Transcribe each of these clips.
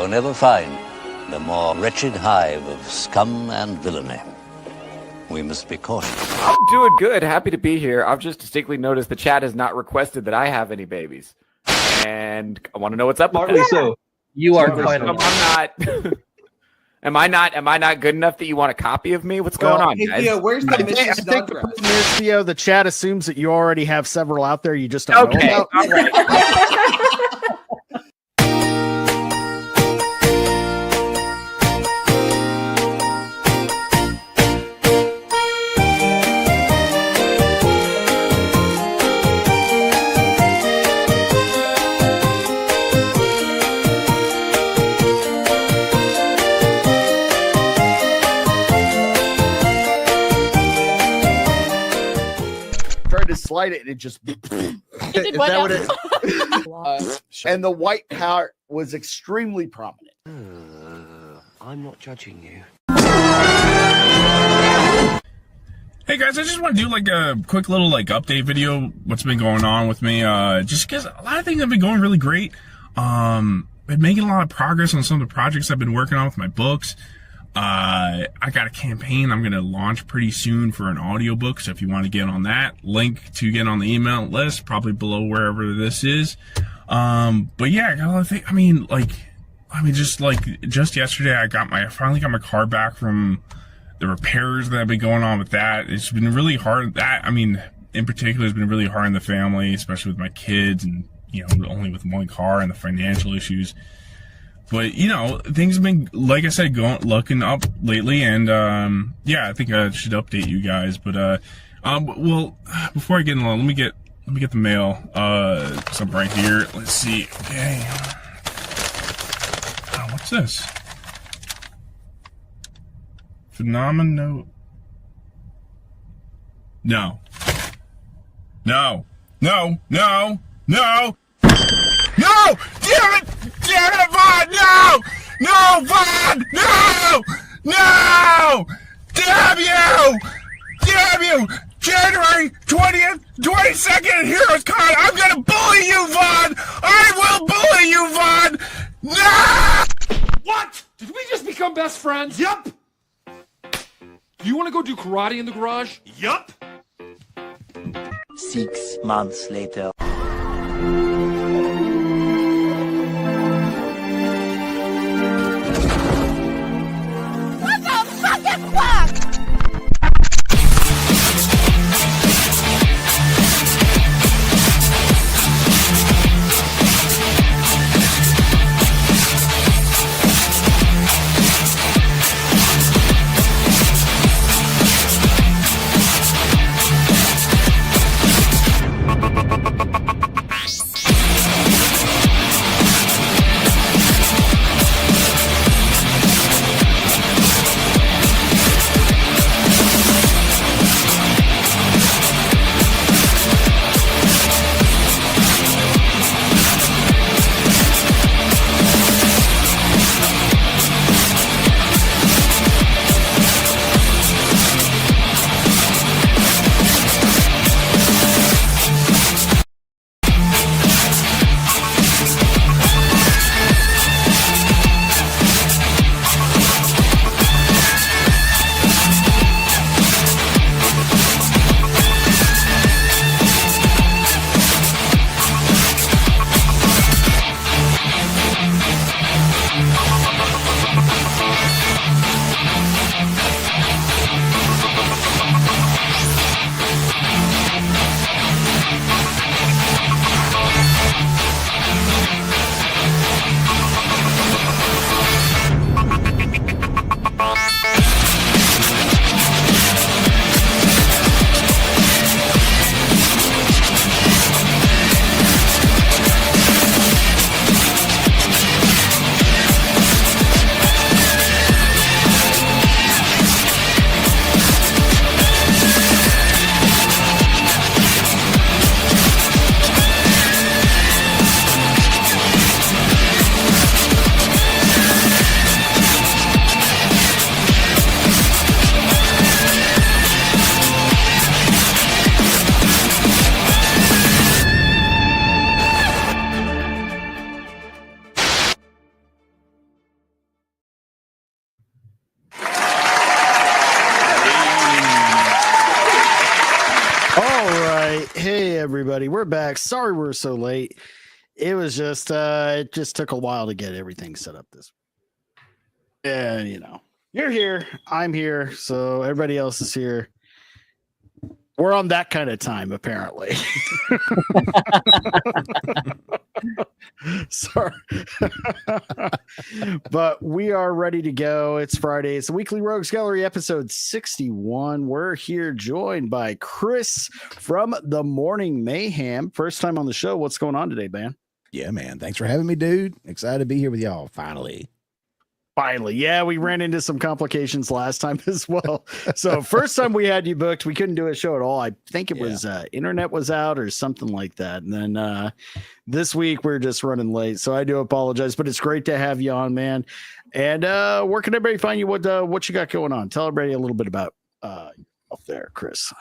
will never find the more wretched hive of scum and villainy. We must be cautious. I'm doing good. Happy to be here. I've just distinctly noticed the chat has not requested that I have any babies. And I want to know what's up with that. So you are I'm not. Am I not good enough that you want a copy of me? What's going on, guys? Theo, where's the I think the Snodgrass? problem is, Theo, the chat assumes that you already have several out there. You just don't know about. All right. To slide it and it just did is what that now? what it and the white part was extremely prominent. I'm not judging you. Hey guys, I just want to do like a quick little like update video. What's been going on with me? Just because a lot of things have been going really great. Been making a lot of progress on some of the projects I've been working on with my books. I got a campaign I'm going to launch pretty soon for an audiobook, so if you want to get on that, link to get on the email list, probably below wherever this is. But yeah, I got a lot of things. Just yesterday, I finally got my car back from the repairs that have been going on with that. It's been really hard. In particular, it's been really hard in the family, especially with my kids and, only with one car and the financial issues. But, things have been, like I said, looking up lately, and, yeah, I think I should update you guys, but, well, before I get in, let me get the mail, something right here. Let's see. Okay. Oh, what's this? Phenomenal. No. No! No! No! No! No! Damn it! Damn it, Vaughn! No! No, Vaughn! No! No! Damn you! Damn you! January 20th, 22nd, Heroes Con! I'm gonna bully you, Vaughn! I will bully you, Vaughn! No! What? Did we just become best friends? Yup! Do you want to go do karate in the garage? Yup! 6 months later. Hey everybody, we're back. Sorry we're so late. It was just it just took a while to get everything set up this week. And you're here, I'm here, so everybody else is here. We're on that kind of time, apparently. Sorry. But we are ready to go. It's Friday. It's the Weekly Rogues Gallery, episode 61. We're here joined by Chris from the Morning Mayhem. First time on the show. What's going on today, man? Yeah, man. Thanks for having me, dude. Excited to be here with y'all, finally. Finally. Yeah, we ran into some complications last time as well. So first time we had you booked, we couldn't do a show at all. I think it was internet was out or something like that. And then this week we're just running late. So I do apologize, but it's great to have you on, man. And where can everybody find you? What you got going on? Tell everybody a little bit about up there, Chris.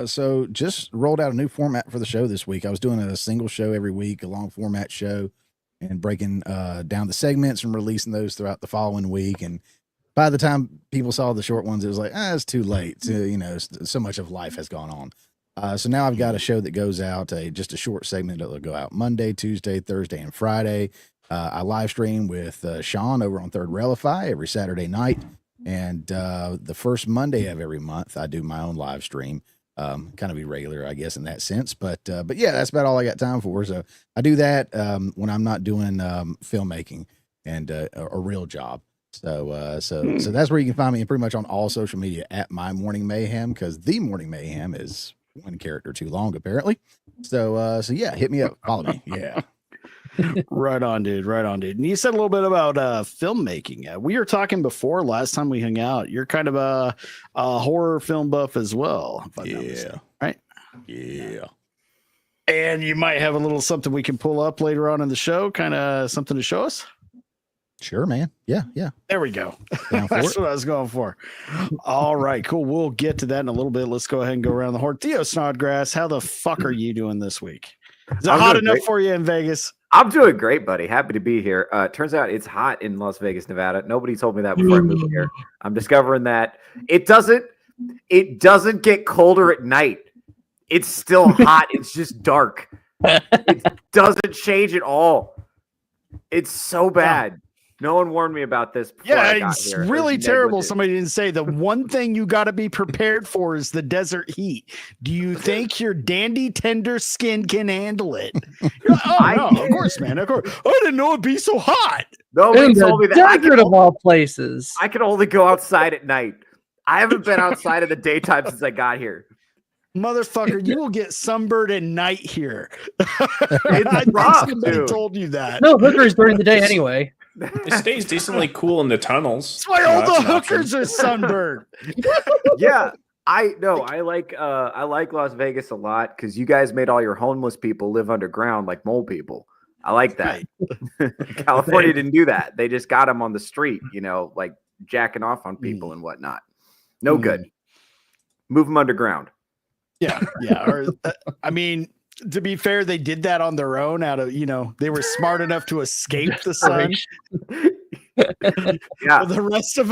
So just rolled out a new format for the show this week. I was doing a single show every week, a long format show, and breaking down the segments and releasing those throughout the following week. And by the time people saw the short ones, it was like, it's too late. So much of life has gone on. So now I've got a show that goes out, just a short segment that'll go out Monday, Tuesday, Thursday, and Friday. I live stream with Sean over on Third Relify every Saturday night. And the first Monday of every month, I do my own live stream. Kind of irregular, I guess, in that sense, but yeah, that's about all I got time for. So I do that when I'm not doing filmmaking and a real job. So that's where you can find me, pretty much on all social media at My Morning Mayhem, because the Morning Mayhem is one character too long, apparently. So yeah, hit me up, follow me. Yeah. Right on, dude. Right on, dude. And you said a little bit about filmmaking. We were talking before last time we hung out. You're kind of a horror film buff as well. Yeah. Right? Yeah. And you might have a little something we can pull up later on in the show, kind of something to show us. Sure, man. Yeah. There we go. That's what I was going for. All right, cool. We'll get to that in a little bit. Let's go ahead and go around the horn. Theo Snodgrass, how the fuck are you doing this week? Is it hot enough for you in Vegas? I'm doing great, buddy. Happy to be here. Turns out it's hot in Las Vegas, Nevada. Nobody told me that before I moved here. I'm discovering that it doesn't get colder at night. It's still hot. It's just dark. It doesn't change at all. It's so bad. No one warned me about this before I got it's here. really terrible. Somebody didn't say the one thing you got to be prepared for is the desert heat. Do you think your dandy tender skin can handle it? Like, no, of course, man. Of course. I didn't know it'd be so hot. Nobody told me that. Desert of all places. I can only go outside at night. I haven't been outside in the daytime since I got here. Motherfucker, you will get sunburned at night here. It's rough, somebody told you that. No hookers during the day anyway. It stays decently cool in the tunnels. That's why all the hookers are sunburned. Yeah, I like Las Vegas a lot because you guys made all your homeless people live underground like mole people. I like that. Right. California didn't do that. They just got them on the street, like jacking off on people and whatnot. No good. Move them underground. Yeah. Or, I mean, to be fair, they did that on their own they were smart enough to escape the sun. Yeah. Well, the rest of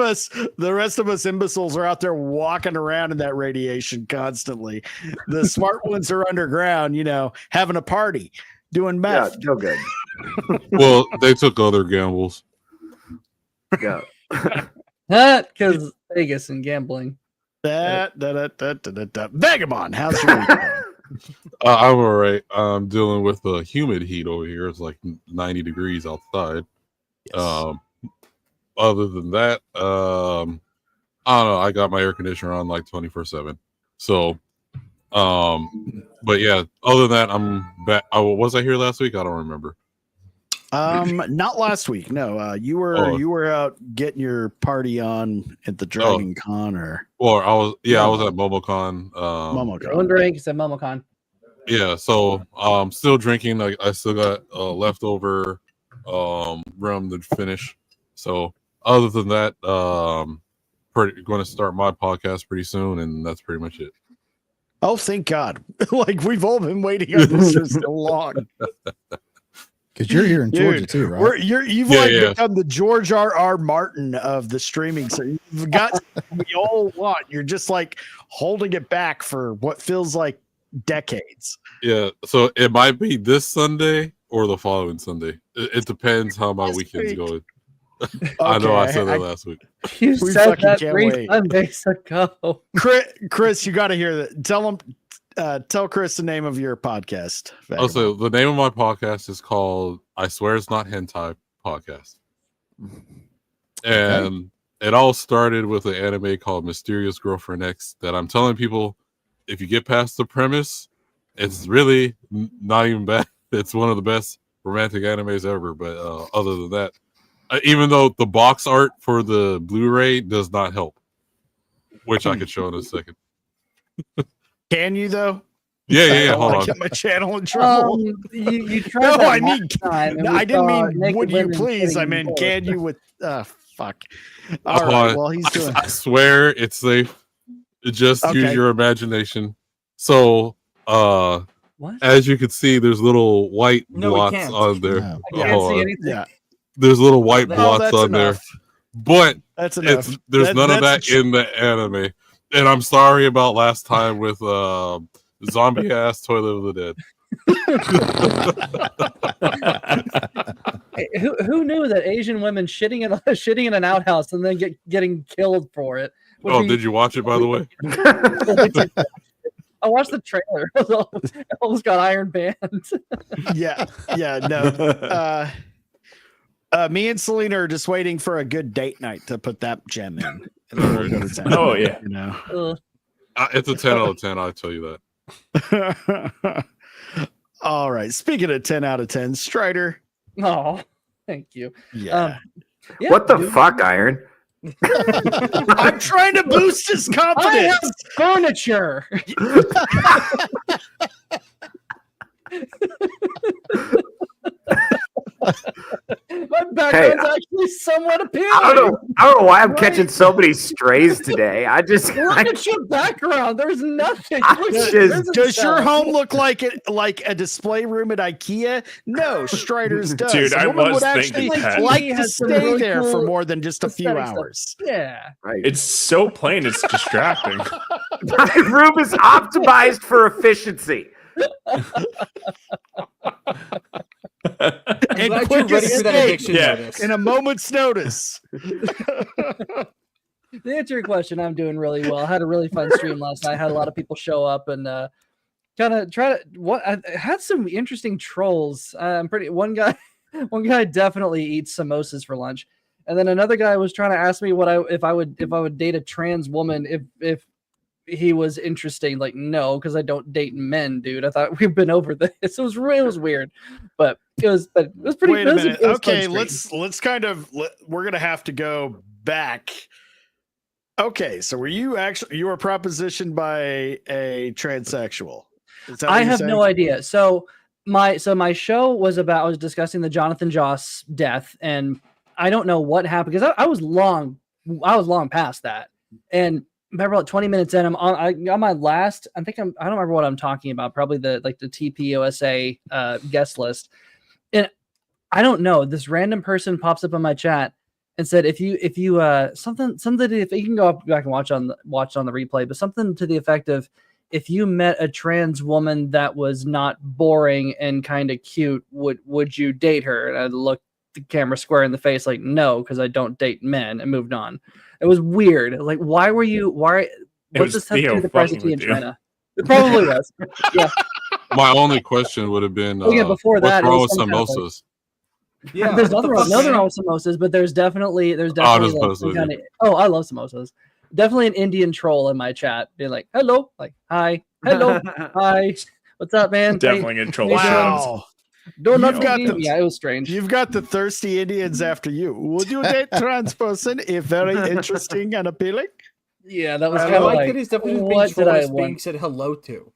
us imbeciles are out there walking around in that radiation constantly. The smart ones are underground, having a party, doing meth. Yeah, no good. Well, they took other gambles. Yeah. Because Vegas and gambling. Vagabond, how's your week? I'm all right. I'm dealing with the humid heat over here. It's like 90 degrees outside. Yes. Other than that, I don't know. I got my air conditioner on like 24/7. So, but yeah, other than that, I'm back. Was I here last week? I don't remember. Not last week. No, you were out getting your party on at the Dragon Con, or I was at MomoCon. MomoCon. One drink at MomoCon. Yeah, so still drinking. I still got leftover rum to finish. So other than that, going to start my podcast pretty soon, and that's pretty much it. Oh, thank God! Like we've all been waiting on this for so long. Because you're here in Georgia too, right? You've become the George R.R. Martin of the streaming. So you've got what we all want. You're just like holding it back for what feels like decades. Yeah, so it might be this Sunday or the following Sunday. It depends how my This weekend's week. going. I know I said that last week. You We said fucking that can't 3 wait. Sundays ago. Chris, you got to hear that. Tell Chris the name of your podcast. Also, the name of my podcast is called I Swear It's Not Hentai Podcast. And it all started with an anime called Mysterious Girlfriend X that I'm telling people, if you get past the premise, it's really not even bad. It's one of the best romantic animes ever. But other than that, even though the box art for the Blu-ray does not help, which I could show in a second. Can you though? Yeah. Hold on. on. Get my channel in trouble. You tried No, that I mean, last time, and no, we I didn't saw mean naked would you women please. I getting meant bored. can you with fuck. All right. Well, he's doing. I swear it's safe. Just use Okay. your imagination. So, What? as you can see, there's little white No, we blots can't. on there. No. I can't Hold see on. anything. Yeah, There's little white Oh, blots that's on there, enough. but That's enough. there's That- none of that's that in the anime. And I'm sorry about last time with zombie ass Toilet of the Dead. Hey, who knew that Asian women shitting in an outhouse and then getting killed for it? would Oh, be- did you watch it by the way? I watched the trailer. I almost got Iron Band. yeah, no. Me and Selena are just waiting for a good date night to put that gem in. And then we'll go to town. Oh, yeah. You know. It's a 10 out of 10. I'll tell you that. All right. Speaking of 10 out of 10, Strider. Oh, thank you. Yeah. Yeah, What the dude. fuck, Iron? I'm trying to boost his I confidence. have furniture. My background's actually somewhat appealing. I don't know why I'm catching so many strays today. I just Look at your background. There's nothing. I Look, just- there's a Does your cell. home look like a display room at IKEA? No, Strider's does. Dude, A I woman was would actually thinking that. like He to has some stay really there for cool more than just a few aesthetic stuff. hours. Yeah. right. It's so plain, it's distracting. My room is optimized for efficiency. I'm And glad quick you're ready for that escape eviction Yeah. notice. in a moment's notice. To answer your question, I'm doing really well. I had a really fun stream last night. I had a lot of people show up and kind of try to I had some interesting trolls. One guy definitely eats samosas for lunch. And then another guy was trying to ask me if I would date a trans woman if he was interesting. Like, no, because I don't date men, dude. I thought we've been over this. It was weird, but it was pretty. Wait a minute. It was a fun Okay, stream. let's kind of we're gonna have to go back. Okay, so were you were propositioned by a transsexual? Is that what I you're have saying? no idea. So my show was discussing the Jonathan Joss death, and I don't know what happened because I was long past that. And remember, like 20 minutes in, I'm on my last. I don't remember what I'm talking about. Probably the TPOSA guest list. And I don't know. This random person pops up on my chat and said, if you something if you can go back and watch on the replay, but something to the effect of, if you met a trans woman that was not boring and kind of cute, would you date her? And I looked the camera square in the face like, no, because I don't date men, and moved on. It was weird. Like, why? What's was this have to do Theo with the fucking presidency in with you. China? It probably was. Yeah. My only question would have been, Oh, yeah, before that, what's it wrong was with some kind of, like- samosas? Yeah, There's what the nothing fuck, man? wrong with samosas, but there's definitely just like, supposed some to, kind of, I love samosas. Definitely an Indian troll in my chat being like, hello, like, hi, hello, hi, what's up, man? Definitely a troll. Wow. Donut You've got cookie? the- Yeah, it was strange. You've got the thirsty Indians after you. Would you date trans person if very interesting and appealing? Yeah, that was I kind of like like, that he's definitely being what did trolled I as being want? said hello to.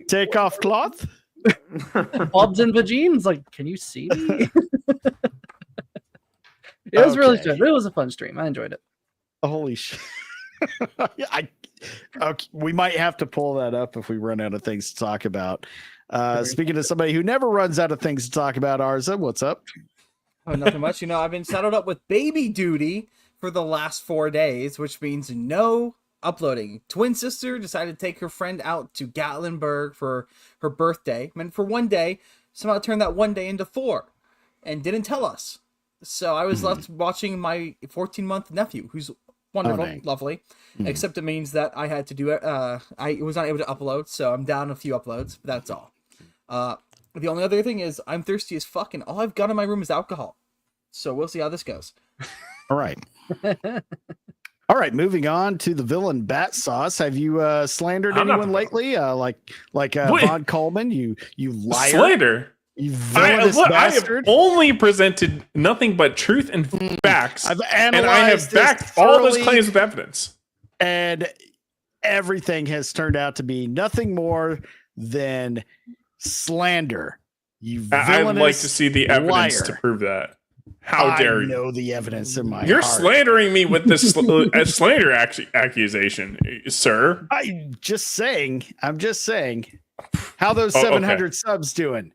Take off cloth? Bobs and vagines, like, can you see me? It was really Okay. strange. It was a fun stream. I enjoyed it. Holy shit. Okay, we might have to pull that up if we run out of things to talk about. Speaking of somebody who never runs out of things to talk about, Arza, what's up? Oh, nothing much. I've been saddled up with baby duty for the last 4 days, which means no uploading. Twin sister decided to take her friend out to Gatlinburg for her birthday. Meant for one day, somehow turned that one day into 4 and didn't tell us. So I was left watching my 14-month nephew, who's wonderful, lovely. Except it means that I had to do it. I was not able to upload, so I'm down a few uploads, but that's all. The only other thing is I'm thirsty as fuck, and all I've got in my room is alcohol. So we'll see how this goes. All right. All right, moving on to the villain Battsauce. Have you slandered anyone lately? Like Vaughn Coleman, you liar. Slander? You villainous bastard. I have only presented nothing but truth and facts. I've and I have backed all those claims with evidence. And everything has turned out to be nothing more than slander. You villainous I'd like to see the evidence to prove that. How dare you? I know the evidence in my You're heart. slandering me with this slander accusation, sir. I'm just saying. How those 700 subs doing?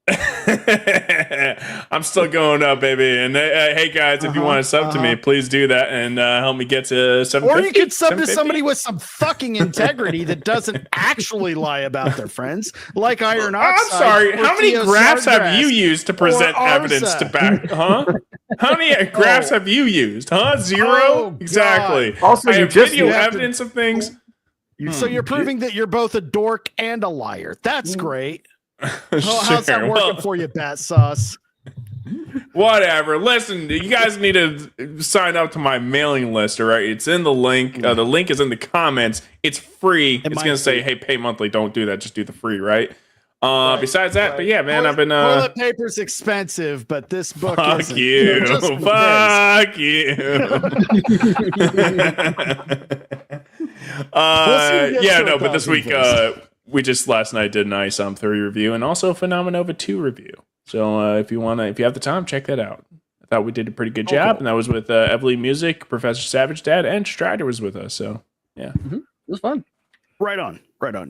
I'm still going up, baby. And hey, guys, if you want to sub to me, please do that and help me get to 750. Or you could sub to somebody with some fucking integrity that doesn't actually lie about their friends, like Iron Oxide. I'm sorry. or How many Theo graphs have Snodgrass you used to present or evidence to Arzakhan. back? Huh? How many graphs have you used? Huh? 0? Oh, exactly. God. Also, I you have just- video you have to- evidence of things. So you're proving that you're both a dork and a liar. That's great. Sure, How's that working well, for you, Battsauce? Whatever. Listen, you guys need to sign up to my mailing list, all right? It's in the link. The link is in the comments. It's free. It's going to say, hey, pay monthly. Don't do that. Just do the free, right? Besides that, but yeah, man, I've been... Toilet paper's expensive, but this book Fuck isn't. you. Just in Fuck case. you. We'll see Yeah, you no, get but this 1,000 week, views. we just last night did an ISOM 3 review and also a Phenomenova 2 review. So if you have the time, check that out. I thought we did a pretty good job, and that was with Everly Music, Professor Savage Dad, and Strider was with us. So yeah, It was fun. Right on.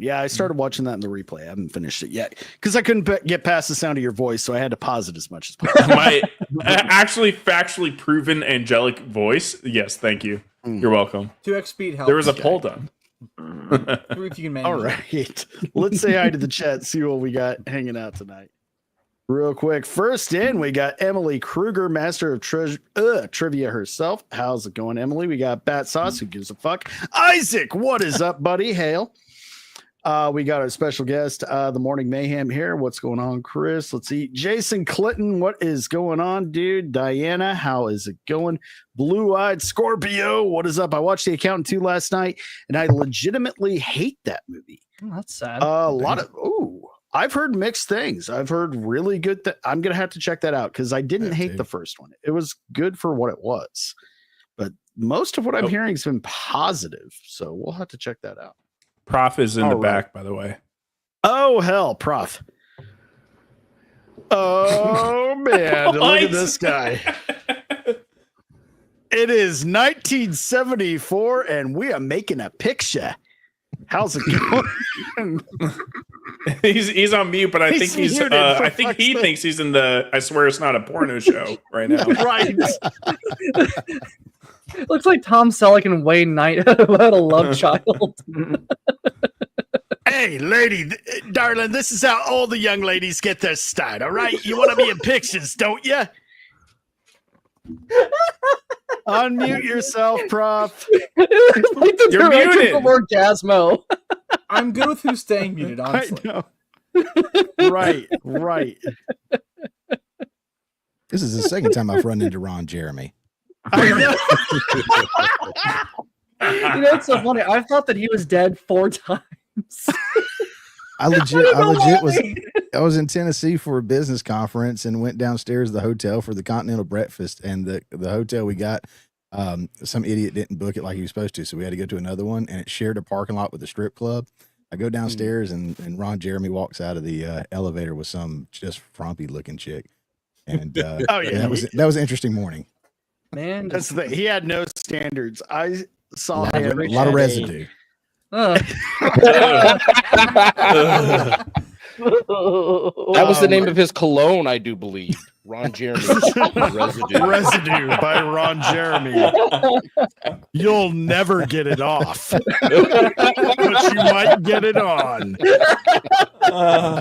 Yeah, I started watching that in the replay. I haven't finished it yet because I couldn't get past the sound of your voice, so I had to pause it as much as possible. my actually factually proven angelic voice. Yes, thank you. You're welcome. 2x speed helps. There was a poll done. Ruth, you can manage All right. Let's say hi to the chat, see what we got hanging out tonight. Real quick. First in, we got Emily Kruger, master of trivia herself. How's it going, Emily? We got Battsauce, who gives a fuck. Isaac, what is up, buddy? Hail. We got our special guest, the Morning Mayhem here. What's going on, Chris? Let's see. Jason Clinton, what is going on, dude? Diana, how is it going? Blue-eyed Scorpio, what is up? I watched The Accountant 2 last night, and I legitimately hate that movie. Oh, that's sad. I've heard mixed things. I've heard really good. I'm gonna have to check that out because I didn't hate the first one. It was good for what it was, but most of what I'm hearing has been positive. So we'll have to check that out. Prof is in the back, by the way. Oh hell, Prof. Oh man, look at this guy. It is 1974, and we are making a picture. How's it going? He's on mute, but I think he's. I think he thinks he's in the. I swear it's not a porno show right now. Right. Looks like Tom Selleck and Wayne Knight had a love child. Hey, lady, darling, this is how all the young ladies get their start. All right, you want to be in pictures, don't you? Unmute yourself, Prof. Like the You're director muted. from Orgasmo. I'm good with who's staying muted, honestly. I know. Right. This is the second time I've run into Ron Jeremy. I know. You know, it's so funny. I thought that he was dead 4 times. I legit was in Tennessee for a business conference and went downstairs to the hotel for the continental breakfast, and the hotel we got, some idiot didn't book it like he was supposed to, so we had to go to another one, and it shared a parking lot with the strip club. I go downstairs and Ron Jeremy walks out of the elevator with some just frumpy looking chick, and that was an interesting morning. Man, That's the thing. He had no standards. I saw A him. lot of residue. That was the name of his cologne, I do believe. Ron Jeremy. Residue. Residue by Ron Jeremy. You'll never get it off, but you might get it on.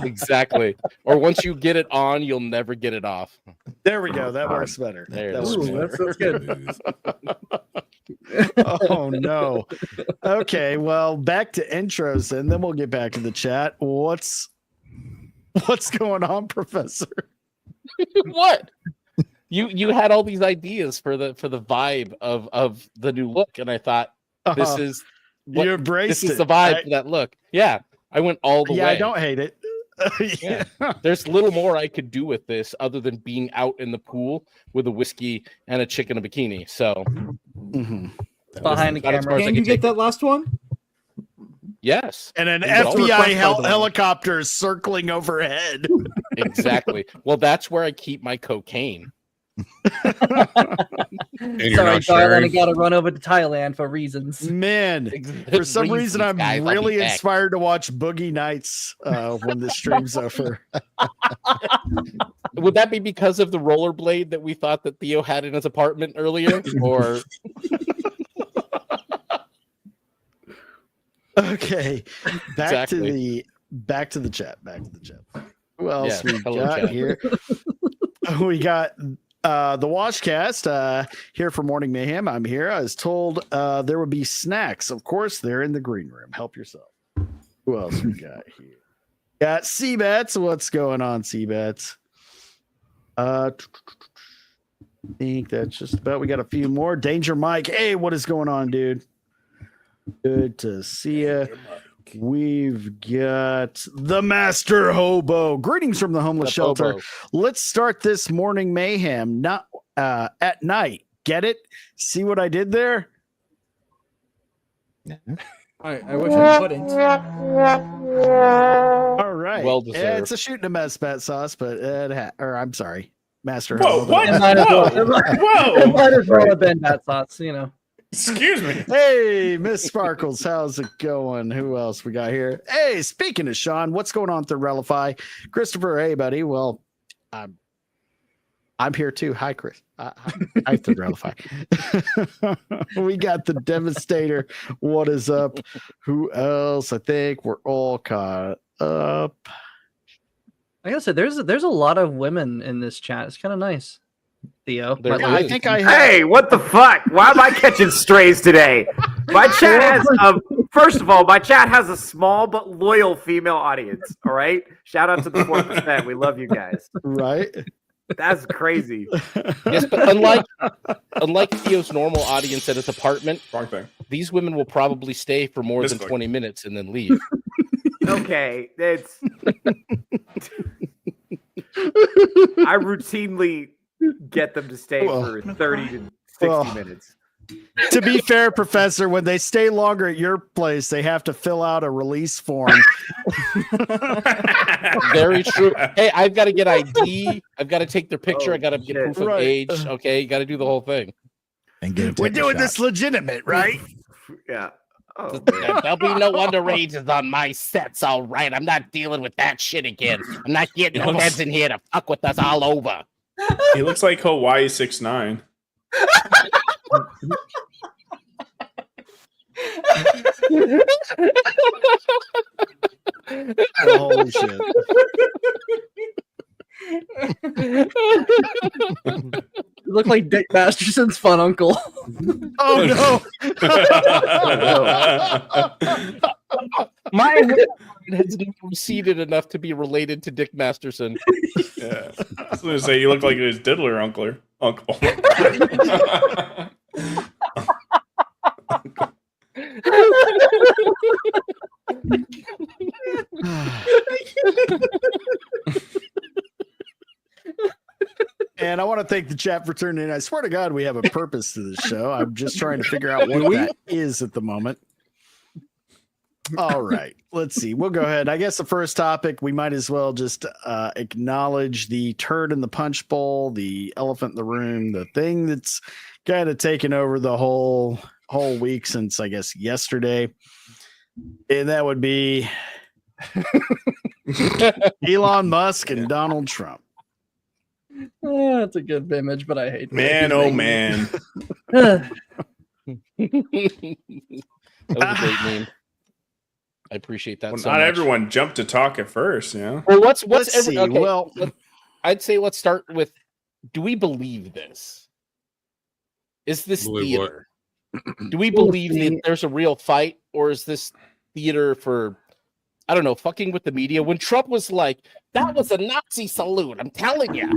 Exactly. Or once you get it on, you'll never get it off. There we go. That works better. That's good. Oh no. Okay, well, back to intros and then we'll get back to the chat. What's going on, Professor? What? You had all these ideas for the vibe of the new look, and I thought this is you embraced this is the vibe for that look. Yeah, I went all the way. Yeah, I don't hate it. Yeah. There's little more I could do with this other than being out in the pool with a whiskey and a chick in a bikini. So behind the camera. Can you get that last one? Yes. And an FBI helicopter circling overhead. Exactly. Well, that's where I keep my cocaine. Sorry, darling, I got to run over to Thailand for reasons. Man, for some reason, I'm really inspired to watch Boogie Nights when the stream's over. Would that be because of the rollerblade that we thought that Theo had in his apartment earlier, or? Okay, back to the chat. Who else we got here? We got the Washcast here for Morning Mayhem. I'm here. I was told there would be snacks. Of course, they're in the green room. Help yourself. Who else we got here? Got Seabats. What's going on, Seabats? I think that's just about. We got a few more. Danger Mike. Hey, what is going on, dude? Good to see you. We've got the Master Hobo. Greetings from the homeless shelter. Hobo. Let's start this morning mayhem. Not at night. Get it? See what I did there? I wish I couldn't. All right. Well deserved. It's a shooting a mess, Battsauce, but I'm sorry, Master Whoa, Hobo. what? It might as well, Whoa. it might as well have been that sauce, you know. Excuse me. Hey, Miss Sparkles, how's it going? Who else we got here? Hey, speaking of Sean, what's going on through Relify? Christopher, hey, buddy. Well, I'm here too. Hi, Chris. Hi, through Relify. We got the Devastator. What is up? Who else? I think we're all caught up. Like I said, there's a lot of women in this chat. It's kind of nice. Theo, I think I have. Hey, what the fuck? Why am I catching strays today? My chat has first of all, my chat has a small but loyal female audience. All right, shout out to the 4%. We love you guys. Right? That's crazy. Yes, but unlike Theo's normal audience at his apartment, Wrong thing. these women will probably stay for more than 20 minutes and then leave. Okay, it's. I routinely get them to stay for 30 to 60 minutes. To be fair, Professor, when they stay longer at your place, they have to fill out a release form. Very true. Hey, I've got to get ID. I've got to take their picture. I got to get proof of age. Okay, you got to do the whole thing. And get We're doing this legitimate, right? Yeah. Oh, There'll be no underages on my sets, all right? I'm not dealing with that shit again. I'm not getting no heads in here to fuck with us all over. He looks like Hawaii 6'9". Holy shit. You look like Dick Masterson's fun uncle. Oh no. My head has receded enough to be related to Dick Masterson. Yeah. I was going to say, you look like his diddler uncle. And I want to thank the chat for tuning in. I swear to God, we have a purpose to this show. I'm just trying to figure out what that is at the moment. All right, let's see. We'll go ahead. I guess the first topic, we might as well just acknowledge the turd in the punch bowl, the elephant in the room, the thing that's kind of taken over the whole week since, I guess, yesterday. And that would be Elon Musk and Donald Trump. That's a good image, but I hate Man, that. oh man. That was a great meme. I appreciate that Well, so not much. everyone jumped to talk at first, you know? Well, Let's see. okay, Well, I'd say let's start with: do we believe this? Is this Believe what? theater? Do we believe that there's a real fight, or is this theater for, I don't know, fucking with the media? When Trump was like, "That was a Nazi salute," I'm telling you,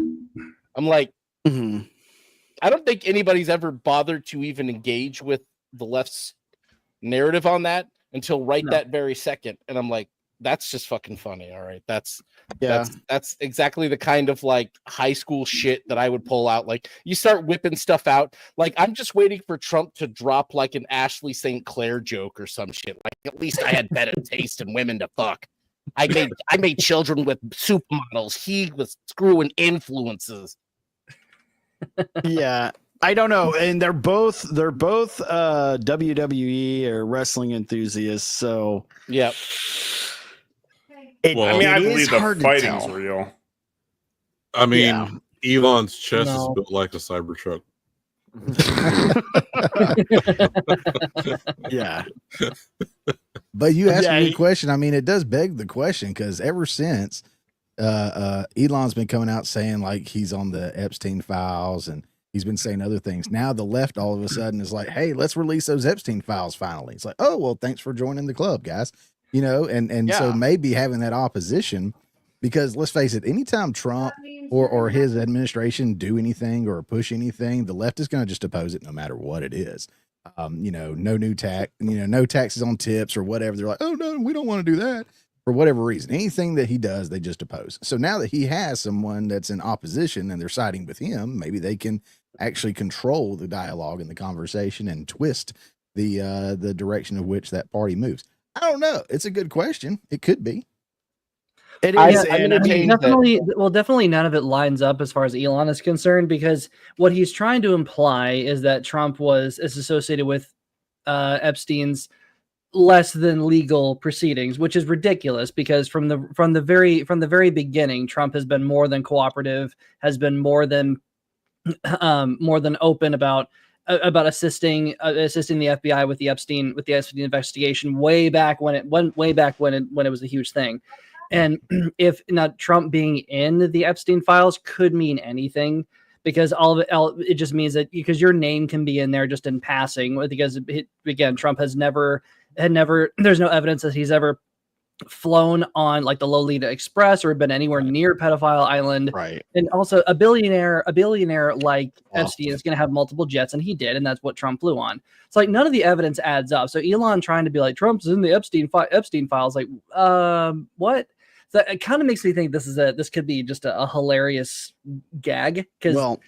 I'm like, I don't think anybody's ever bothered to even engage with the left's narrative on that until that very second, and I'm like, that's just fucking funny. All right, that's exactly the kind of like high school shit that I would pull out. Like, you start whipping stuff out. Like, I'm just waiting for Trump to drop like an Ashley St. Clair joke or some shit. Like, at least I had better taste in women to fuck. I made children with supermodels. He was screwing influences. Yeah. I don't know, and they're both WWE or wrestling enthusiasts, so yeah. I believe the fighting's real. I mean, Elon's chest is built like a Cybertruck. Yeah. But you asked me a question. I mean, it does beg the question, because ever since Elon's been coming out saying like he's on the Epstein files, and he's been saying other things. Now the left all of a sudden is like, hey, let's release those Epstein files finally. It's like, oh, well, thanks for joining the club, guys. You know, and so maybe having that opposition, because let's face it, anytime Trump or his administration do anything or push anything, the left is going to just oppose it no matter what it is. You know, no taxes on tips or whatever. They're like, oh, no, we don't want to do that. For whatever reason, anything that he does, they just oppose. So now that he has someone that's in opposition and they're siding with him, maybe they can actually control the dialogue and the conversation and twist the direction of which that party moves. I don't know. It's a good question. It could be. It is. Definitely none of it lines up as far as Elon is concerned, because what he's trying to imply is that Trump is associated with Epstein's less than legal proceedings, which is ridiculous, because from the very beginning, Trump has been more than cooperative, has been more than open about assisting the FBI with the Epstein investigation way back when it was a huge thing. And if not, Trump being in the Epstein files could mean anything, because all of it just means that because your name can be in there just in passing, because again, Trump had never, there's no evidence that he's ever flown on like the Lolita Express or been anywhere near Pedophile Island. Right. And also a billionaire like Epstein is going to have multiple jets, and he did, and that's what Trump flew on. It's like none of the evidence adds up. So Elon trying to be like Trump's in the Epstein files, like what? So it kind of makes me think this could be just a hilarious gag, because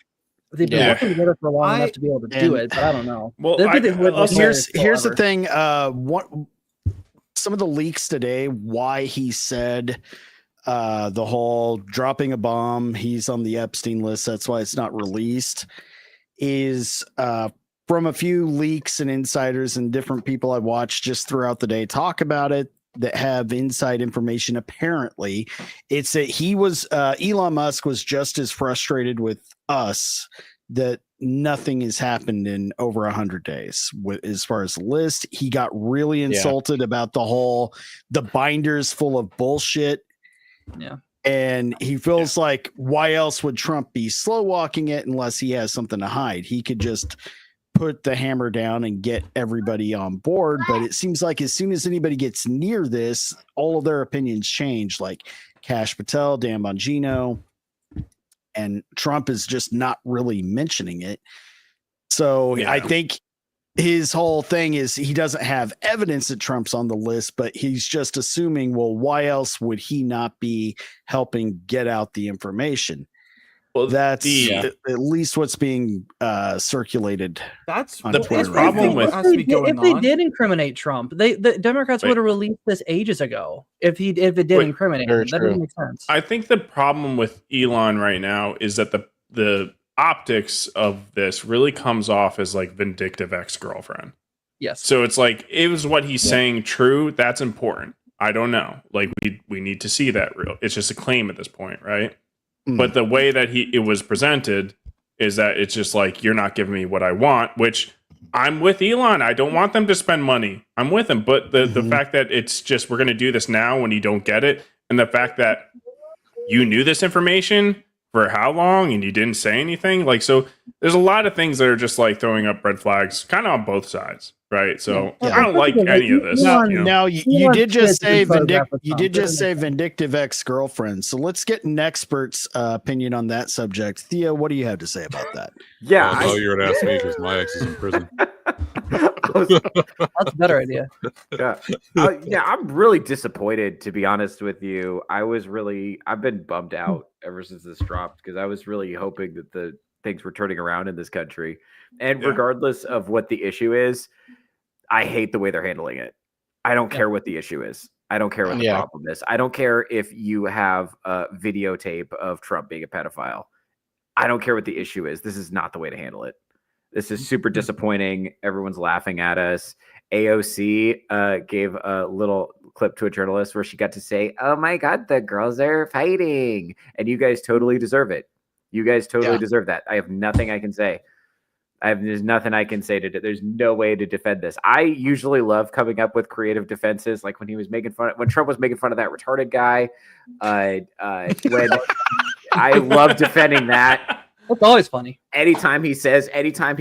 they've been working together for long enough to be able to do it, but I don't know. Well, here's the thing. Some of the leaks today, why he said the whole dropping a bomb, he's on the Epstein list, that's why it's not released, is from a few leaks and insiders and different people I watched just throughout the day talk about it that have inside information. Apparently, it's that Elon Musk was just as frustrated with us that nothing has happened in over 100 days as far as the list. He got really insulted about the binders full of bullshit. Yeah. And he feels like, why else would Trump be slow walking it unless he has something to hide? He could just put the hammer down and get everybody on board. But it seems like as soon as anybody gets near this, all of their opinions change, like Kash Patel, Dan Bongino, and Trump is just not really mentioning it. So I think his whole thing is he doesn't have evidence that Trump's on the list, but he's just assuming, well, why else would he not be helping get out the information? Well, that's at least what's being circulated. That's on the Twitter problem with if they did incriminate Trump, the Democrats would have released this ages ago. If it did incriminate him, that doesn't make sense. I think the problem with Elon right now is that the optics of this really comes off as like vindictive ex-girlfriend. Yes. So it's like, is what he's saying true? That's important. I don't know. Like we need to see that real. It's just a claim at this point, right? But the way that it was presented is that it's just like, you're not giving me what I want, which I'm with Elon. I don't want them to spend money. I'm with him. But the fact that it's just, we're going to do this now when you don't get it. And the fact that you knew this information for how long and you didn't say anything. Like, so there's a lot of things that are just like throwing up red flags kind of on both sides. Right. So I don't like any of this. Now you did just say vindictive ex-girlfriend. So let's get an expert's opinion on that subject. Theo, what do you have to say about that? Yeah. I know you would ask me because my ex is in prison. That's a better idea. Yeah, I'm really disappointed, to be honest with you. I've been bummed out ever since this dropped because I was really hoping that the things were turning around in this country. And regardless of what the issue is, I hate the way they're handling it. I don't care what the issue is. I don't care what the problem is. I don't care if you have a videotape of Trump being a pedophile. I don't care what the issue is. This is not the way to handle it. This is super disappointing. Everyone's laughing at us. AOC gave a little clip to a journalist where she got to say, "Oh my God, the girls are fighting." And you guys totally deserve it. You guys totally deserve that. I have nothing I can say. There's nothing I can say there's no way to defend this. I usually love coming up with creative defenses, like when Trump was making fun of that retarded guy. When I love defending that. It's always funny. Anytime he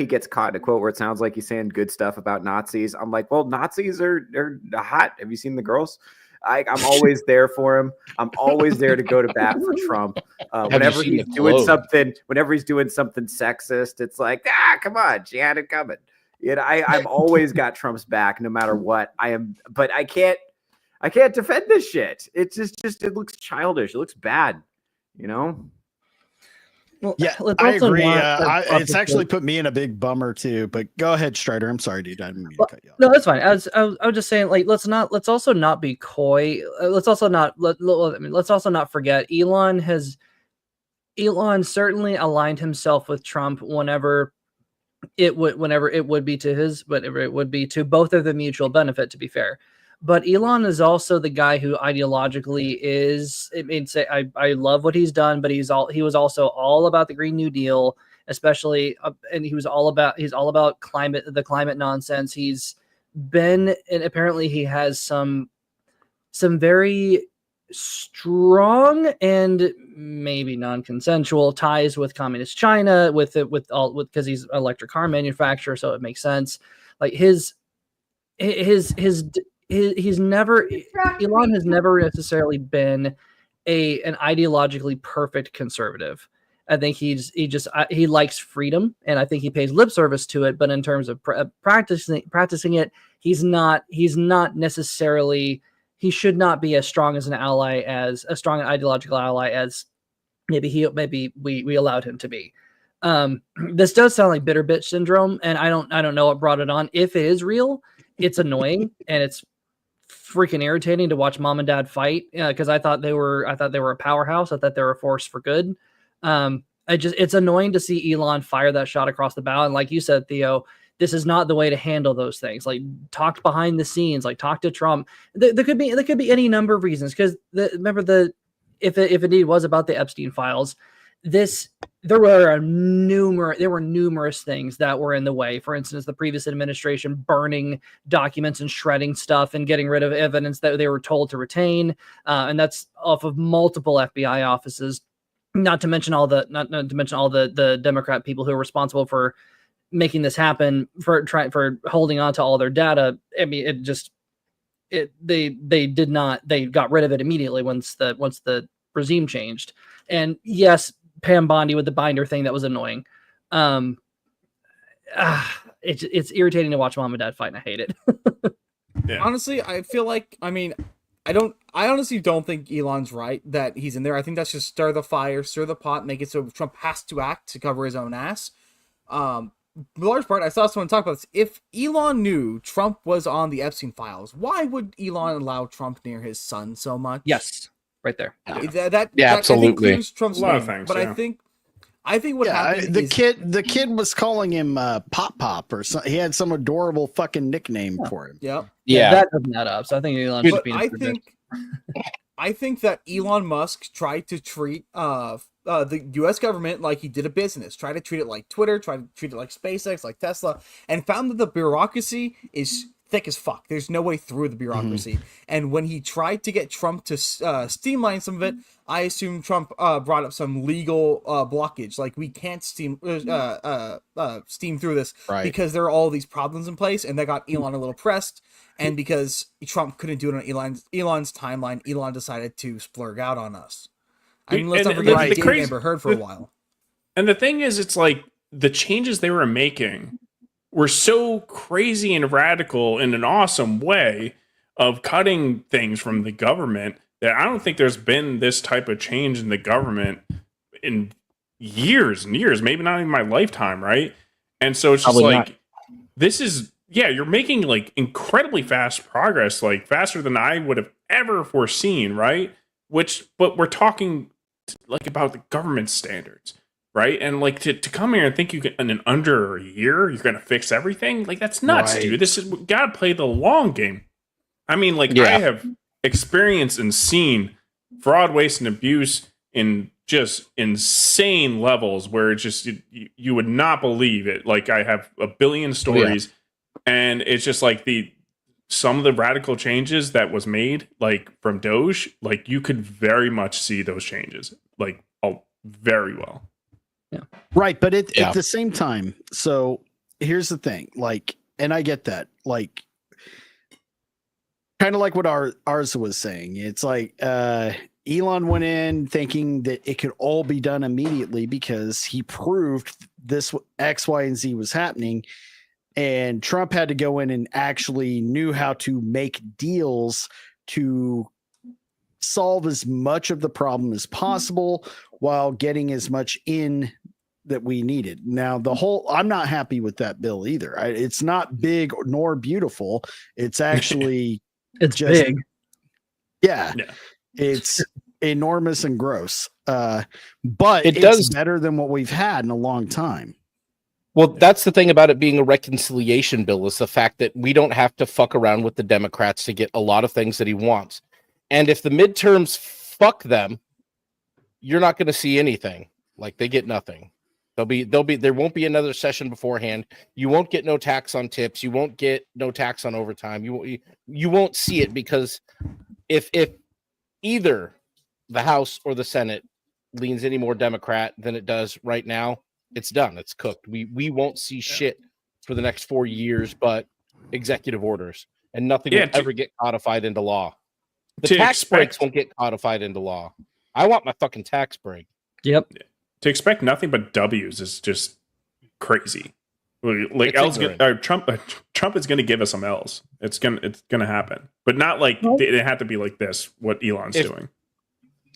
gets caught in a quote where it sounds like he's saying good stuff about Nazis, I'm like, well, Nazis are hot. Have you seen the girls? I'm always there for him. I'm always there to go to bat for Trump. Whenever he's doing something sexist, it's like, come on, she had it coming. You know, I've always got Trump's back, no matter what. But I can't defend this shit. It's just it looks childish. It looks bad. You know. Well, yeah, I agree. It's actually put me in a big bummer too. But go ahead, Strider. I'm sorry, dude. I didn't mean to cut you off. No, that's fine. I was just saying, like, let's also not be coy. Let's also not forget Elon certainly aligned himself with Trump whenever it would be to both of the mutual benefit, to be fair. But Elon is also the guy who ideologically is. I love what he's done, but he was also all about the Green New Deal, especially, and he was all about the climate nonsense. He's been, and apparently he has some very strong and maybe non-consensual ties with communist China, because he's an electric car manufacturer, so it makes sense. Like Elon has never necessarily been an ideologically perfect conservative. I think he likes freedom, and I think he pays lip service to it. But in terms of practicing it, he's not necessarily. He should not be as strong as an ideological ally as maybe we allowed him to be. This does sound like bitter bitch syndrome, and I don't know what brought it on. If it is real, it's annoying and it's freaking irritating to watch mom and dad fight, because I thought they were a powerhouse. I thought they were a force for good. It's annoying to see Elon fire that shot across the bow. And like you said, Theo, this is not the way to handle those things. Like, talk behind the scenes, like talk to Trump. There could be any number of reasons, because if it indeed was about the Epstein files, there were numerous things that were in the way. For instance, the previous administration burning documents and shredding stuff and getting rid of evidence that they were told to retain, and that's off of multiple FBI offices. Not to mention all the Democrat people who are responsible for making this happen, for holding on to all their data. I mean, they got rid of it immediately once the regime changed. And yes, Pam Bondi with the binder thing, that was annoying. It's irritating to watch mom and dad fight, and I hate it. Yeah. Honestly, I feel like, I honestly don't think Elon's right that he's in there. I think that's just stir the fire, stir the pot, make it so Trump has to act to cover his own ass. The large part, I saw someone talk about this. If Elon knew Trump was on the Epstein files, why would Elon allow Trump near his son so much? Yes, right there. That absolutely. I think Trump's a lot of things, but yeah. I think what happened the kid was calling him Pop or something. He had some adorable fucking nickname for him. Yeah. That doesn't add up. So I think Elon should be. I think that Elon Musk tried to treat the U.S. government like he did a business. Try to treat it like Twitter. Try to treat it like SpaceX, like Tesla, and found that the bureaucracy is thick as fuck. There's no way through the bureaucracy. And when he tried to get Trump to streamline some of it, I assume Trump brought up some legal blockage, like we can't steam through this because there are all these problems in place, and that got Elon a little pressed. And because Trump couldn't do it on Elon's timeline, Elon decided to splurge out on us. I mean, let's not forget he dated Amber Heard for a while. And the thing is, it's like the changes they were making were so crazy and radical in an awesome way of cutting things from the government that I don't think there's been this type of change in the government in years and years, maybe not even my lifetime, right? And so it's just this is, you're making like incredibly fast progress, like faster than I would have ever foreseen, right? But we're talking like about the government standards, right? And like to come here and think you can, in under a year, you're going to fix everything. Like that's nuts, dude. This is, we got to play the long game. I mean, like I have experienced and seen fraud, waste, and abuse in just insane levels where it's just, you would not believe it. Like I have a billion stories and it's just like some of the radical changes that was made, like from Doge, like you could very much see those changes, like very well. Yeah. Right. But at the same time, so here's the thing, like, and I get that, like, kind of like what Arza was saying. It's like Elon went in thinking that it could all be done immediately because he proved this X, Y, and Z was happening. And Trump had to go in and actually knew how to make deals to solve as much of the problem as possible while getting as much in that we needed. Now, I'm not happy with that bill either. It's not big nor beautiful. It's actually it's just big. Yeah. It's enormous and gross. But it's better than what we've had in a long time. Well, that's the thing about it being a reconciliation bill is the fact that we don't have to fuck around with the Democrats to get a lot of things that he wants. And if the midterms fuck them, you're not going to see anything. Like they get nothing. There won't be another session beforehand. You won't get no tax on tips. You won't get no tax on overtime. You won't see it because if either the House or the Senate leans any more Democrat than it does right now, it's done. It's cooked. We won't see shit for the next 4 years, but executive orders, and nothing will ever get codified into law. The tax breaks won't get codified into law. I want my fucking tax break. Yep. To expect nothing but W's is just crazy. Like Trump is going to give us some L's. It's gonna happen, but not like it had to be like this. What Elon's doing.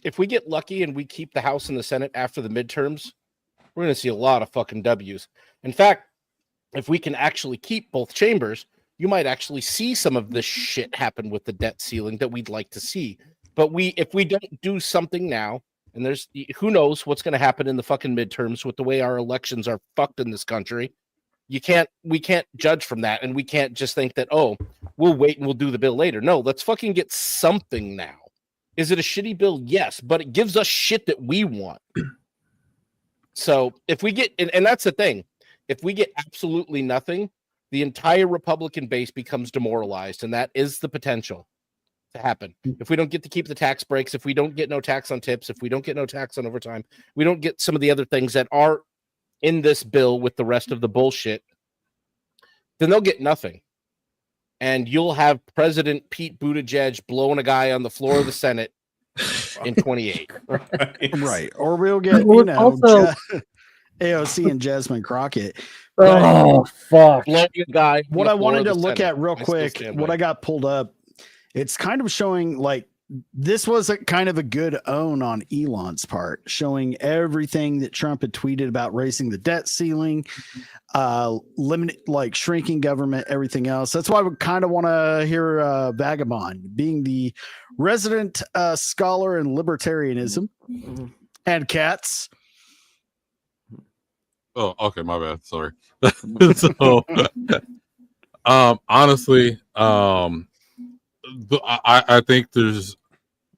If we get lucky and we keep the House and the Senate after the midterms, we're going to see a lot of fucking W's. In fact, if we can actually keep both chambers, you might actually see some of this shit happen with the debt ceiling that we'd like to see. But if we don't do something now, and there's who knows what's going to happen in the fucking midterms with the way our elections are fucked in this country, we can't judge from that, and we can't just think that, oh, we'll wait and we'll do the bill later. No, let's fucking get something now. Is it a shitty bill? Yes, but it gives us shit that we want. So if we get, and that's the thing, if we get absolutely nothing, the entire Republican base becomes demoralized, and that is the potential to happen. If we don't get to keep the tax breaks, if we don't get no tax on tips, if we don't get no tax on overtime, we don't get some of the other things that are in this bill with the rest of the bullshit, then they'll get nothing. And you'll have President Pete Buttigieg blowing a guy on the floor of the Senate in 28. Right. Or we'll get, AOC and Jasmine Crockett. Oh, fuck. Guy. What I wanted to look at real quick, what I got pulled up, it's kind of showing like this was a kind of a good own on Elon's part, showing everything that Trump had tweeted about raising the debt ceiling, like shrinking government, everything else. That's why we kind of want to hear Vagabond, being the resident scholar in libertarianism and cats. Oh, okay, my bad. Sorry. So, honestly, I think there's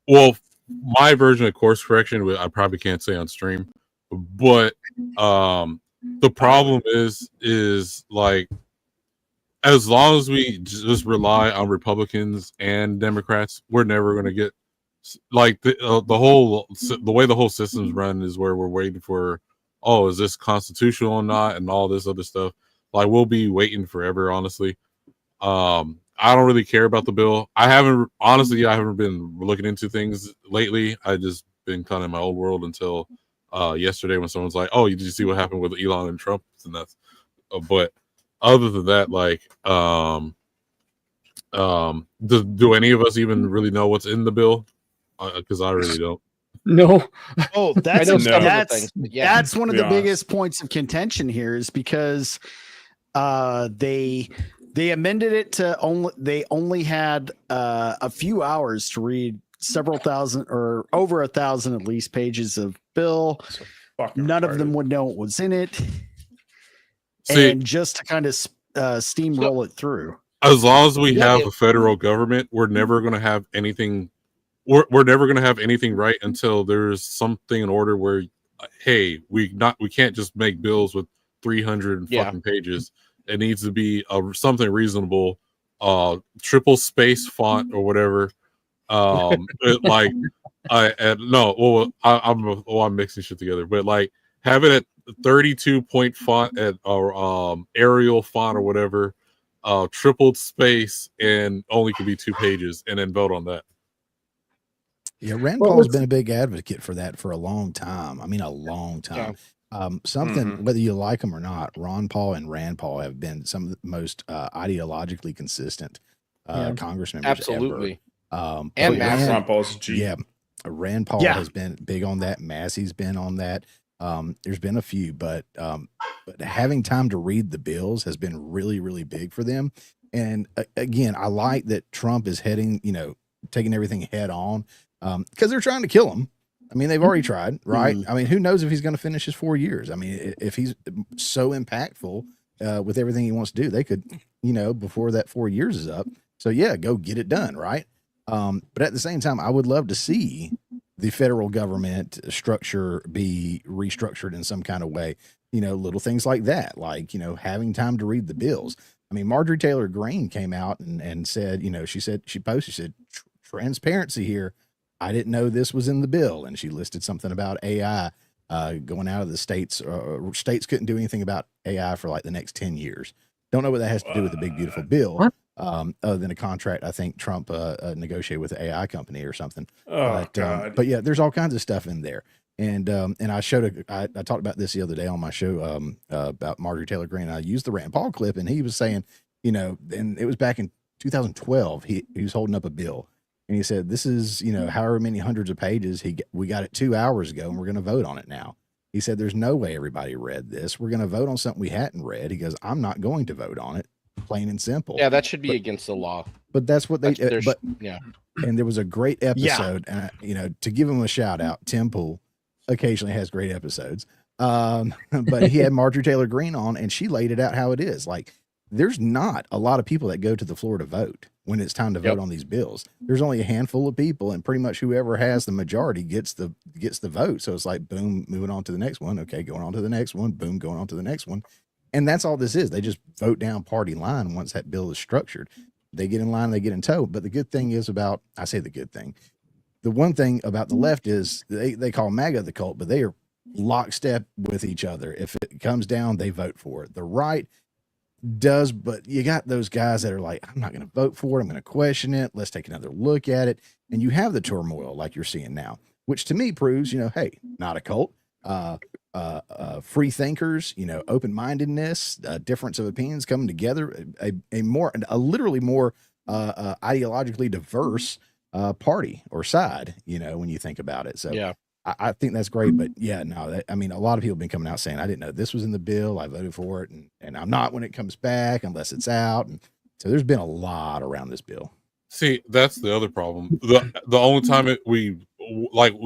Well, my version of course correction, I probably can't say on stream, but the problem is like, as long as we just rely on Republicans and Democrats, we're never going to get like the way the whole system's run is where we're waiting for, oh, is this constitutional or not, and all this other stuff. Like, we'll be waiting forever, honestly. I don't really care about the bill. I haven't been looking into things lately. I just been kind of in my old world until yesterday when someone's like, oh, did you see what happened with Elon and Trump? And that's but other than that, like, do any of us even really know what's in the bill? Because I really don't. No. Oh, that's yeah. That's one of the biggest points of contention here, is because they amended it to only had a few hours to read several thousand or over 1,000 at least pages of bill. None of them would know what was in it. And just to kind of steamroll it through. As long as we have a federal government, we're never going to have anything. We're never going to have anything right until there's something in order where, hey, we can't just make bills with 300 fucking pages. It needs to be something reasonable, triple space font or whatever. I'm mixing shit together, but like have it at 32-point font at Arial font or whatever, tripled space, and only could be 2 pages, and then vote on that. Yeah, Rand Paul's been a big advocate for that for a long time. I mean, a long time. Whether you like them or not, Ron Paul and Rand Paul have been some of the most ideologically consistent Congress members absolutely ever. And Ron Paul's G. Yeah, Rand Paul has been big on that. Massey's been on that. There's been a few, but having time to read the bills has been really, really big for them. And again, I like that Trump is taking everything head on, because they're trying to kill him. I mean, they've already tried, right? I mean, who knows if he's going to finish his 4 years? I mean, if he's so impactful with everything he wants to do, they could, before that 4 years is up. So yeah, go get it done, right? But at the same time, I would love to see the federal government structure be restructured in some kind of way. Little things like that, like, having time to read the bills. I mean, Marjorie Taylor Greene came out and said, she said, transparency here. I didn't know this was in the bill. And she listed something about AI going out of the states. States couldn't do anything about AI for like the next 10 years. Don't know what that has to do with the big, beautiful bill. Other than a contract, I think Trump negotiated with an AI company or something. But yeah, there's all kinds of stuff in there. And I talked about this the other day on my show about Marjorie Taylor Greene. I used the Rand Paul clip, and he was saying, and it was back in 2012. He was holding up a bill, and he said, "This is however many hundreds of pages. We got it 2 hours ago, and we're going to vote on it now." He said, "There's no way everybody read this. We're going to vote on something we hadn't read." He goes, "I'm not going to vote on it, plain and simple." Yeah, that should be against the law. But that's what they. Yeah. And there was a great episode, and to give him a shout out, Tim Pool occasionally has great episodes. But he had Marjorie Taylor Greene on, and she laid it out how it is. Like, there's not a lot of people that go to the floor to vote when it's time to vote on these bills. There's only a handful of people, and pretty much whoever has the majority gets the vote. So it's like, boom, moving on to the next one. Okay, going on to the next one. Boom, going on to the next one. And that's all this is. They just vote down party line once that bill is structured. They get in line, they get in tow. But the good thing is the one thing about the left is they call MAGA the cult, but they are lockstep with each other. If it comes down, they vote for it. The right does, but you got those guys that are like, I'm not going to vote for it. I'm going to question it. Let's take another look at it. And you have the turmoil like you're seeing now, which to me proves, hey, not a cult. Free thinkers, open-mindedness, difference of opinions coming together, a literally more ideologically diverse party or side, when you think about it. So yeah, I think that's great. But yeah, no, a lot of people have been coming out saying, I didn't know this was in the bill. I voted for it, and I'm not when it comes back unless it's out. And so there's been a lot around this bill. See, that's the other problem. The only time we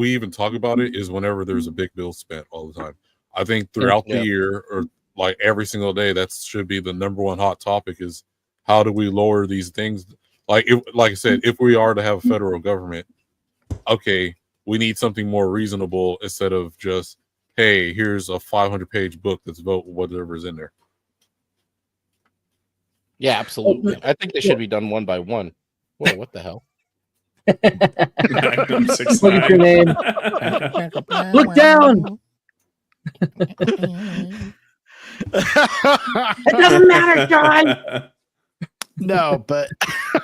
even talk about it is whenever there's a big bill spent all the time. I think throughout the year, or like every single day, that should be the number one hot topic is how do we lower these things? Like I said, if we are to have a federal government, okay, we need something more reasonable instead of just, hey, here's a 500-page book that's vote whatever's in there. Yeah, absolutely. I think they should be done one by one. Whoa, what the hell? Look at your name. Look down. It doesn't matter, John. No, but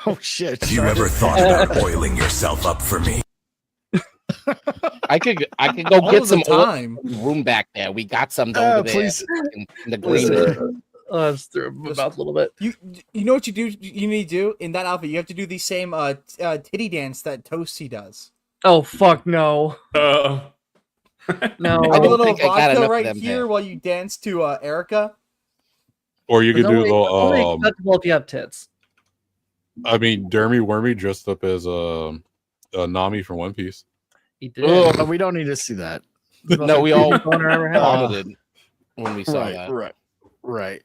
oh shit! Have you ever thought about boiling yourself up for me? I could go All get the some time. room back there. We got some over there Please. in the green. That's through my mouth a little bit. You know what you do? You need to do in that outfit. You have to do the same titty dance that Toasty does. Oh fuck no. No. Have a little think I got enough vodka of right them here there. while you dance to Erica. Or you could do Only the acceptable if you have tits. I mean, Dermy Wormy dressed up as Nami from One Piece. He did. Oh, we don't need to see that. No, we all Boner ever had. vomited when we saw that. Right.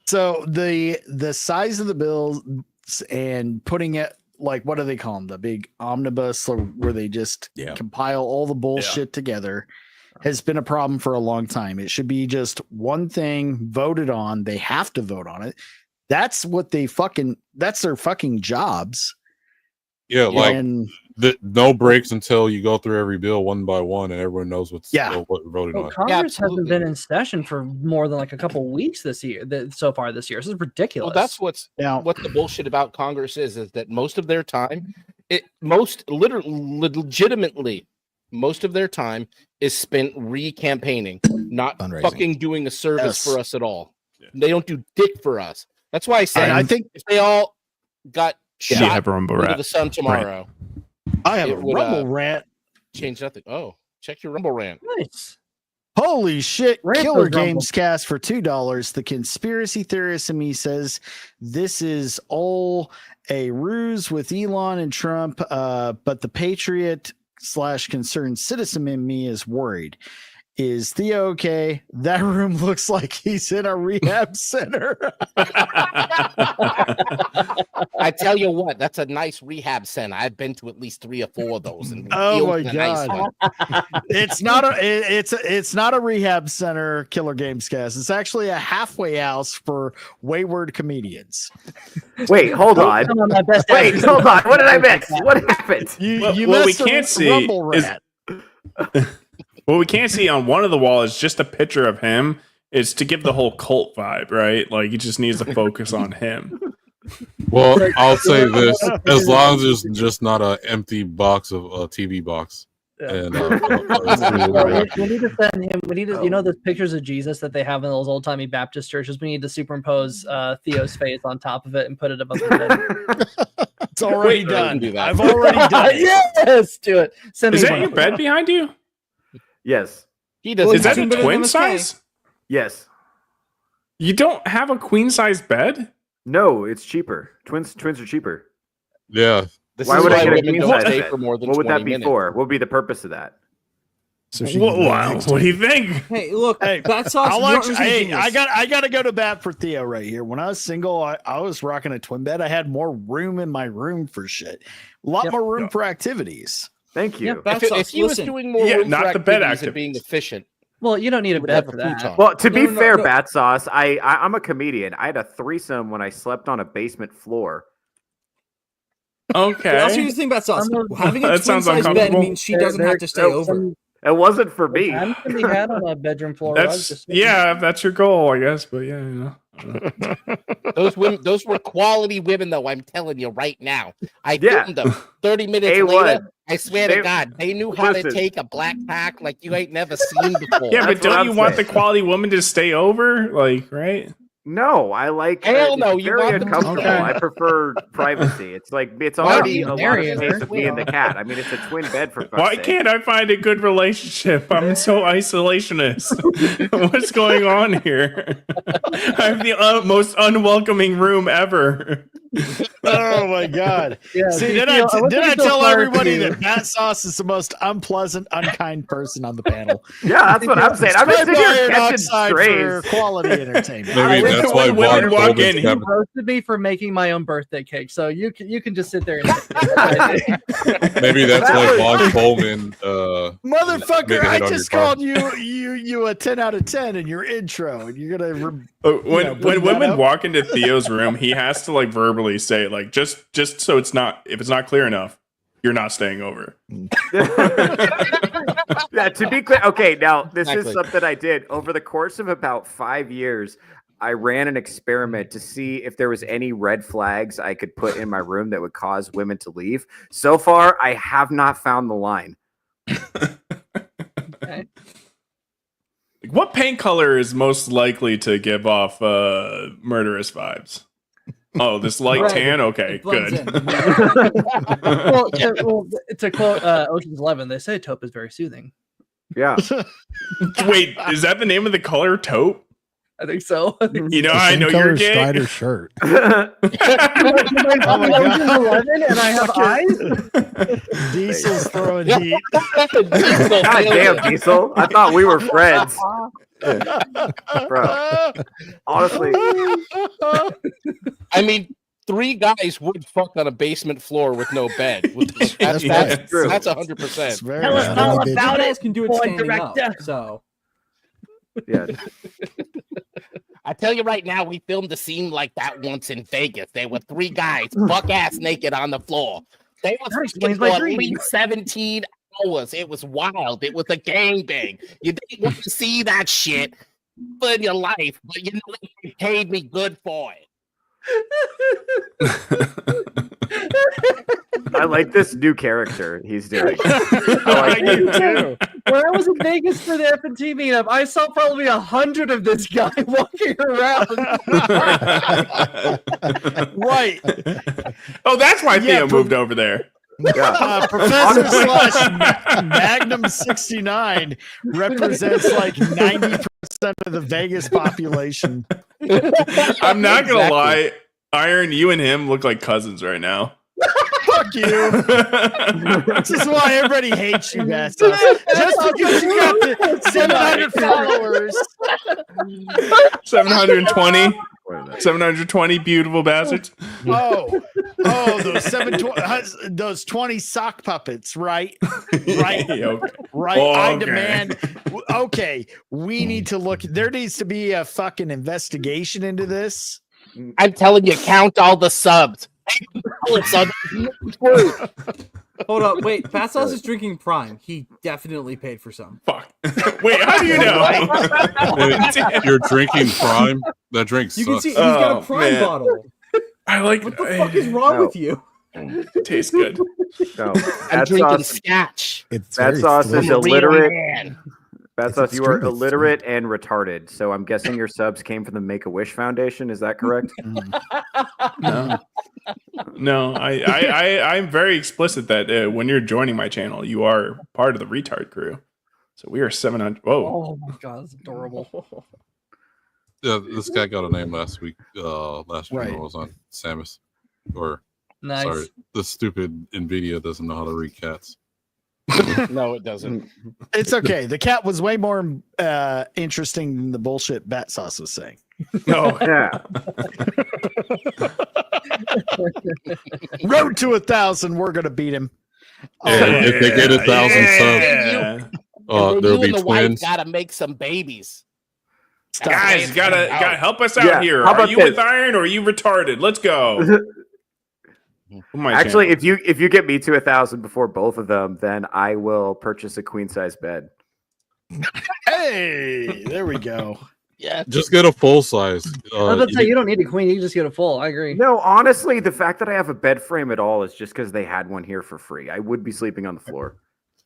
So the size of the bills and putting it, like, what do they call them? The big omnibus where they just compile all the bullshit together has been a problem for a long time. It should be just one thing voted on. They have to vote on it. That's what that's their fucking jobs. Yeah, like And no breaks until you go through every bill one by one, and everyone knows what we're voting Well, on. Congress hasn't been in session for more than like a couple weeks this year. So far this year, this is ridiculous. Well, that's what the bullshit about Congress is that most of their time, legitimately, most of their time is spent re-campaigning, not Fundraising. fucking doing a service for us at all. They don't do dick for us. That's why I said, I think if they all got shot Rumble into Rat. the sun tomorrow, I have a would, Rumble rant. change nothing. Oh, check your Rumble rant. Nice. Holy shit. Rant Killer those Rumble. Games Cast for $2. The conspiracy theorist in me says this is all a ruse with Elon and Trump, but the patriot / concerned citizen in me is worried. Is Theo okay? That room looks like he's in a rehab center. I tell you what, that's a nice rehab center. I've been to at least 3 or 4 of those. And Oh my a nice god! one. It's not a rehab center. Killer Games Cast. It's actually a halfway house for wayward comedians. Wait, hold on. Some of my best Wait, actors- hold on. What did I miss? What happened? You What we missed the can't see Rumble is rat. what we can't see on one of the walls is just a picture of him. It's to give the whole cult vibe, right? Like he just needs to focus on him. Well, I'll say this: as long as it's just not an empty box of a TV box. And we need to send him. We need to, those pictures of Jesus that they have in those old timey Baptist churches. We need to superimpose Theo's face on top of it and put it above the bed. It's already Wait, done. do that. I've already done it. Yes, do it. Send Is me that one. your bed behind you? Yes. He doesn't. Is that he's a been in twin MSK. size? Yes. You don't have a queen size bed? No, it's cheaper. Twins are cheaper. yeah, This Why is would I why get a women queen don't size stay bed? for more than What would 20 that be minutes. for? What would be the purpose of that? So she can lay Wow. next to What do him. you think? Hey, look, Hey, Battsauce. I'll you're let you- hey, genius. I got to go to bat for Theo right here. When I was single, I was rocking a twin bed. I had more room in my room for shit. A lot more room for activities. Thank you. Yeah, If he was listen. doing more Yeah, room not for the bed activities and being activities. efficient, Well, you don't need a would bed have for a that. futon. Well, to be No, fair, no. Bat Sauce, I'm a comedian. I had a threesome when I slept on a basement floor. Okay. That's the thing about sauce. Having a That sounds twin size bed uncomfortable. means she doesn't have to stay over. It wasn't for me. Time can be had on a bedroom floor. That's if that's your goal, I guess. But yeah, those were quality women, though. I'm telling you right now. I Yeah. filmed them 30 minutes A1. later. I swear to God, they knew how to Listen. take a black pack like you ain't never seen before. yeah, but That's what don't I'm you want saying. the quality woman to stay over? Like, right? No, I like. Hell it's no, you very want them to uncomfortable. stay. I prefer privacy. It's like it's Why already do you a lot marry of her? space with me and the cat. I mean, it's a twin bed for. fuck's Why sake. can't I find a good relationship? I'm so isolationist. What's going on here? I have the most unwelcoming room ever. Oh my god! Yeah, See, do you did feel- I want I you to feel tell sorry everybody for you. that Battsauce is the most unpleasant, unkind person on the panel? Yeah, that's what I'm saying. I'm just sitting here Iron catching oxide for strays. quality entertainment. Maybe that's why when women Vaughn walk Coleman's in, He having- roasted me for making my own birthday cake, so you can just sit there and. maybe that's That why was- Vaughn Coleman. Make Motherfucker, a I hit on just your car. called you a 10 out of 10 in your intro, and you're gonna When bring that women up? walk into Theo's room, he has to like verbally say like just so it's not, if it's not clear enough, you're not staying over. Yeah, to be clear. Okay, now this Exactly. is something I did over the course of about 5 years. I ran an experiment to see if there was any red flags I could put in my room that would cause women to leave. So far, I have not found the line. Okay. What paint color is most likely to give off murderous vibes? Oh, this light Red. tan. Okay, It blends good. in. well, to quote Ocean's 11, they say taupe is very soothing. Yeah. Wait, is that the name of the color taupe? I think so. You know, The I same know color you're as gay. Strider's shirt. Oh my God. Ocean's 11 and I have eyes. Diesel's throwing heat. Diesel, God damn, Diesel. I thought we were friends. Bro. Honestly. I mean, 3 guys would fuck on a basement floor with no bed. That's true. That's It's 100%. very Tell us bad. all bitch. about guys it. can do it boy standing up. director. So Yeah. I tell you right now, we filmed a scene like that once in Vegas. There were 3 guys, buck ass naked on the floor. They were That fucking explains for my at dream. least 17 hours. It was wild. It was a gangbang. You didn't want to see that shit in your life, but you know they paid me good for it. I like this new character he's doing. I do too. When I was in Vegas for the F&T meetup, I saw probably 100 of this guy walking around. Right. Oh, that's why Yeah, Theo moved over there. Yeah. Professor slash Magnum 69 represents like 90% of the Vegas population. I'm not gonna Exactly. lie, Iron, you and him look like cousins right now. Fuck you. This is why everybody hates you, Battsauce. Just because you got the 700 followers. 720. 720 beautiful bastards. Oh, those 20 sock puppets, right? Right. Okay. Right. Oh, I okay. demand. Okay, we need to look. There needs to be a fucking investigation into this. I'm telling you, count all the subs. hold up, wait. Battsauce is drinking Prime. He definitely paid for some. Fuck. Wait, how do you know? Wait, you're drinking Prime? That drink You can sucks. see he's got Oh, a Prime man. bottle. I like What the fuck is wrong No. with you? it. Tastes good. No. I'm drinking Battsauce scotch. It's That very sauce is I'm fluid. a real illiterate. man. Battsauce, you are extremely illiterate and retarded. So I'm guessing your subs came from the Make-A-Wish Foundation. Is that correct? No. No, I'm very explicit that when you're joining my channel, you are part of the retard crew. So we are 700. Whoa. Oh my god, that's adorable. Yeah, this guy got a name last week. Last week Right. I was on Samus. Or Nice. sorry, the stupid Nvidia doesn't know how to read cats. No, it doesn't. It's okay. The cat was way more interesting than the bullshit Battsauce was saying. No. Yeah. Road to 1,000. We're gonna beat him. Yeah, if they get 1,000 subs, Yeah. And then there'll you be and the wife twins. gotta make some babies. Guys, gotta help us out Yeah, here. how Are about you this? with Iron or are you retarded? Let's go. My Actually, channel. if you get me to 1,000 before both of them, then I will purchase a queen size bed. Hey, there we go. Yeah. Just get a full size. I was about to say, you don't need a queen. You can just get a full. I agree. No, honestly, the fact that I have a bed frame at all is just because they had one here for free. I would be sleeping on the floor.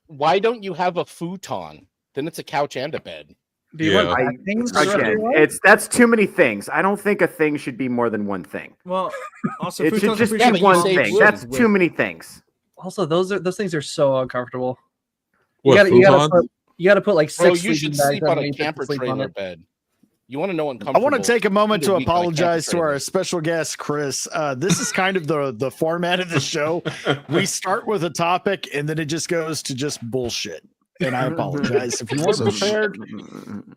Why don't you have a futon? Then it's a couch and a bed. Do you Yeah. want back things? for the rest of your Again, life? that's too many things. I don't think a thing should be more than one thing. Well, also It should futons just are be pretty one well save thing. wood That's with- too many things. Also, those things are so uncomfortable. What, You gotta futon? put like 6 Bro, you sleeping should bags sleep on a underneath it to camper sleep on trailer it. bed. You want to know I uncomfortable. want to take a moment to Week on a apologize to campus our right special guest, Chris. This is kind of the format of the show. We start with a topic and then it just goes to just bullshit. And I apologize if you weren't prepared.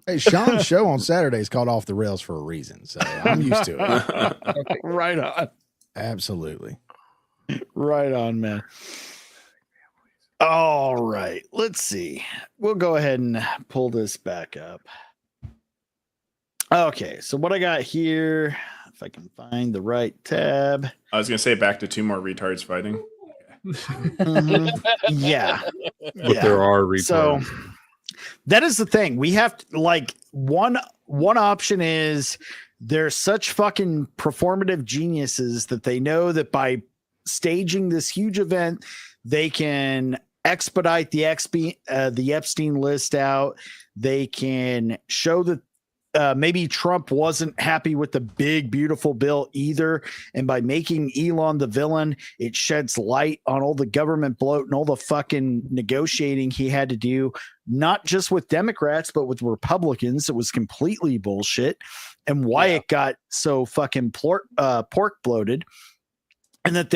Hey, Sean's show on Saturday is called Off the Rails for a reason, so I'm used to it. Right on. Absolutely. Right on, man. All right. Let's see. We'll go ahead and pull this back up. Okay. So what I got here, if I can find the right tab. I was gonna say back to 2 more retards fighting. Mhm. Yeah. But there are retards. So that is the thing. We have to, like, one option is they're such fucking performative geniuses that they know that by staging this huge event, they can expedite the Epstein list out. They can show that maybe Trump wasn't happy with the big, beautiful bill either. And by making Elon the villain, it sheds light on all the government bloat and all the fucking negotiating he had to do, not just with Democrats, but with Republicans. It was completely bullshit. And why it got so fucking pork bloated. And that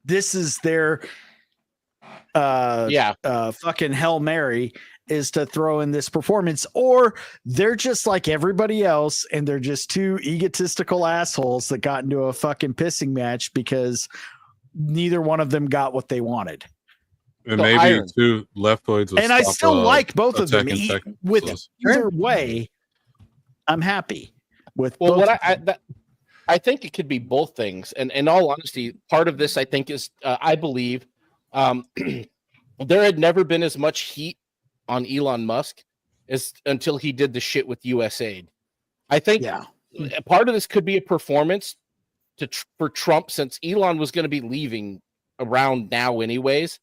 this is their fucking Hail Mary is to throw in this performance, or they're just like everybody else and they're just 2 egotistical assholes that got into a fucking pissing match because neither one of them got what they wanted. And maybe 2 leftoids. And I still like both of them. With either way, I'm happy with both. What I think it could be both things. And in all honesty, part of this, I think, is I believe there had never been as much heat on Elon Musk as until he did the shit with USAID. I think part of this could be a performance for Trump, since Elon was going to be leaving around now anyways.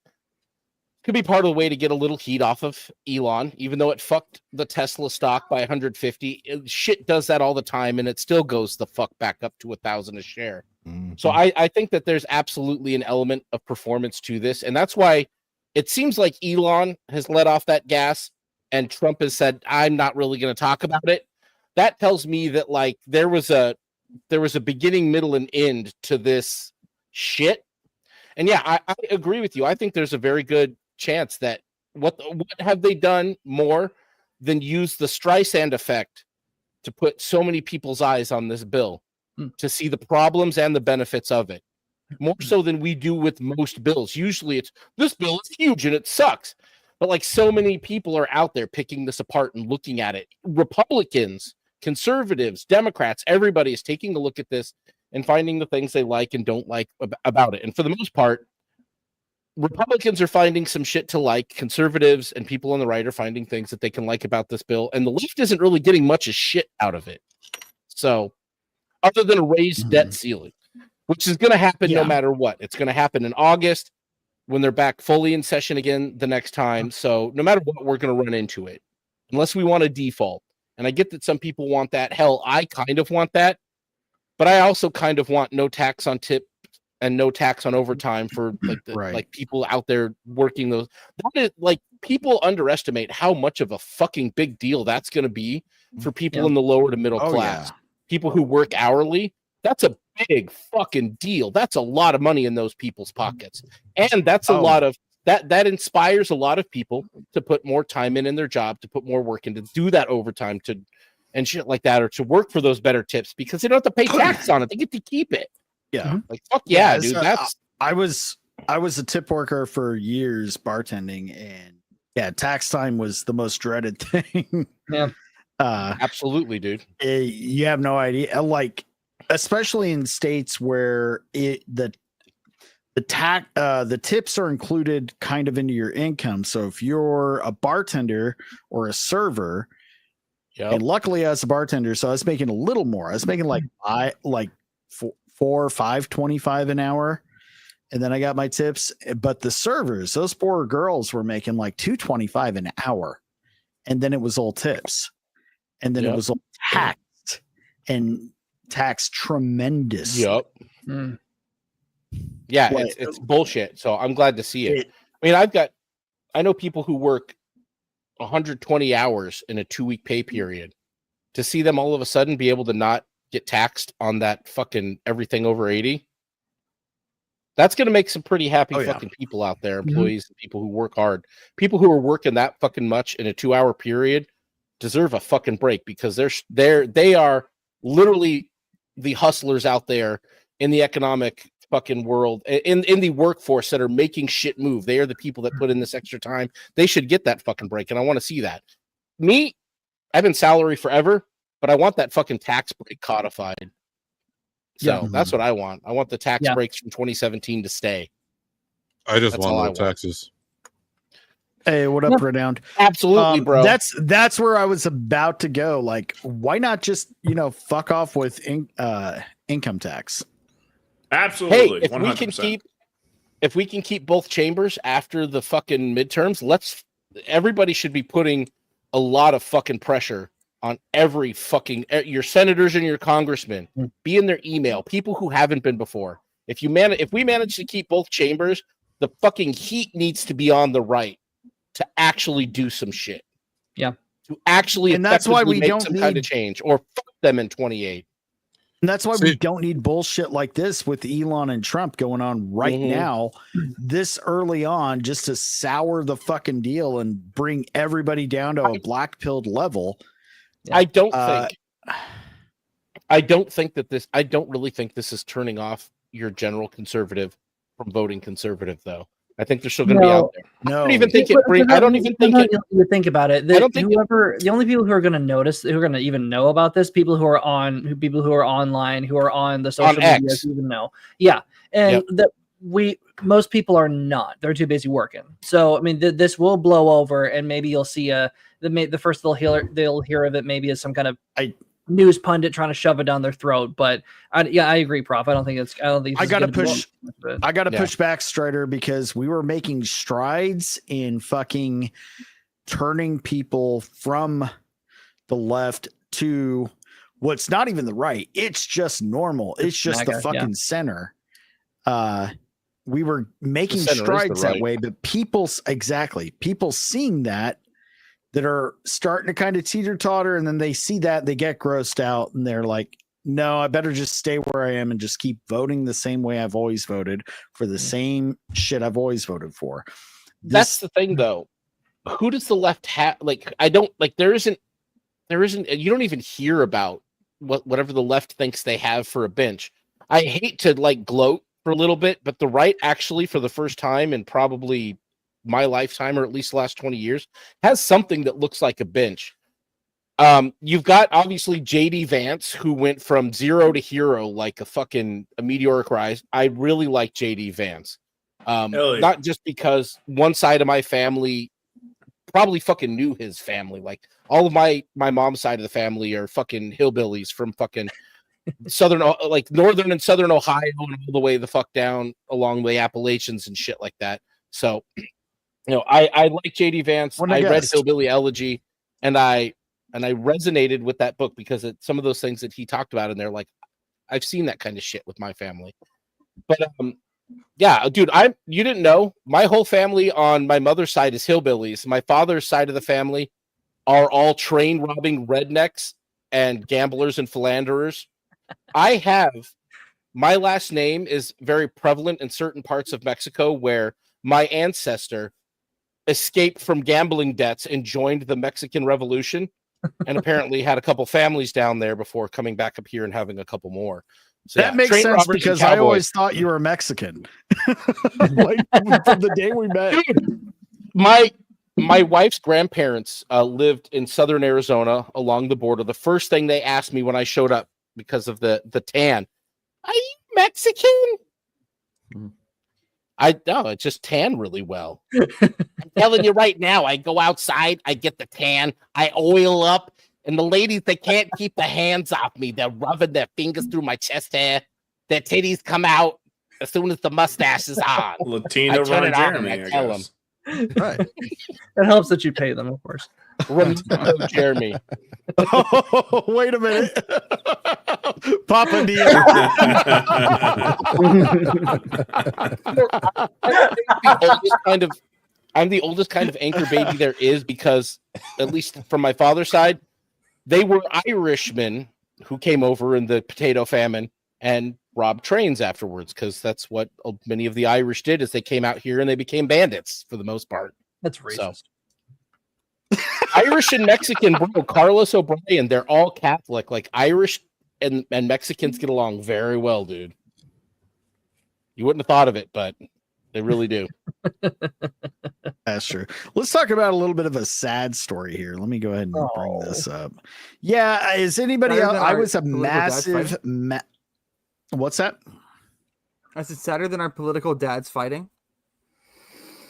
Could be part of the way to get a little heat off of Elon, even though it fucked the Tesla stock by 150. Shit does that all the time, and it still goes the fuck back up to 1,000 a share. Mm-hmm. So I think that there's absolutely an element of performance to this, and that's why it seems like Elon has let off that gas, and Trump has said, "I'm not really going to talk about it." That tells me that like there was a beginning, middle, and end to this shit. And yeah, I agree with you. I think there's a very good chance that what have they done more than use the Streisand effect to put so many people's eyes on this bill to see the problems and the benefits of it, more so than we do with most bills. Usually it's, this bill is huge and it sucks, but like so many people are out there picking this apart and looking at it. Republicans, conservatives, Democrats, everybody is taking a look at this and finding the things they like and don't like about it. And for the most part, Republicans are finding some shit to like. Conservatives and people on the right are finding things that they can like about this bill. And the left isn't really getting much of shit out of it. So, other than a raised debt ceiling, which is going to happen no matter what. It's going to happen in August when they're back fully in session again the next time. So, no matter what, we're going to run into it. Unless we want a default. And I get that some people want that. Hell, I kind of want that. But I also kind of want no tax on tip and no tax on overtime for like like people out there working those. That is, like, people underestimate how much of a fucking big deal that's going to be for people in the lower to middle class. People who work hourly. That's a big fucking deal. That's a lot of money in those people's pockets, and that's a lot of that inspires a lot of people to put more time in their job, to put more work in, to do that overtime, to and shit like that, or to work for those better tips because they don't have to pay tax on it. They get to keep it. Yeah. Like, fuck yeah, dude. That's I was a tip worker for years bartending, and tax time was the most dreaded thing. Yeah. Absolutely, dude. You have no idea. Like, especially in states where the tips are included kind of into your income. So if you're a bartender or a server, and luckily I was a bartender, so I was making a little more. I was making like $4 or $5.25 an hour, and then I got my tips. But the servers, those poor girls, were making like $2.25 an hour, and then it was all tips, and then it was all taxed and taxed tremendous. Yeah, it's bullshit. So I'm glad to see it. I mean, I know people who work 120 hours in a 2-week pay period, to see them all of a sudden be able to not get taxed on that fucking everything over 80. That's going to make some pretty happy fucking people out there, employees, people who work hard. People who are working that fucking much in a 2-hour period deserve a fucking break, because they are literally the hustlers out there in the economic fucking world, in the workforce, that are making shit move. They are the people that put in this extra time. They should get that fucking break, and I want to see that. Me, I've been salary forever, but I want that fucking tax break codified. So that's what I want. I want the tax breaks from 2017 to stay. I just want no taxes. Hey, what up, Renowned? Absolutely, bro. That's where I was about to go. Like, why not just fuck off with income tax? Absolutely. Hey, if 100%. we can keep both chambers after the fucking midterms, everybody should be putting a lot of fucking pressure on every fucking your senators and your congressmen. Be in their email. People who haven't been before. If we manage to keep both chambers, the fucking heat needs to be on the right to actually do some shit. Yeah. To actually, and that's why we make don't some need kind of change, or fuck them in 28. And that's why we don't need bullshit like this with Elon and Trump going on right now, this early on, just to sour the fucking deal and bring everybody down to a black-pilled level. Yeah. I don't really think this is turning off your general conservative from voting conservative, though. I think they're still going to be out there. No, I don't even think You think about it. The only people who are going to notice, who are going to even know about this, people who are online, who are on the social media, even know. Yeah, and most people are not. They're too busy working. So I mean, this will blow over, and maybe you'll see the first they'll hear of it maybe as some kind of news pundit trying to shove it down their throat. But I agree, Prof. I gotta push back, Strider, because we were making strides in fucking turning people from the left to what's not even the right. It's just normal. It's just the fucking center. We were making strides that way, but people seeing that are starting to kind of teeter-totter, and then they see that, they get grossed out, and they're like, no, I better just stay where I am and just keep voting the same way I've always voted for the same shit I've always voted for. That's the thing, though. Who does the left have? Like, I don't like. There isn't. You don't even hear about whatever the left thinks they have for a bench. I hate to gloat for a little bit, but the right actually, for the first time in probably my lifetime, or at least the last 20 years, has something that looks like a bench. You've got obviously JD Vance, who went from zero to hero like a meteoric rise. I really like JD Vance. Not just because one side of my family probably fucking knew his family. Like, all of my mom's side of the family are fucking hillbillies from fucking northern and southern Ohio, and all the way the fuck down along the Appalachians and shit like that. So, I like JD Vance. I read Hillbilly Elegy, and I resonated with that book because some of those things that he talked about in there, like, I've seen that kind of shit with my family. But yeah, dude, you didn't know, my whole family on my mother's side is hillbillies. My father's side of the family are all train robbing rednecks and gamblers and philanderers. My last name is very prevalent in certain parts of Mexico where my ancestor escaped from gambling debts and joined the Mexican Revolution, and apparently had a couple families down there before coming back up here and having a couple more. So, that makes sense, because I always thought you were Mexican. Like, from the day we met. Dude, my wife's grandparents lived in southern Arizona along the border. The first thing they asked me when I showed up, because of the tan, are you Mexican? I just tan really well. I'm telling you right now, I go outside, I get the tan, I oil up, and the ladies, they can't keep their hands off me. They're rubbing their fingers through my chest hair. Their titties come out as soon as the mustache is on. Latino Ron Jeremy, I tell guess. them. Right. It helps that you pay them, of course. Jeremy. Oh, wait a minute. Papa Neil. I'm the oldest kind of anchor baby there is, because, at least from my father's side, They were Irishmen who came over in the potato famine and robbed trains afterwards, because that's what many of the Irish did, is they came out here and they became bandits for the most part. That's racist. So, Irish and Mexican, bro, Carlos O'Brien, they're all Catholic. Like Irish and Mexicans get along very well, dude. You wouldn't have thought of it, but they really do. That's true. Let's talk about a little bit of a sad story here. Let me go ahead and bring this up. Yeah, is anybody else? I was a massive. What's that? Is it sadder than our political dads fighting?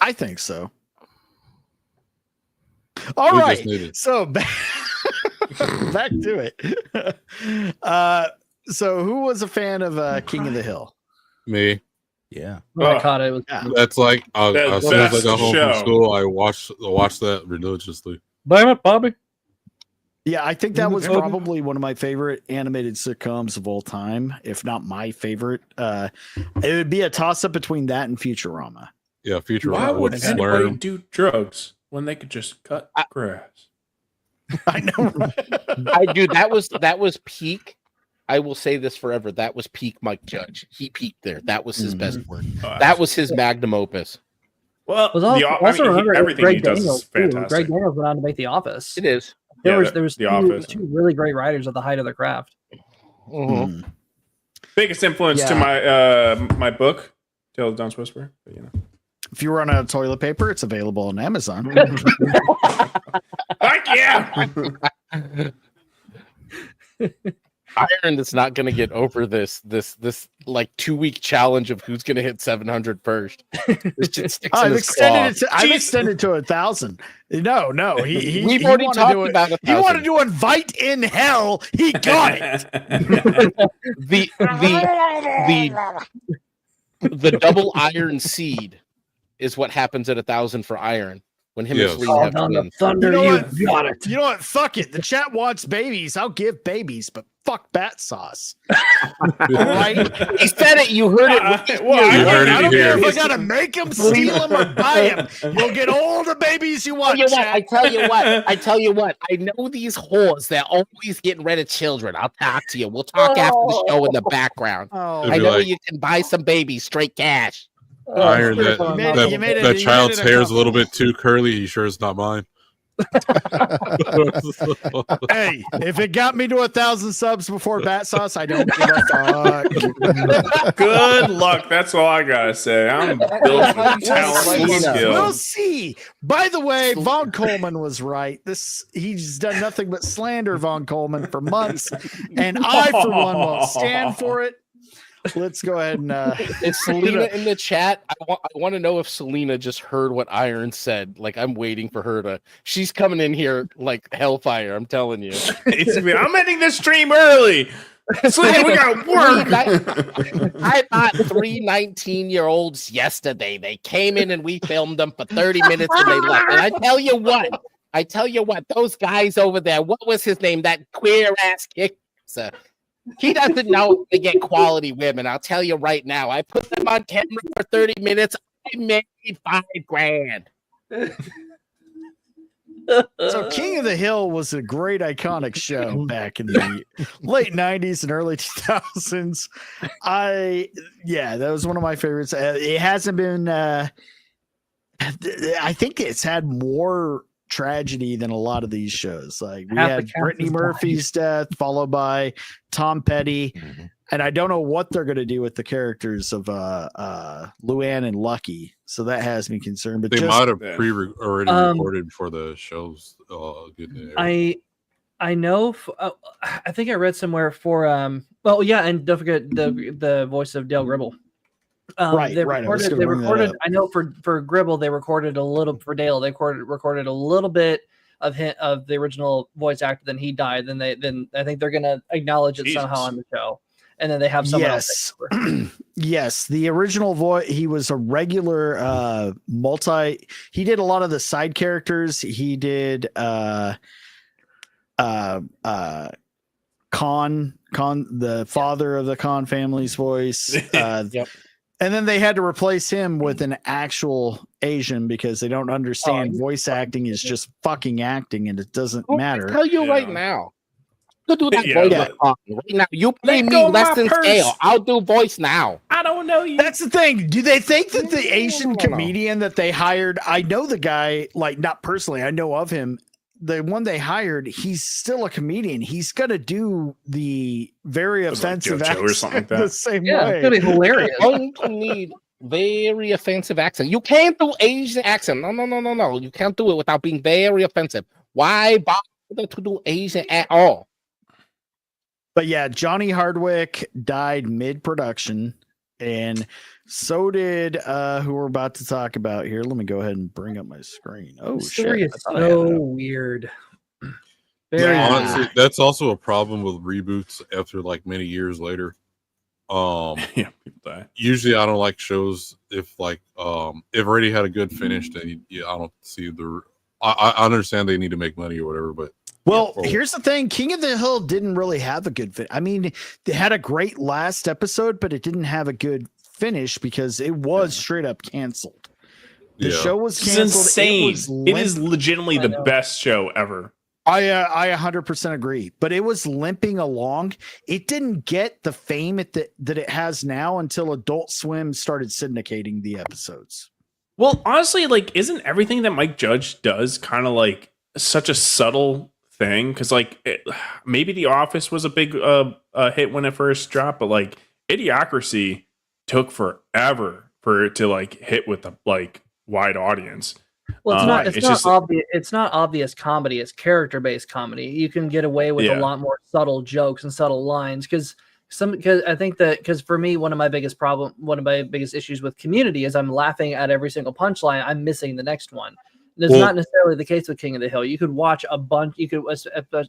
I think so. All right. So back to it. So who was a fan of King of the Hill? Me. Yeah. I caught it. That's like as soon as I got home from school, I watched that religiously. Damn it, Bobby. Yeah, I think that was probably one of my favorite animated sitcoms of all time, if not my favorite. It would be a toss-up between that and Futurama. Yeah, Futurama. Why would anybody do drugs when they could just cut grass? I know. Dude, that was peak. I will say this forever. That was peak Mike Judge. He peaked there. That was his best work. That was his magnum opus. Well, remember everything Greg he does Daniels, is fantastic. Greg Daniels went on to make The Office. It is. There was two really great writers at the height of their craft. Mm-hmm. Biggest influence to my book, Tale of the Dawn's Whisper. But, you know. If you run out of toilet paper, it's available on Amazon. Heck yeah! Iron is not going to get over this like 2-week challenge of who's going to hit 700 first. I've extended to 1,000. No, we've already talked about 1,000. He wanted to invite in hell. He got it. the double iron seed is what happens at 1,000 for Iron. When him and Selena have twins. Got it. You know what? Fuck it. The chat wants babies. I'll give babies, but fuck Battsauce. Right? He said it. You heard it. I don't care if I gotta make them, steal them, or buy them. You'll get all the babies you want. I tell you what. I know these whores. They're always getting rid of children. I'll talk to you. We'll talk after the show in the background. I know you can buy some babies straight cash. Iron, that child's hair is a little bit too curly. He sure is not mine. Hey, if it got me to 1,000 subs before Battsauce, I don't give a fuck. Good luck. That's all I gotta say. I'm built for talent and skill. We'll see. By the way, Vaughn Coleman was right. He's done nothing but slander Vaughn Coleman for months, and I, for one, won't stand for it. Let's go ahead and is Selena in the chat? I want to know if Selena just heard what Iron said. Like, I'm waiting for her to. She's coming in here like hellfire. I'm telling you. I'm ending this stream early. Selena, we got work. I bought 3 19-year-olds yesterday. They came in and we filmed them for 30 minutes and they left. And I tell you what, those guys over there. What was his name? That queer ass kicker. He doesn't know to get quality women. I'll tell you right now. I put them on camera for 30 minutes. I made $5,000. So King of the Hill was a great iconic show back in the late 90s and early 2000s. That was one of my favorites. It hasn't been I think it's had more tragedy than a lot of these shows. Like we had Brittany Murphy's death, followed by Tom Petty, and I don't know what they're going to do with the characters of Luann and Lucky. So that has me concerned. But they might have already recorded before the shows. I know. I think I read somewhere for and don't forget the voice of Dale Gribble. They recorded. I know for Gribble, they recorded a little for Dale. They recorded a little bit of the original voice actor. Then he died. Then I think they're gonna acknowledge it somehow on the show, and then they have someone else. Yes, the original voice. He was a regular He did a lot of the side characters. He did Khan, the father of the Khan family's voice. Yep. And then they had to replace him with an actual Asian because they don't understand voice acting is just fucking acting and it doesn't matter. I tell you right now, You do that Yeah, voice let- right now. You pay let me go of less my than purse. scale. I'll do voice now. I don't know you. That's the thing. Do they think that the Asian no. comedian that they hired? I know the guy, like not personally. I know of him. The one they hired, he's still a comedian. He's gonna do the very Was it like offensive JoJo or accent something like the that? same Yeah, way. it's gonna be hilarious. Going to need very offensive accent. You can't do Asian accent. No. You can't do it without being very offensive. Why bother to do Asian at all? But yeah, Johnny Hardwick died mid-production, and so did who we're about to talk about here. Let me go ahead and bring up my screen. Oh The story shit! is I thought I had it so up. weird. Very Yeah. weird. Honestly, that's also a problem with reboots after like many years later. Yeah, people die. Usually I don't like shows if like if already had a good finish, then I don't see the. I understand they need to make money or whatever, but Well, yeah, here's the thing: King of the Hill didn't really have a good fit. I mean, they had a great last episode, but it didn't have a good finish because it was straight up canceled. The Yeah. show was It's canceled. insane. It is limp- legitimately I the know. best show ever. I 100% agree, but it was limping along. It didn't get the fame that it has now until Adult Swim started syndicating the episodes. Well, honestly, like, isn't everything that Mike Judge does kind of like such a subtle thing? Because like, maybe The Office was a big hit when it first dropped, but like, Idiocracy took forever for it to like hit with the like wide audience. Well, it's not. it's It's not just- obvious. It's not obvious comedy. It's character-based comedy. You can get away with Yeah. a lot more subtle jokes and subtle lines because I think that because for me, one of my biggest issues with Community is I'm laughing at every single punchline. I'm missing the next one. That's not necessarily the case with King of the Hill. You could watch a bunch. You could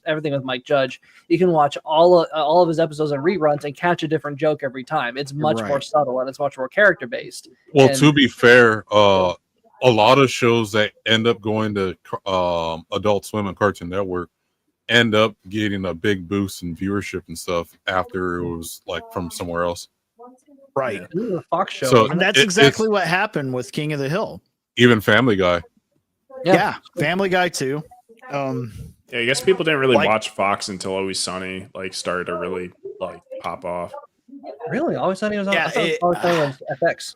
everything with Mike Judge. You can watch all of his episodes on reruns and catch a different joke every time. It's much more Right. subtle and it's much more character-based. well, And- to be fair, a lot of shows that end up going to Adult Swim and Cartoon Network end up getting a big boost in viewership and stuff after it was like from somewhere else. Right. This is a Fox show. So isn't And it? that's exactly what happened with King of the Hill. Even Family Guy. Yeah. Family Guy too. Yeah, I guess people didn't really Like- watch Fox until Always Sunny like started to really like pop off. Really? Always Sunny was on. Yeah, I thought it- Always Sunny was FX.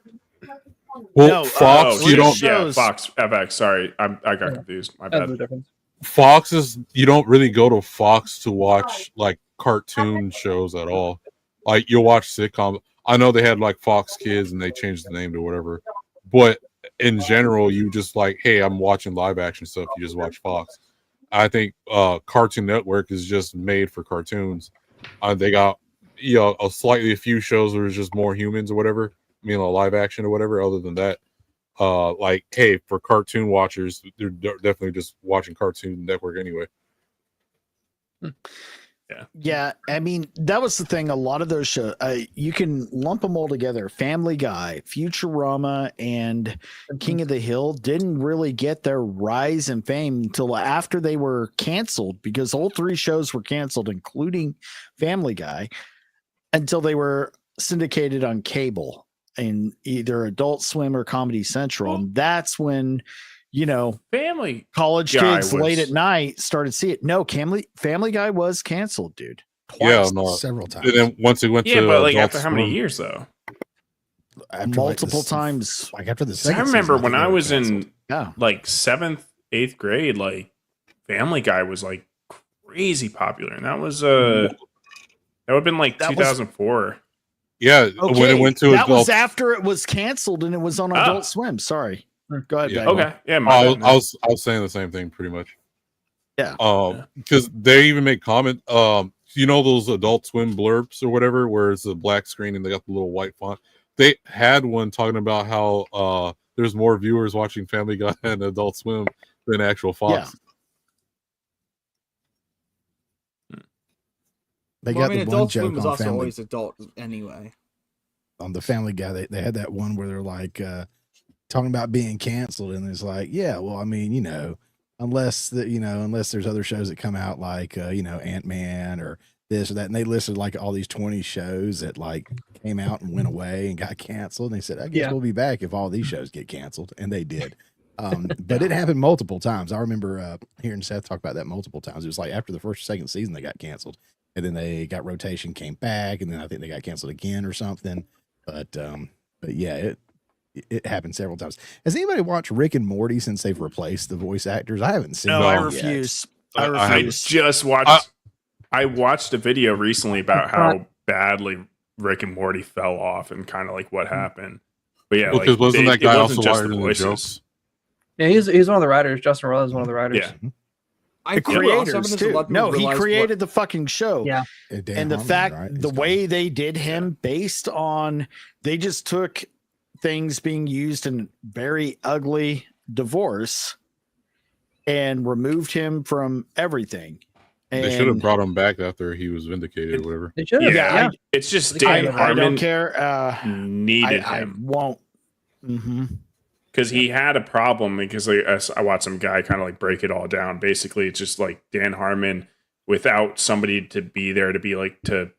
Well, No, Fox, Oh, you don't. Yeah, shows- Fox FX. Sorry, I got confused. My That's the bad. difference. Fox is you don't really go to Fox to watch like cartoon shows at all. Like you'll watch sitcom. I know they had like Fox Kids and they changed the name to whatever, but in general, you just like, hey, I'm watching live action stuff. You just watch Fox. I think Cartoon Network is just made for cartoons. They got a few shows where it's just more humans or whatever. I mean, live action or whatever. Other than that, like, hey, for cartoon watchers, they're definitely just watching Cartoon Network anyway. Yeah, I mean, that was the thing. A lot of those shows, you can lump them all together. Family Guy, Futurama, and King of the Hill didn't really get their rise in fame until after they were canceled, because all three shows were canceled, including Family Guy, until they were syndicated on cable in either Adult Swim or Comedy Central. And that's when, Family college Guy kids late was- at night started to see it. No, Family Guy was canceled, dude. Yeah, Twice. no. Several times. And then once it went Yeah, to but like Adult after how many Swim- years though? After, multiple like, times. Like after the I second remember season, when think I they were was canceled. in Yeah. like 7th, 8th grade, like Family Guy was like crazy popular, and that was that would have been like That was- 2004. Yeah, Okay, when it went to that Adult was after it was canceled and it was on Oh. Adult Swim. Sorry. Go ahead. Yeah. Bagwell. Okay, yeah, my I bad, was, man. I was saying the same thing pretty much. Yeah. Because they even make comment. Those Adult Swim blurbs or whatever, where it's a black screen and they got the little white font. They had one talking about how there's more viewers watching Family Guy and Adult Swim than actual Fox. They Well, got I mean, the one Adult joke Swim was on also Family always adult anyway. on the Family Guy. They had that one where they're like talking about being canceled, and it's like, yeah, well, I mean, unless there's other shows that come out like Ant-Man or this or that, and they listed like all these 20 shows that like came out and went away and got canceled. And they said, I guess Yeah. we'll be back if all these shows get canceled, and they did. But it happened multiple times. I remember hearing Seth talk about that multiple times. It was like after the first or second season, they got canceled. And then they got rotation, came back, and then I think they got canceled again or something. But yeah, it happened several times. Has anybody watched Rick and Morty since they've replaced the voice actors? I haven't seen. No, them I yet. refuse. I just watched. I watched a video recently about how badly Rick and Morty fell off and kind of like what happened. But yeah, because wasn't that guy also wired in the jokes? Yeah, he's one of the writers. Justin Roiland is one of the writers. Yeah. The creators too. No, he created the fucking show. Yeah, and the fact, the way they did him, based on they just took things being used in very ugly divorce and removed him from everything. And they should have brought him back after he was vindicated or whatever. They should have. Yeah, it's just Dan Harmon. I don't care. Needed him. I won't. Because he had a problem because like, I watched some guy kind of like break it all down. Basically, it's just like Dan Harmon without somebody to be there to be like to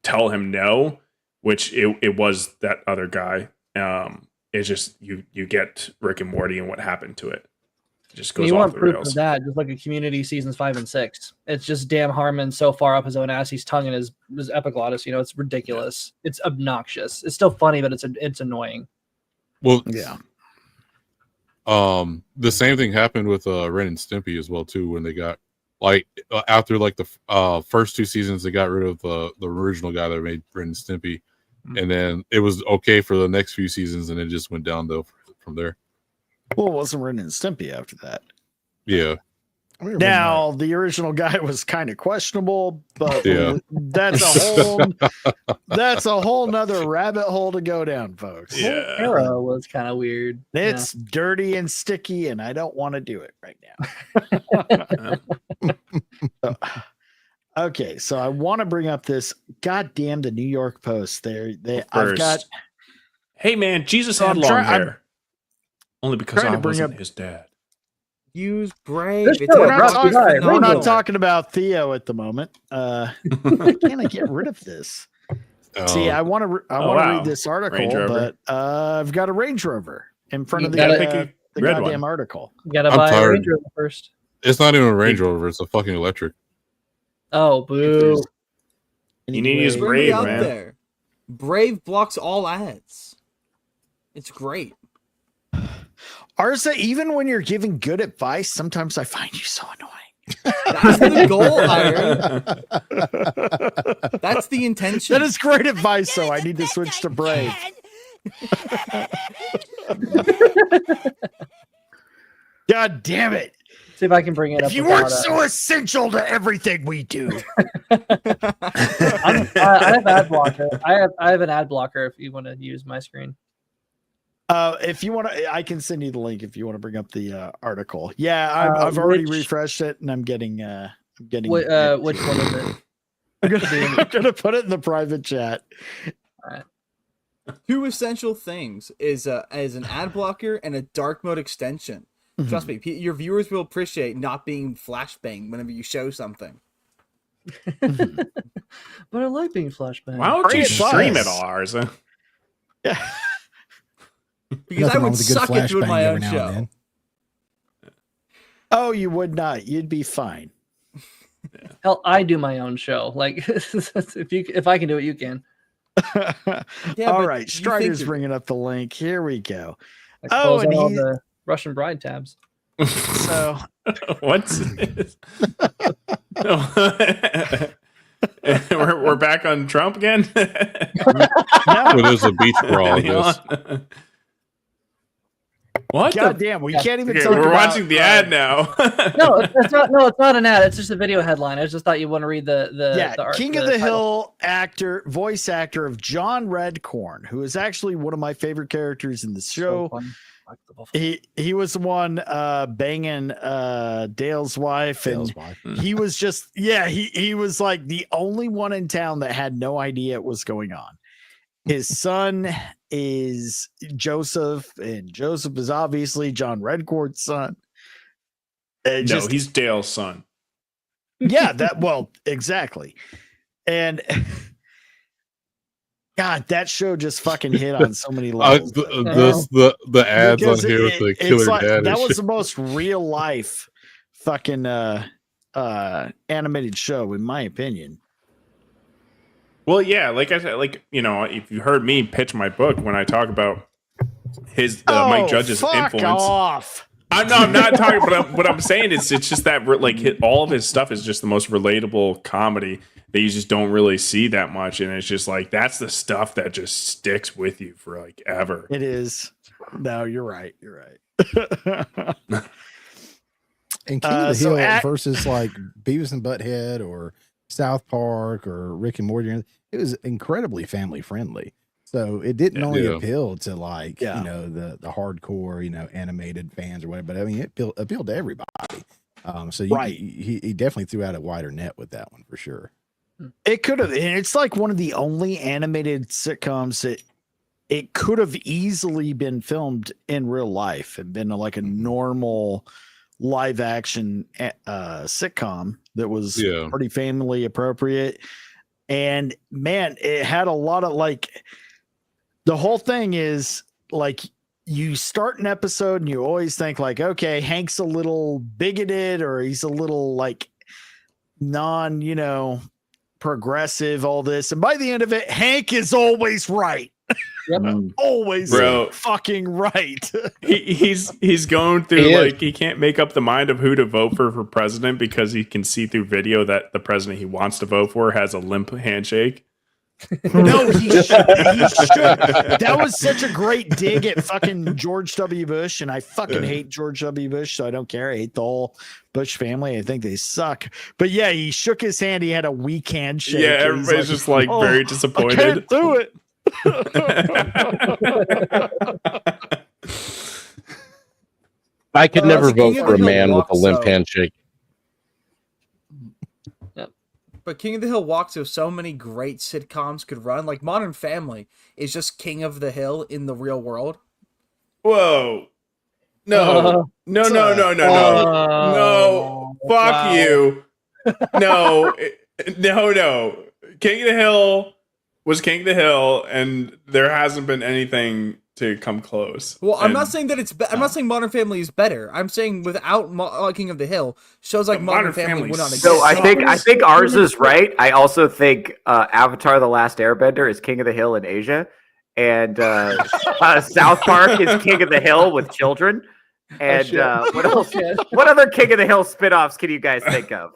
tell him no, which it was that other guy. It's just you get Rick and Morty and what happened to it. It just goes you off want the proof rails. of that? Just like a Community seasons 5 and 6. It's just Dan Harmon so far up his own ass, he's tonguing his epiglottis. You know, it's ridiculous. It's obnoxious. It's still funny, but it's annoying. Well, yeah. The same thing happened with Ren and Stimpy as well too. When they got like after like the first 2 seasons, they got rid of the original guy that made Ren and Stimpy, and then it was okay for the next few seasons, and it just went downhill from there. Well, it wasn't Ren and Stimpy after that. Yeah. Now the original guy was kind of questionable, but yeah, that's a whole nother rabbit hole to go down, folks. Yeah, era was kind of weird. It's dirty and sticky, and I don't want to do it right now. Okay, so I want to bring up this goddamn the New York Post. I've got. Hey man, Jesus had long hair. Only because I wasn't his dad. Use Brave. We're not talking about Theo at the moment. Why can't I get rid of this? See, I want to read this article, but I've got a Range Rover in front of the goddamn article. You gotta buy a Range Rover first. It's not even a Range Rover; it's a fucking electric. Oh, boo! You need to use Brave, man. There. Brave blocks all ads. It's great. Arza, even when you're giving good advice, sometimes I find you so annoying. That's the goal, Iron. That's the intention. That is great advice, though. I need to switch to Brave. God damn it. See if I can bring it up. You weren't so essential to everything we do. I have ad blocker. I have an ad blocker if you want to use my screen. If you want to, I can send you the link if you want to bring up the article. Yeah, I've already refreshed it, and I'm getting. Which one is it? I'm gonna put it in the private chat. All right. 2 essential things is an ad blocker and a dark mode extension. Trust me, your viewers will appreciate not being flashbang whenever you show something. But I like being flashbang. Why don't you stream it all, Arza? Yeah. Because I would suck at doing my own show. Oh, you would not. You'd be fine. Hell, I do my own show. Like, if I can do it, you can. All right, Strider's bringing up the link. Here we go. Oh, and all the Russian bride tabs. So, what's this? we're back on Trump again. No, there's a beach brawl. What? God damn, we can't even talk we're about, watching the ad now. No, it's not. No, it's not an ad. It's just a video headline. I just thought you want to read the art, King of the Hill actor, voice actor of John Redcorn, who is actually one of my favorite characters in the show. He was the one banging Dale's wife, he was just he was like the only one in town that had no idea what was going on. His son is Joseph, and Joseph is obviously John Redcorn's son. No, he's Dale's son. Yeah, exactly. And God, that show just fucking hit on so many levels. The ads Because on here with the it's killer like, dad. that was the most real life fucking animated show, in my opinion. Well, yeah, like I said, like, you know, if you heard me pitch my book when I talk about his Mike Judge's influence. Off. I'm not talking, but what I'm saying is it's just that like all of his stuff is just the most relatable comedy that you just don't really see that much, and it's just like that's the stuff that just sticks with you for like ever. It is. No, you're right. You're right. And King of the Hill versus like Beavis and Butthead or South Park or Rick and Morty, it was incredibly family friendly. So it didn't only appeal to like, you know, the hardcore, you know, animated fans or whatever, but I mean, it appealed to everybody. So he definitely threw out a wider net with that one for sure. It could have, and it's like one of the only animated sitcoms that it could have easily been filmed in real life and been like a normal live action sitcom that was pretty family appropriate. And man, it had a lot of like, the whole thing is like you start an episode and you always think like, okay, Hank's a little bigoted or he's a little like non, you know, progressive, all this. And by the end of it, Hank is always right. Yep. Always fucking right. He's going through like he can't make up the mind of who to vote for president because he can see through video that the president he wants to vote for has a limp handshake. No, he should. That was such a great dig at fucking George W. Bush, and I fucking hate George W. Bush, so I don't care. I hate the whole Bush family. I think they suck. But yeah, he shook his hand. He had a weak handshake. Yeah, everybody's just like very disappointed. I can't do it. I could never vote for a man with a limp handshake. But King of the Hill walks so many great sitcoms could run. Like Modern Family is just King of the Hill in the real world. Whoa. No. No. Fuck you. No. King of the Hill was King of the Hill, and there hasn't been anything to come close. Well, I'm not saying that I'm not saying Modern Family is better. I'm saying without King of the Hill, shows like Modern Family would not exist. So I think ours is right. I also think Avatar: The Last Airbender is King of the Hill in Asia, and South Park is King of the Hill with children. And what else? What other King of the Hill spinoffs can you guys think of?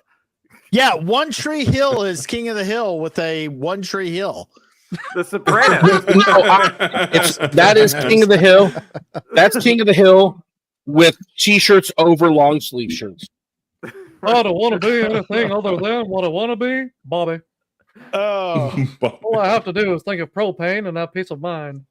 Yeah, One Tree Hill is King of the Hill with a One Tree Hill. The Sopranos. That is King of the Hill. That's King of the Hill with t-shirts over long sleeve shirts. I don't want to be anything other than what I want to be, Bobby. Oh, all I have to do is think of propane and have peace of mind.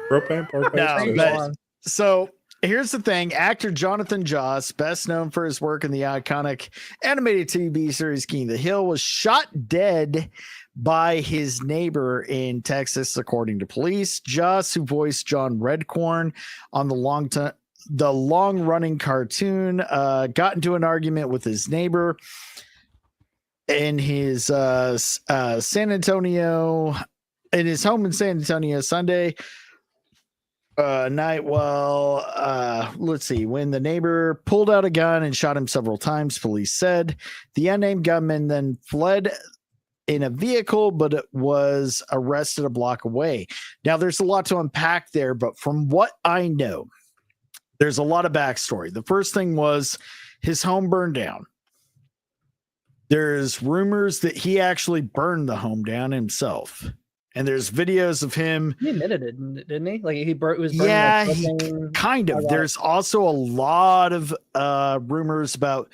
Propane. So here's the thing: actor Jonathan Joss, best known for his work in the iconic animated TV series King of the Hill, was shot dead by his neighbor in Texas, according to police. Joss, who voiced John Redcorn on the long-running cartoon, got into an argument with his neighbor in his San Antonio, in his home in San Antonio Sunday night. Well, let's see. When the neighbor pulled out a gun and shot him several times, police said the unnamed gunman then fled in a vehicle, but it was arrested a block away. Now, there's a lot to unpack there, but from what I know, there's a lot of backstory. The first thing was his home burned down. There's rumors that he actually burned the home down himself. And there's videos of him. He admitted it, didn't he? Like he was burning. Yeah, kind of. There's also a lot of rumors about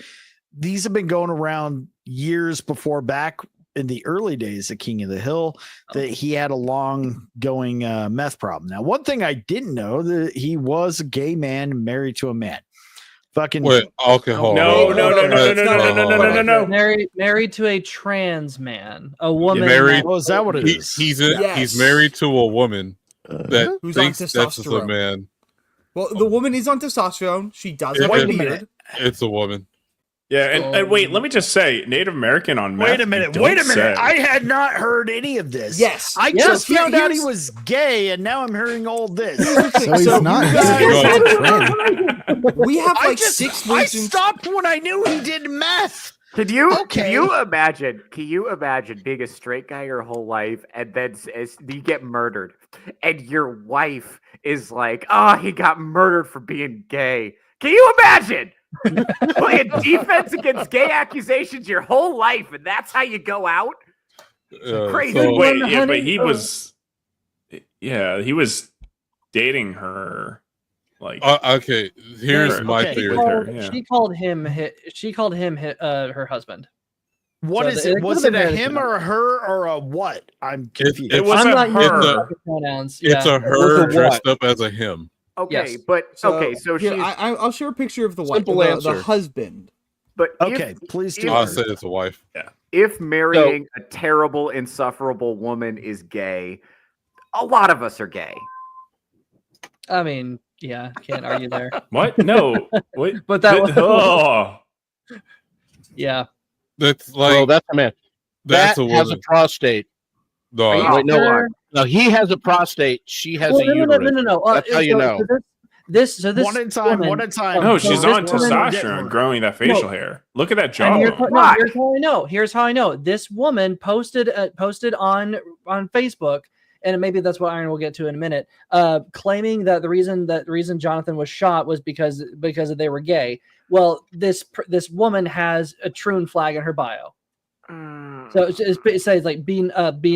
these have been going around years before, back in the early days of King of the Hill, that he had a long going meth problem. Now, one thing I didn't know, that he was a gay man married to a man. Fucking alcohol. No. Married to a trans man, a woman. Married. Oh, is that what it is? He's married to a woman that who's thinks on that's just a testosterone. man. Well, the woman is on testosterone. She does have a beard. It's a woman. Yeah, and wait, let me just say, Native American on meth. Wait a minute. I had not heard any of this. Yes. I just found out he was gay, and now I'm hearing all this. So he's not. We have like 6 I reasons. stopped when I knew he did meth. Can you imagine? Can you imagine being a straight guy your whole life, and then you get murdered, and your wife is like, "Oh, he got murdered for being gay." Can you imagine playing defense against gay accusations your whole life, and that's how you go out? Crazy. So, wait, yeah, but he was dating her. Like, okay, here's my theory. She called him her husband. What is it? Was it a him or a her or a what? I'm confused. It was a her. It's a her dressed up as a him. Okay, Yes. but So, okay, so here, she's. I'll show a picture of the wife, Simple the answer. husband. But okay, please do. I said it's a wife. Yeah. If marrying a terrible, insufferable woman is gay, a lot of us are gay. I mean, yeah, can't argue there. What? No. Wait. But that was. Oh. Yeah. That's like. Oh, that's a man. That's that a has a woman. prostate. No, Wait, no, he has a prostate. She has a uterus. No. That's how you know. This one at a time. woman- One at a time. No, so she's this on woman- testosterone, growing that facial hair. Look at that And jawline. here's how I know. Here's how I know. This woman posted on Facebook, and maybe that's what Iron will get to in a minute. Claiming that the reason Jonathan was shot was because they were gay. Well, this woman has a Troon flag in her bio, so it says like be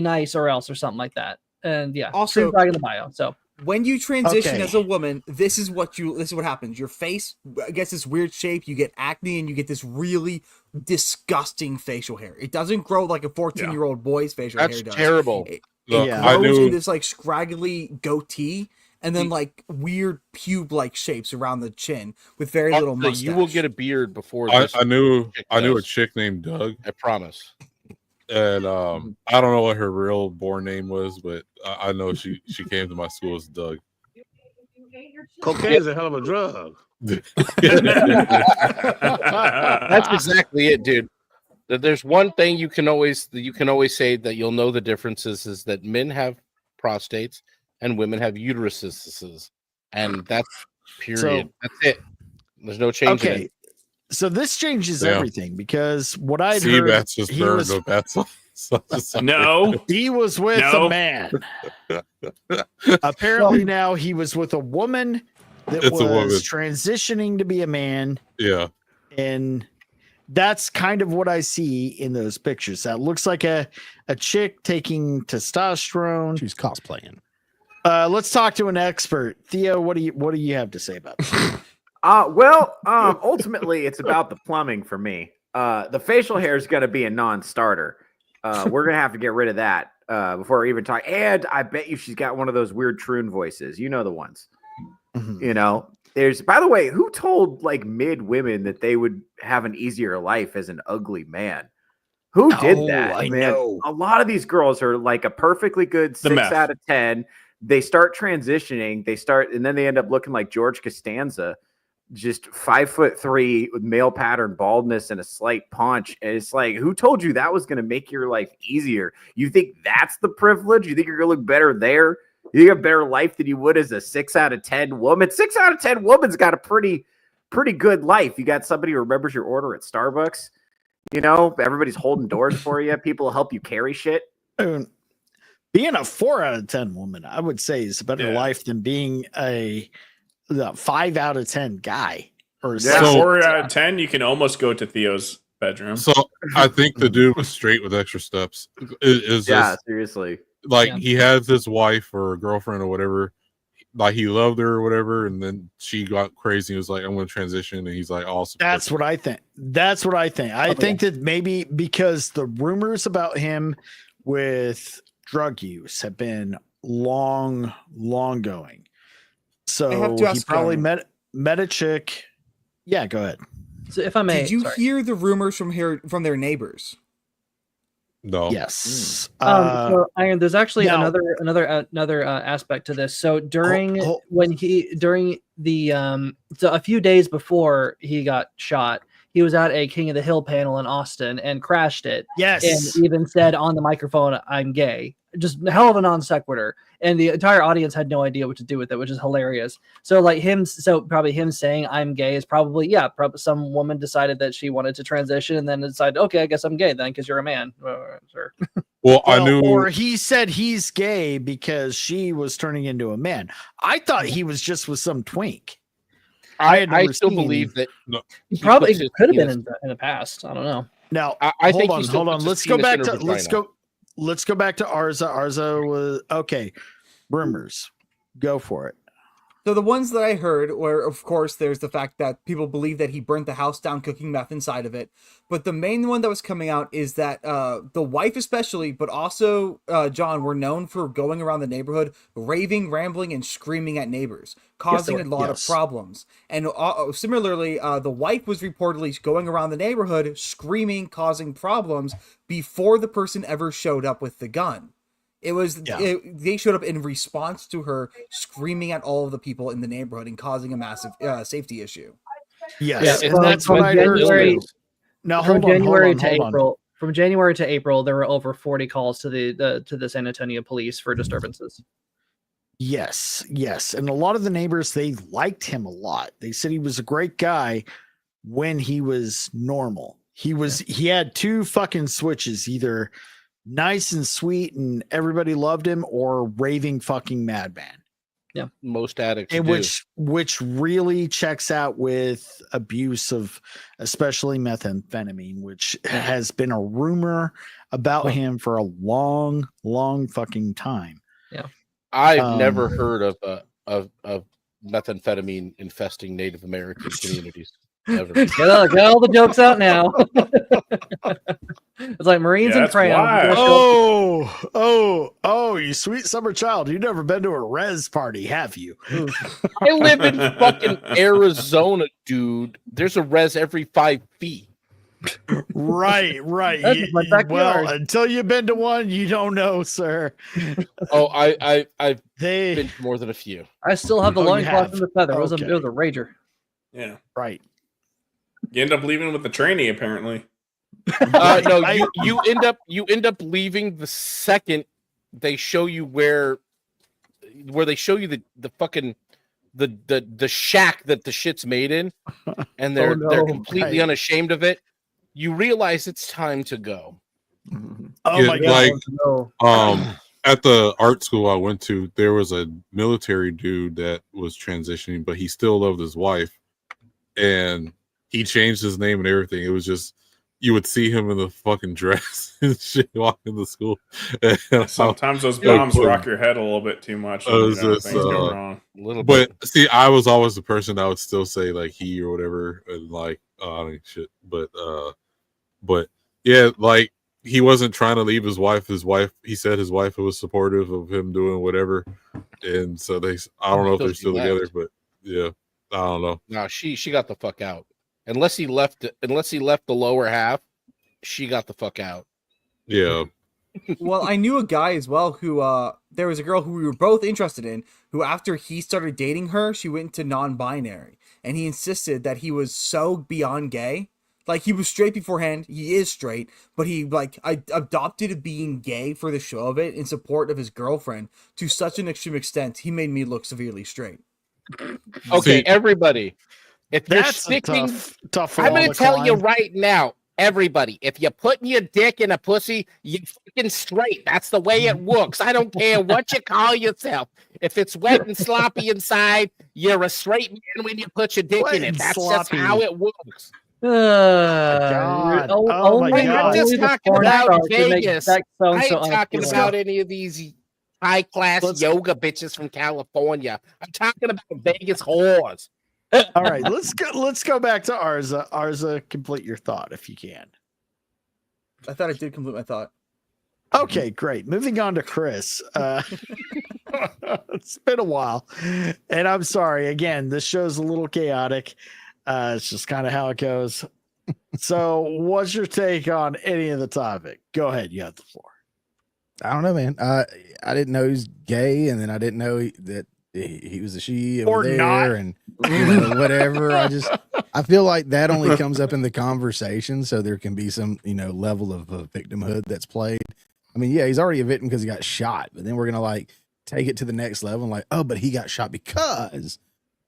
nice or else or something like that. And yeah, Also, Troon flag in the bio. So when you transition Okay. as a woman, this is what happens. Your face gets this weird shape. You get acne, and you get this really disgusting facial hair. It doesn't grow like a 14-year-old boy's facial hair does. That's terrible. It Look, Yeah. grows I in knew. this like scraggly goatee, and then like weird pube-like shapes around the chin with very little mustache. You will get a beard before I this. knew chick a does. chick named Doug, I promise. and I don't know what her real born name was, but I know she came to my school as Doug. Cocaine is a hell of a drug. That's exactly it, dude. There's one thing you can always say that you'll know the differences is that men have prostates and women have uteruses, and that's period. That's it. There's no change. In Okay, it. so this changes Yeah. everything because what I See, heard, that's just he burned. was, No, that's No. he was with No. a man. Apparently now he was with a woman that It's a woman. was transitioning to be a man, Yeah. and that's kind of what I see in those pictures. That looks like a chick taking testosterone. She's cosplaying. Let's talk to an expert. Theo, what do you have to say about this? Ultimately, it's about the plumbing for me. The facial hair is going to be a non-starter. We're going to have to get rid of that before we even talk. And I bet you she's got one of those weird Troon voices. You know the ones. You know, there's, by the way, who told like mid women that they would have an easier life as an ugly man? Who did that? I man? know. A lot of these girls are like a perfectly good 6 meth. out of 10. They start transitioning, and then they end up looking like George Costanza, just 5'3" with male pattern baldness and a slight paunch. And it's like, who told you that was going to make your life easier? You think that's the privilege? You think you're going to look better there? You think a better life than you would as a 6 out of 10 woman? 6 out of 10 woman's got a pretty good life. You got somebody who remembers your order at Starbucks. You know, everybody's holding doors for you. People will help you carry shit. Being a 4 out of 10 woman, I would say, is a better life than being a 5 out of 10 guy. Or a 4 out of 10, you can almost go to Theo's bedroom. So I think the dude was straight with extra steps. Is just, seriously. Like he has his wife or girlfriend or whatever. Like he loved her or whatever, and then she got crazy. He was like, "I'm going to transition," and he's like, "Awesome." That's what I think. I think that maybe because the rumors about him with drug use have been long going. I have So to he ask, probably met a chick. Yeah, go ahead. So if I may, did you hear the rumors from their neighbors? No. Yes. So Iron, there's actually now- another aspect to this. So during the so a few days before he got shot, he was at a King of the Hill panel in Austin and crashed it. Yes. And even said on the microphone, "I'm gay." Just a hell of a non sequitur. And the entire audience had no idea what to do with it, which is hilarious. So like probably him saying "I'm gay" is probably some woman decided that she wanted to transition and then decided, okay, I guess I'm gay then because you're a man. Sure. Well, I knew. Or he said he's gay because she was turning into a man. I thought he was just with some twink. I still believe that he probably could have been in the past. I don't know. Now, I think hold on. Let's go back to Arza. Arza was okay. Rumors, go for it. So the ones that I heard were, of course, there's the fact that people believe that he burnt the house down cooking meth inside of it. But the main one that was coming out is that the wife especially, but also John, were known for going around the neighborhood, raving, rambling, and screaming at neighbors, causing a lot of problems. And similarly, the wife was reportedly going around the neighborhood, screaming, causing problems before the person ever showed up with the gun. They showed up in response to her screaming at all of the people in the neighborhood and causing a massive safety issue. Yes, and that's what I heard. Now, from January to April, there were over 40 calls to the San Antonio police for disturbances. Yes, and a lot of the neighbors, they liked him a lot. They said he was a great guy when he was normal. He had two fucking switches, either nice and sweet and everybody loved him, or raving fucking madman. Yeah, most addicts and which really checks out with abuse of especially methamphetamine, which has been a rumor about him for a long fucking time. Yeah, I've never heard of methamphetamine infesting Native American communities. Ever. Get all the jokes out now. It's like Marines and crayons. Oh, you sweet summer child. You've never been to a res party, have you? I live in fucking Arizona, dude. There's a res every 5 feet. Right. Well, until you've been to one, you don't know, sir. Oh, I've been to more than a few. I still have the loincloth and the feather. It was a rager. Yeah. Right. You end up leaving with the trainee, apparently. No, you end up leaving the second they show you where they show you the fucking the shack that the shit's made in, and they're completely unashamed of it. You realize it's time to go. Oh my god! Like, at the art school I went to, there was a military dude that was transitioning, but he still loved his wife, and he changed his name and everything. It was just, you would see him in the fucking dress and shit walking to school. Sometimes those bombs rock your head a little bit too much. Things go wrong. But see, I was always the person that would still say like he or whatever, and like shit. But yeah, like he wasn't trying to leave his wife. He said his wife was supportive of him doing whatever, and so I don't know if they're still together, but yeah, I don't know. No, she got the fuck out. Unless he left the lower half, she got the fuck out. Yeah. Well, I knew a guy as well who there was a girl who we were both interested in, who after he started dating her, she went to non-binary, and he insisted that he was so beyond gay. Like, he was straight beforehand, he is straight, but he I adopted being gay for the show of it in support of his girlfriend to such an extreme extent he made me look severely straight. Okay, everybody. If you're That's sticking, tough I'm going to tell you right now, everybody, if you're putting your dick in a pussy, you're fucking straight. That's the way it works. I don't care what you call yourself. If it's wet and sloppy inside, you're a straight man when you put your dick in it. That's just how it works. God. Oh my God. I'm just talking about Vegas. I ain't talking about any of these high-class yoga bitches from California. I'm talking about Vegas whores. All right, let's go back to Arza. Arza, complete your thought if you can. I thought I did complete my thought. Okay, great. Moving on to Chris. It's been a while, and I'm sorry. Again, this show's a little chaotic. It's just kind of how it goes. So, what's your take on any of the topic? Go ahead. You have the floor. I don't know, man. I didn't know he was gay, and then I didn't know that he was a she over or there, not. and whatever. I just I feel like that only comes up in the conversation, so there can be some, level of victimhood that's played. I mean, yeah, he's already a victim because he got shot, but then we're gonna like take it to the next level and like, oh, but he got shot because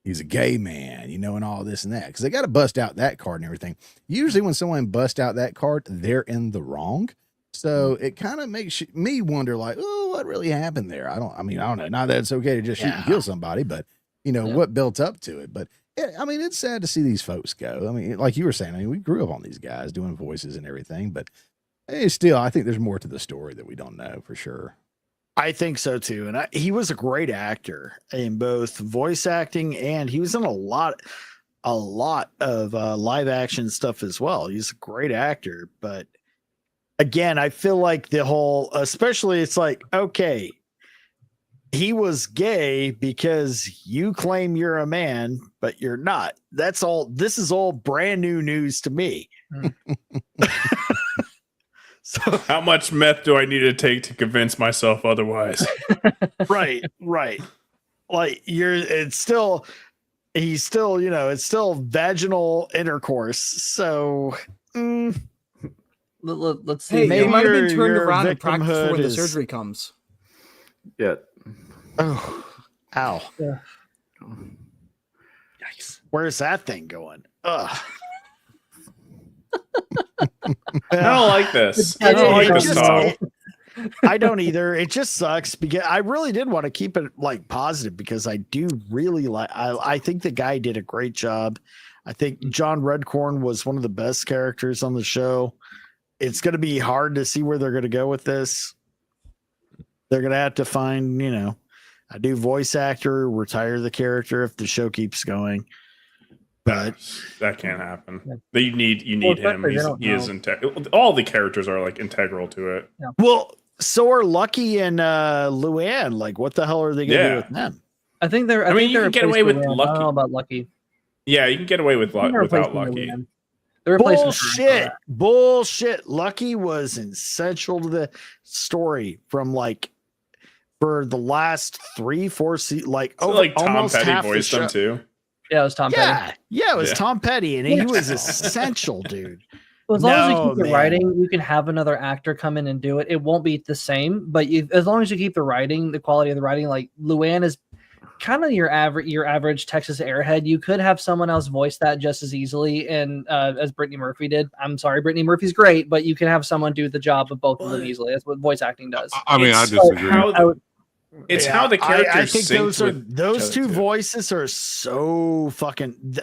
he's a gay man, and all this and that. Because they got to bust out that card and everything. Usually, when someone busts out that card, they're in the wrong. So it kind of makes me wonder, like, oh, what really happened there? I don't know. Not that it's okay to just shoot and kill somebody, but what built up to it. But it's sad to see these folks go. I mean, like you were saying, we grew up on these guys doing voices and everything, but still, I think there's more to the story that we don't know for sure. I think so too. And he was a great actor in both voice acting, and he was in a lot of live action stuff as well. He's a great actor. But again, I feel like the whole, especially it's like, okay, he was gay because you claim you're a man, but you're not. That's all. This is all brand new news to me. So how much meth do I need to take to convince myself otherwise? Right. Like it's still vaginal intercourse. So let's see. Hey, Maybe it might have been turned your around in practice for when the victimhood surgery comes. Yeah. Oh, ow. Yeah. Yikes. Where's that thing going? Ugh. I don't like this. I don't like this talk. I don't either. It just sucks because I really did want to keep it like positive because I do really like. I think the guy did a great job. I think John Redcorn was one of the best characters on the show. It's going to be hard to see where they're going to go with this. They're going to have to find, a new voice actor, retire the character if the show keeps going. But that can't happen. You need him. He is integral. All the characters are like integral to it. Yeah. Well, so are Lucky and Luann. Like, what the hell are they gonna do with them? I think they're. I mean, you can get away with Lucky. I don't know about Lucky. Yeah, you can get away with without Lucky. Bullshit. Lucky was essential to the story from for the last 3-4 seasons. Tom Petty voiced them too. Yeah, it was Tom Petty. Yeah, it was Tom Petty, and he was essential, dude. Well, as long as you keep the writing, you can have another actor come in and do it. It won't be the same, but as long as you keep the writing, the quality of the writing, like Luann is kind of your average Texas airhead. You could have someone else voice that just as easily, and as Brittany Murphy did. I'm sorry, Brittany Murphy's great, but you can have someone do the job of both of them easily. That's what voice acting does. I disagree. How the characters. I think those two voices are so fucking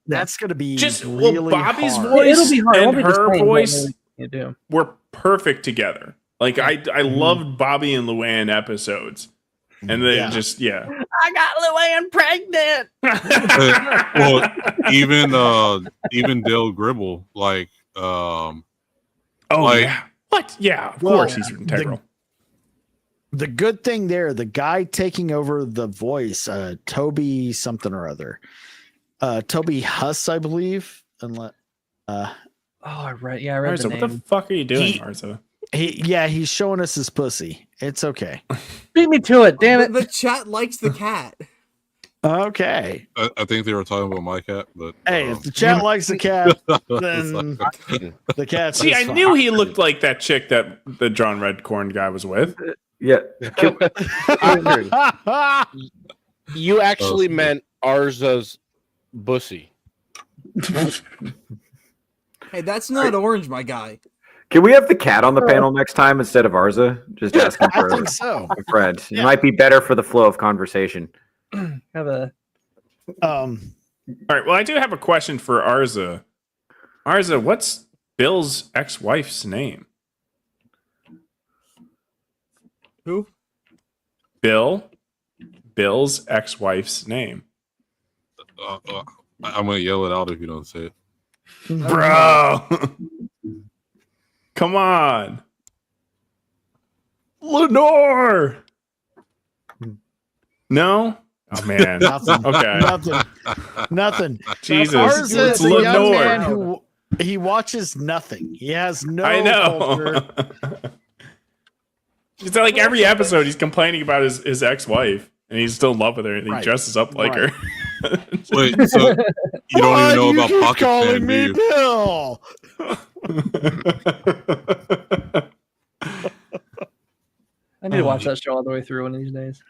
That's gonna be just really Bobby's hard. voice It'll be hard. and her voice were perfect together. Like I loved Bobby and Luann episodes, and they I got Luann pregnant. Well, even Dale Gribble, what? Yeah, of course he's integral. The good thing there, the guy taking over the voice, Toby something or other, Toby Huss, I believe. I read the name. What the fuck are you doing, Arza? He's showing us his pussy. It's okay. Beat me to it, damn it. The chat likes the cat. Okay. I think they were talking about my cat, but hey, if the chat likes the cat, then the cat. See, I knew he looked like that chick that the John Redcorn guy was with. Yeah. You actually meant Arza's bussy. Hey, that's not orange, my guy. Can we have the cat on the panel next time instead of Arza? Just asking for I think so. a friend. It might be better for the flow of conversation. Have a All right. Well, I do have a question for Arza. Arza, what's Bill's ex-wife's name? Who? Bill's ex-wife's name. I'm gonna yell it out if you don't say it, bro. Come on, Lenore. No. Oh man. Nothing. Okay. Nothing. Jesus. Arza It's is a young Lenore. man who he watches nothing. He has no I know. culture. It's like every episode he's complaining about his ex-wife, and he's still in love with her, and he dresses up like her. Wait, so you don't even know about keep Pocket calling Fan, do me you? Bill? I need to watch that show all the way through one of these days.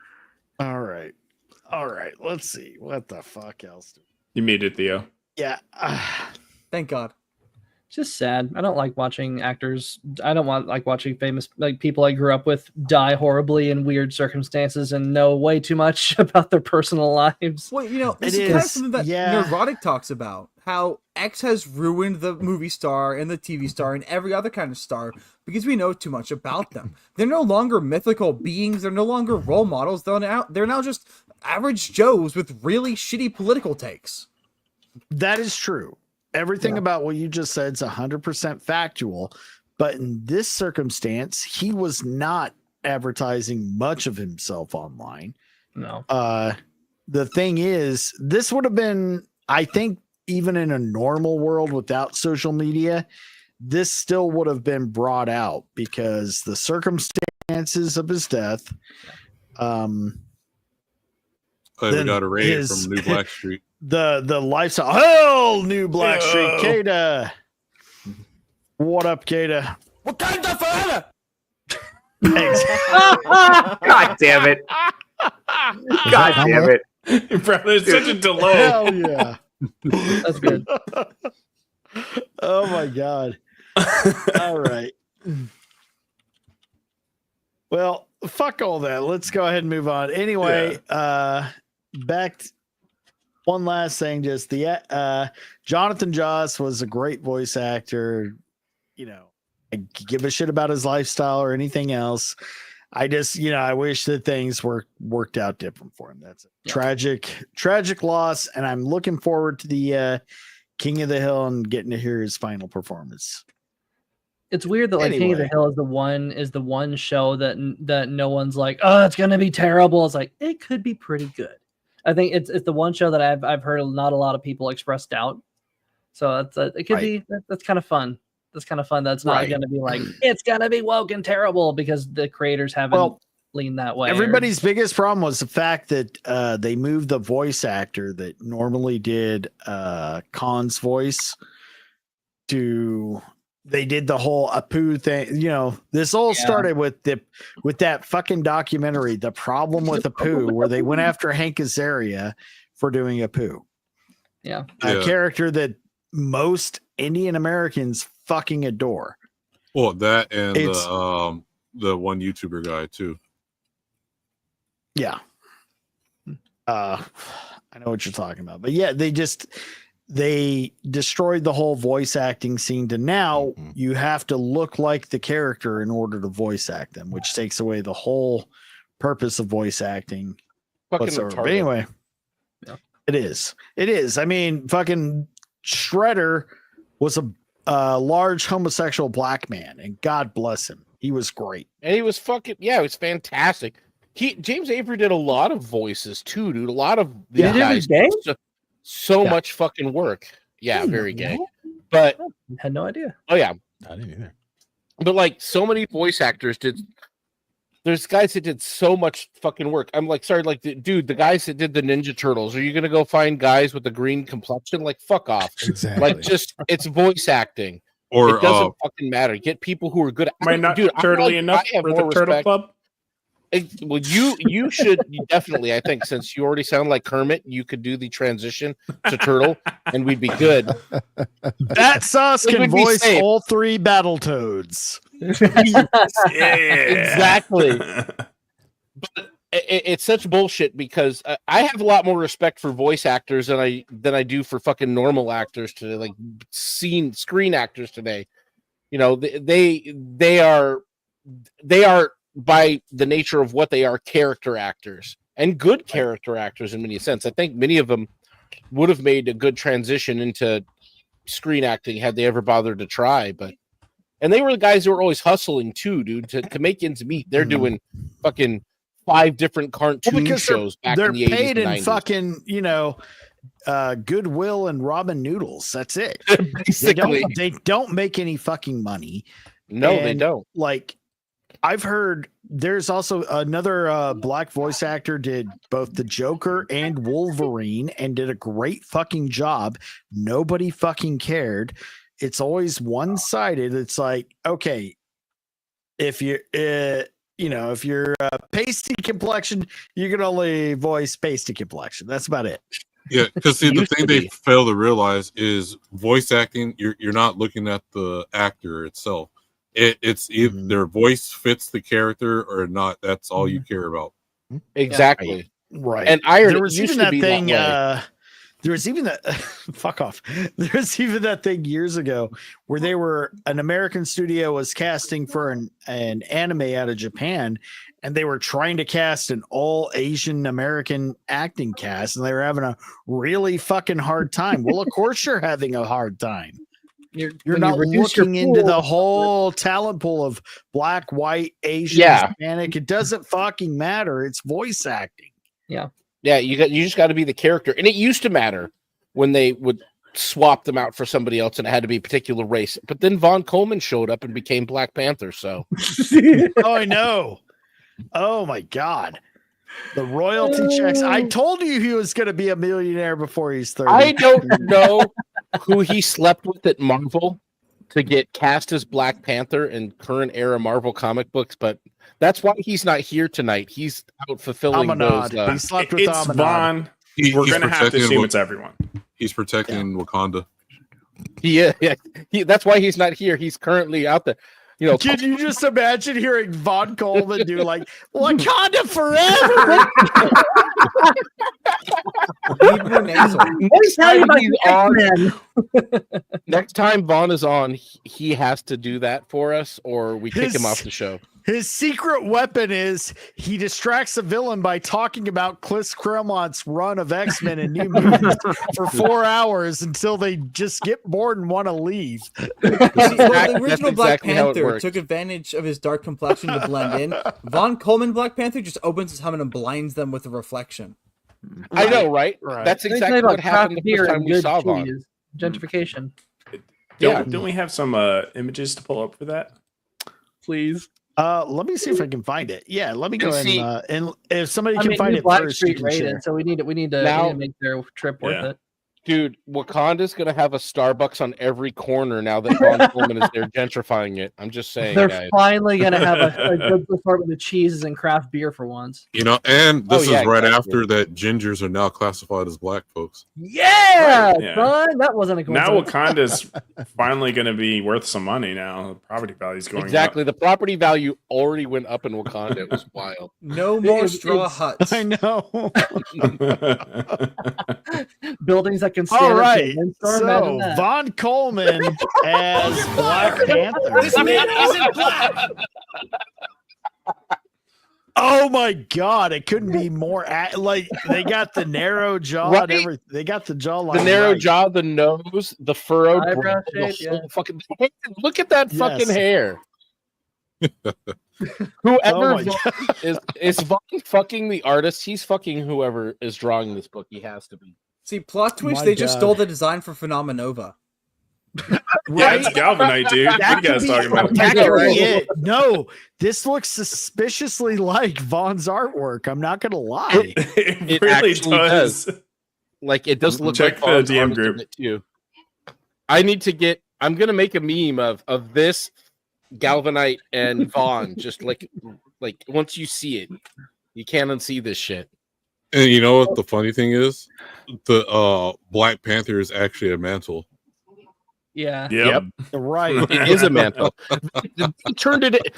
All right. Let's see. What the fuck else? You made it, Theo. Yeah. Thank God. It's just sad. I don't like watching actors. I don't like watching famous people I grew up with die horribly in weird circumstances and know way too much about their personal lives. Well, this is kind of something that Neurotic talks about. How X has ruined the movie star and the TV star and every other kind of star because we know too much about them. They're no longer mythical beings. They're no longer role models. They're now just average Joes with really shitty political takes. That is true. Everything about what you just said is 100% factual. But in this circumstance, he was not advertising much of himself online. No. The thing is, this would have been, I think, even in a normal world without social media, this still would have been brought out because the circumstances of his death. We got a raid from New Blackstreet. The lifestyle. Oh, New Blackstreet. Kata. What up, Kata? What kind of fella? Thanks. God damn it. God damn it. Bro, there's such a delay. Hell yeah. That's good. Oh my God. All right. Well, fuck all that. Let's go ahead and move on. Anyway, back to one last thing. Just the Jonathan Joss was a great voice actor. I give a shit about his lifestyle or anything else. I just, I wish that things worked out different for him. That's a tragic loss. And I'm looking forward to the King of the Hill and getting to hear his final performance. It's weird that King of the Hill is the one show that no one's like, oh, it's gonna be terrible. It's like it could be pretty good. I think it's the one show that I've heard not a lot of people express doubt. So it could be that's kind of fun. That's kind of fun. That's not going to be like it's going to be woke and terrible because the creators haven't leaned that way. Everybody's biggest problem was the fact that they moved the voice actor that normally did Khan's voice to. They did the whole Apu thing. This all started with that fucking documentary, The Problem with Apu, where they went after Hank Azaria for doing Apu. Yeah. A character that most Indian Americans fucking adore. Well, that and the one YouTuber guy too. Yeah. I know what you're talking about. But yeah, they destroyed the whole voice acting scene to now you have to look like the character in order to voice act them, which takes away the whole purpose of voice acting. But anyway, it is. I mean, fucking Shredder was a large homosexual black man, and God bless him. He was great. And he was it was fantastic. James Avery did a lot of voices too, dude. A lot of these guys. So much fucking work. Yeah, very gay. But I had no idea. Oh yeah. I didn't either. But so many voice actors did. There's guys that did so much fucking work. I'm sorry, dude, the guys that did the Ninja Turtles, are you gonna go find guys with a green complexion? Fuck off. Exactly. It's voice acting. Or it doesn't fucking matter. Get people who are good. Am I not turtly enough for the Turtle Club? Well, you should definitely. I think since you already sound like Kermit, you could do the transition to Turtle, and we'd be good. Battsauce can voice all three Battletoads. Exactly. But it's such bullshit because I have a lot more respect for voice actors than I do for fucking normal actors today, screen actors today. They are by the nature of what they are, character actors and good character actors in many sense. I think many of them would have made a good transition into screen acting had they ever bothered to try. And they were the guys who were always hustling too, dude, to make ends meet. They're doing fucking 5 different cartoon shows back in the 80s. They're paid in fucking, Goodwill and ramen noodles. That's it. Basically, they don't make any fucking money. No, they don't. I've heard there's also another black voice actor did both the Joker and Wolverine and did a great fucking job. Nobody fucking cared. It's always one-sided. It's like, okay, if you if you're pasty complexion, you can only voice pasty complexion. That's about it. Yeah, because see, the thing they fail to realize is voice acting. You're not looking at the actor itself. It's either their voice fits the character or not. That's all you care about. Exactly. Right. And Iron there was used even to be that thing. that way. There was even that. Fuck off. There was even that thing years ago where they were an American studio was casting for an anime out of Japan, and they were trying to cast an all Asian American acting cast, and they were having a really fucking hard time. Well, of course you're having a hard time. You're not looking into the whole talent pool of black, white, Asian, Hispanic. It doesn't fucking matter. It's voice acting. Yeah. Yeah, you just got to be the character. And it used to matter when they would swap them out for somebody else and it had to be a particular race. But then Vaughn Coleman showed up and became Black Panther, so. Oh, I know. Oh my God. The royalty checks. I told you he was going to be a millionaire before he's 30. I don't know who he slept with at Marvel to get cast as Black Panther in current era Marvel comic books, but that's why he's not here tonight. He's out fulfilling those. He slept with It's Vaughn. We're going to have to assume it's everyone. He's protecting Wakanda. Yeah. That's why he's not here. He's currently out there. You know, can you just imagine hearing Vaughn Coleman do like Wakanda forever? Next time Vaughn is on, he has to do that for us, or we kick him off the show. His secret weapon is he distracts a villain by talking about Chris Claremont's run of X-Men and New Mutants for 4 hours until they just get bored and want to leave. The original Black Panther took advantage of his dark complexion to blend in. Vaughn Coleman Black Panther just opens his helmet and blinds them with a reflection. I know, right? That's exactly what happened the first time we saw Vaughn. Gentrification. Don't we have some images to pull up for that? Please. Let me see if I can find it. Yeah, let me go and if somebody can mean, find it Black first, Street you can rated, share. so we need to make their trip worth it. Dude, Wakanda's gonna have a Starbucks on every corner now that Vaughn Coleman is there gentrifying it. I'm just saying, they're guys. finally gonna have a good assortment of cheeses and craft beer for once. You know, and this is right after that gingers are now classified as black folks. Yeah, Right, yeah. son, that wasn't a coincidence. Now Wakanda's finally going to be worth some money now. The property value's going Exactly. The property value already went up in Wakanda. It was wild. No more straw huts. I know. Buildings that can stand All right, so Vaughn Coleman as Black Panther. This man isn't black. Oh my God! It couldn't be more like they got the narrow jaw and everything. They got the jawline, The narrow right. jaw, the nose, the furrowed Eyebrow brow, shape, the whole fucking. Look at that fucking Yes. hair. Oh Whoever my is Vaughn fucking the artist, he's fucking whoever is drawing this book. He has to be. See, plot twist, My they just God. stole the design for Phenomenova. Yeah, it's Galvanite, dude. What are you guys talking about? That could be it. No, this looks suspiciously like Vaughn's artwork. I'm not gonna lie. It really actually does. Like it does look Check like the Vaughn's DM artist in group. it, too. I need to get. I'm gonna make a meme of this Galvanite and Vaughn. Just like once you see it, you can't unsee this shit. And you know what the funny thing is? The Black Panther is actually a mantle. Yeah. Yep. Right. It is a mantle. They turned it.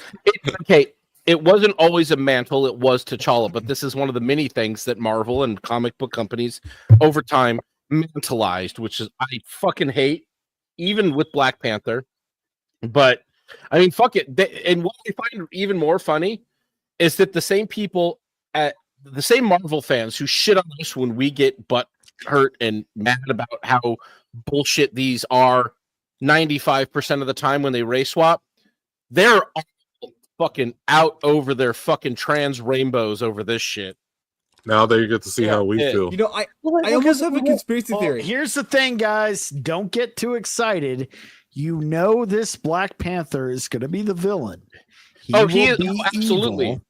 Okay, it wasn't always a mantle. It was T'Challa, but this is one of the many things that Marvel and comic book companies over time mantleized, which is I fucking hate, even with Black Panther. But I mean, fuck it. And what I find even more funny is that the same people at the same Marvel fans who shit on us when we get butt hurt and mad about how bullshit these are 95% of the time when they race swap, they're all fucking out over their fucking trans rainbows over this shit. Now they get to see how we feel. You know, I almost have a conspiracy theory. Here's the thing, guys. Don't get too excited. You know this Black Panther is going to be the villain. He is be absolutely evil.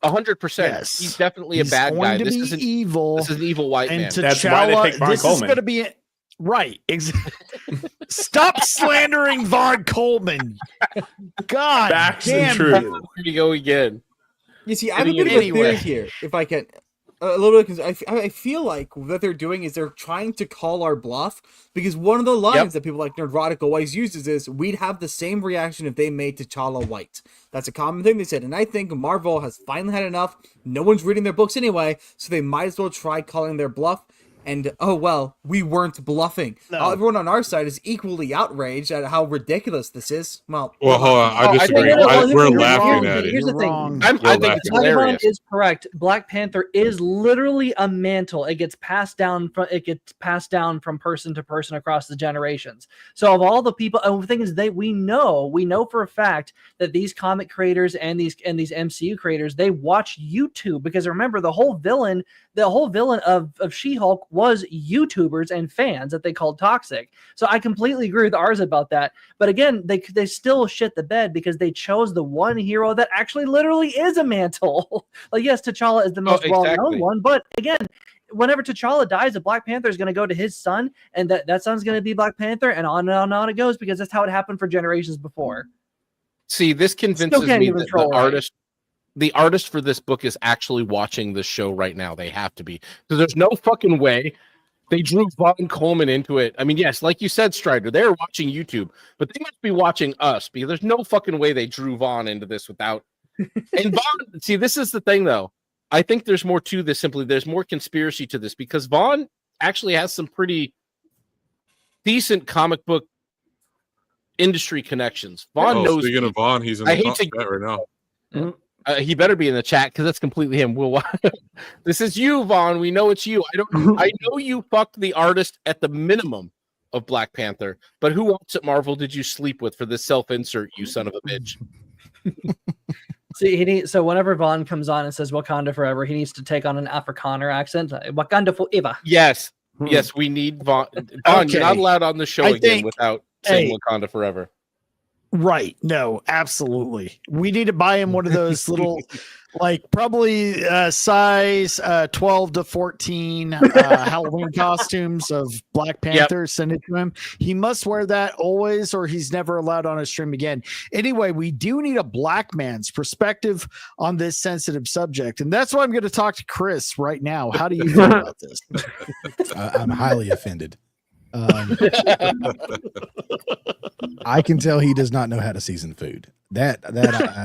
100%. Yes. He's definitely He's a bad going guy. to This be isn't evil. This is an evil white And man. That's why they picked Vaughn this Coleman. is going to be right. Stop slandering Vaughn Coleman. God Facts and damn truth. you. Here you go again. You see, I have a bit of a theory here, if I can. A little bit, because I feel like what they're doing is they're trying to call our bluff, because one of the lines that people like Nerdrotic always uses is, we'd have the same reaction if they made T'Challa white. That's a common thing they said, and I think Marvel has finally had enough. No one's reading their books anyway, so they might as well try calling their bluff. And oh well, we weren't bluffing. No. Everyone on our side is equally outraged at how ridiculous this is. Well, Well, hold on. I disagree. We're laughing at it. Here's the thing. I think it's Vagabond hilarious. is correct. Black Panther is literally a mantle. It gets passed down from person to person across the generations. So of all the people, and the thing is, we know for a fact that these comic creators and these MCU creators, they watch YouTube, because remember, the whole villain of She-Hulk was YouTubers and fans that they called toxic. So I completely agree with Ars about that. But again, they still shit the bed because they chose the one hero that actually literally is a mantle. Like, yes, T'Challa is the most well-known one, but again, whenever T'Challa dies, a Black Panther is going to go to his son, and that son's going to be Black Panther, and on and on it goes, because that's how it happened for generations before. See, this convinces me that the artist for this book is actually watching this show right now. They have to be. So there's no fucking way they drew Vaughn Coleman into it. I mean, yes, like you said, Strider, they're watching YouTube, but they must be watching us, because there's no fucking way they drew Vaughn into this without. And Vaughn, see, this is the thing, though. I think there's more to this. Simply, there's more conspiracy to this, because Vaughn actually has some pretty decent comic book industry connections. Vaughn knows. Speaking of Vaughn, he's in the chat right now. Mm-hmm. He better be in the chat, because that's completely him. This is you, Vaughn. We know it's you. I know you fucked the artist at the minimum of Black Panther, but who else at Marvel did you sleep with for this self-insert, you son of a bitch? See, so whenever Vaughn comes on and says Wakanda forever, he needs to take on an Afrikaner accent. Wakanda forever. Yes. Yes, we need Vaughn. Vaun, you're not allowed on the show again without saying Wakanda forever. Right. No, absolutely. We need to buy him one of those little, like probably size 12 to 14 Halloween costumes of Black Panther. Yep. Send it to him. He must wear that always, or he's never allowed on a stream again. Anyway, we do need a black man's perspective on this sensitive subject. And that's why I'm going to talk to Chris right now. How do you feel about this? I'm highly offended. I can tell he does not know how to season food. That I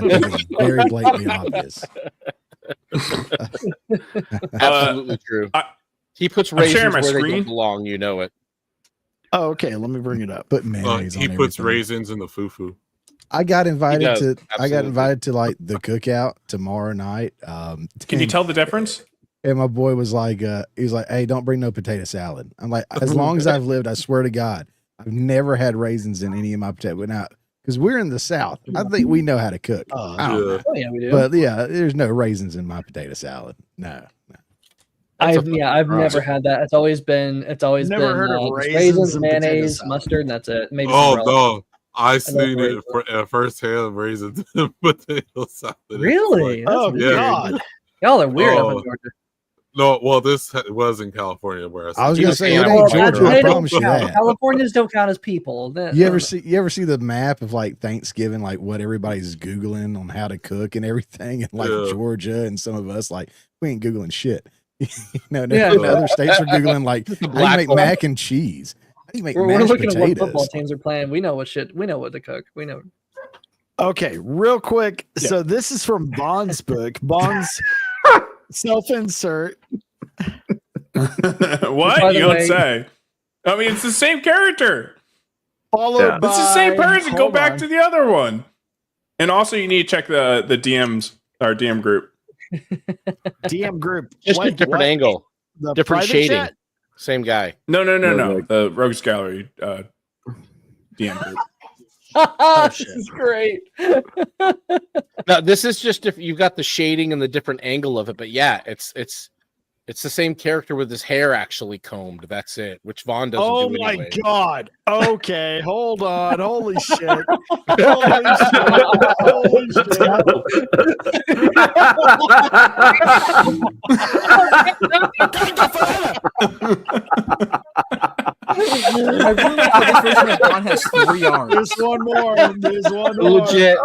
think is very blatantly obvious. Absolutely true. He puts raisins where they don't belong. You know it. Oh, okay. Let me bring it up. Put mayonnaise he on puts everything. raisins in the fufu. I got invited does, to. I got invited to like the cookout tomorrow night. Can you tell the difference? And my boy was like, he was like, "Hey, don't bring no potato salad." I'm like, as long as I've lived, I swear to God, I've never had raisins in any of my potato. Now, because we're in the South, I think we know how to cook. I don't know. Oh, yeah, we do. But yeah, there's no raisins in my potato salad. No. I've never had that. It's always been Never heard of raisins, and mayonnaise, potato mustard, and that's it. Maybe no, I seen it firsthand. Raisins in potato salad. Really? Oh God, y'all are weird up in Georgia. No, well, this was in California, where I was going to say it ain't Georgia. I promise you that. Californians don't count as people. You ever see the map of like Thanksgiving, like what everybody's Googling on how to cook and everything, and like Georgia and some of us like we ain't Googling shit. Other states are Googling like how do you make mac and cheese. How do you make we're looking potatoes? at what football teams are playing. We know what to cook. We know. Okay, real quick. Yeah. So this is from Vaughn's book. Vaughn's self-insert. What you don't say? I mean, it's the same character. Followed by it's the same person. Go back to the other one. And also, you need to check the DMs, our DM group. DM group, just a different angle, different shading. Chat? Same guy. No. The Rogues Gallery DM group. This is great. No, this is just if you've got the shading and the different angle of it, but yeah, it's It's the same character with his hair actually combed. That's it, which Vaughn doesn't Oh do my anyway. god. Okay, hold on. Holy shit. Holy shit. Holy I really like how this version of Vaughn has 3 arms. There's one more. There's one more. Legit.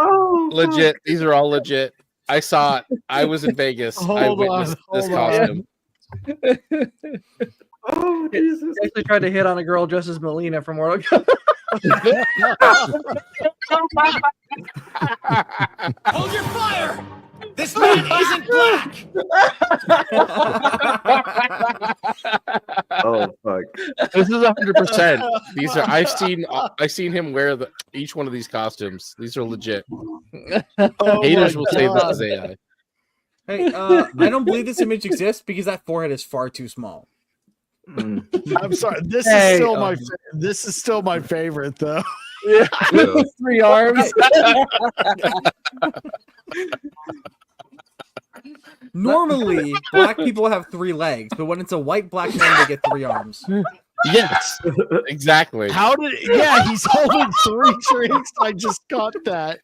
Legit. These are all legit. I saw it. I was in Vegas. I witnessed this costume. Oh, Jesus. He actually tried to hit on a girl dressed as Melina from Mortal Kombat. Hold your fire! This man isn't black! Oh, fuck. This is 100%. These are I've seen him wear each one of these costumes. These are legit. Haters will say this is AI. Hey, I don't believe this image exists because that forehead is far too small. I'm sorry. This is still my favorite though. Yeah. 3 arms. Normally, black people have 3 legs, but when it's a white black man, they get 3 arms. Yes, exactly. How did? Yeah, he's holding 3 drinks. I just got that.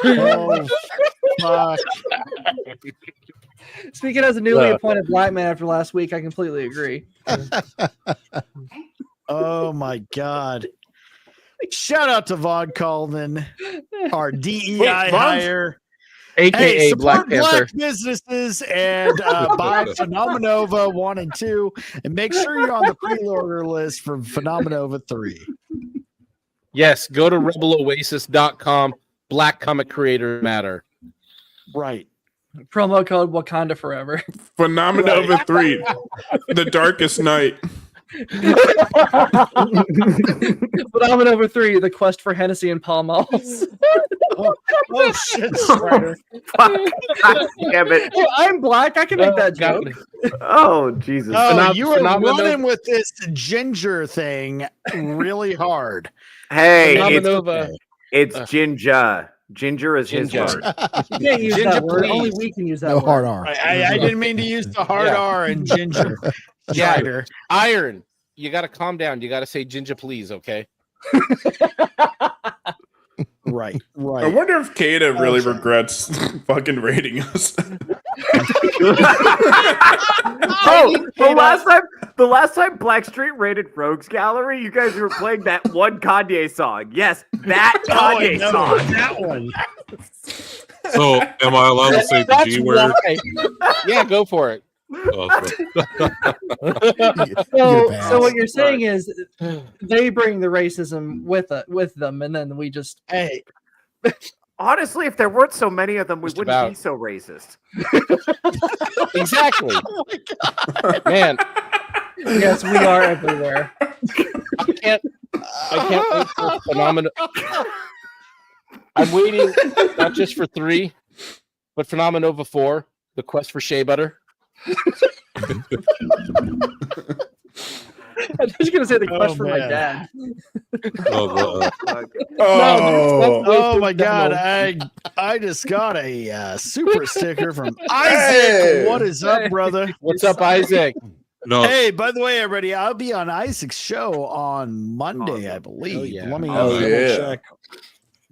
Oh, fuck. Speaking as a newly appointed black man after last week, I completely agree. Oh my god. Shout out to Vaughn Coleman, our DEI hire. AKA support Black Panther. businesses and buy Phenomenova 1 and 2, and make sure you're on the pre-order list for Phenomenova 3. Yes, go to rebeloasis.com. Black comic creators matter. Right. Promo code Wakanda Forever. Phenomenova 3, The Darkest Night. Phenomenova 3, The Quest for Hennessy and Pall Malls. Oh shit, Strider. Damn it. Well, I'm black. I can make that joke. Oh, Jesus. Oh, you were running with this ginger thing really hard. Hey, Phenomenova. it's Ginger. Ginger is his Ginger. word. You can't use Ginger, that word. please. Only we can use that No word. hard R. I didn't mean to use the hard R and ginger. Yeah. Strider. Iron. You got to calm down. You got to say ginger, please, okay? Right. I wonder if Kata really regrets fucking rating us. The last time Blackstreet rated Rogues Gallery, you guys were playing that one Kanye song. Yes, that Kanye song. That one. So, am I allowed to say the That's G word? why. Yeah, go for it. So what you're saying is they bring the racism with them, and then we just Hey, honestly, if there weren't so many of them, we Just wouldn't about. be so racist. Exactly. Man, yes, we are everywhere. I can't wait for Phenomena. I'm waiting not just for 3, but Phenomenova 4, The Quest for Shea Butter. I was just gonna say the quest for my man. dad. Oh my god, I just got a super sticker from Isaac. What is up, brother? What's up, Isaac? No. Hey, by the way, everybody, I'll be on Isaac's show on Monday, I believe. Oh, yeah. Let me Oh, double yeah. check.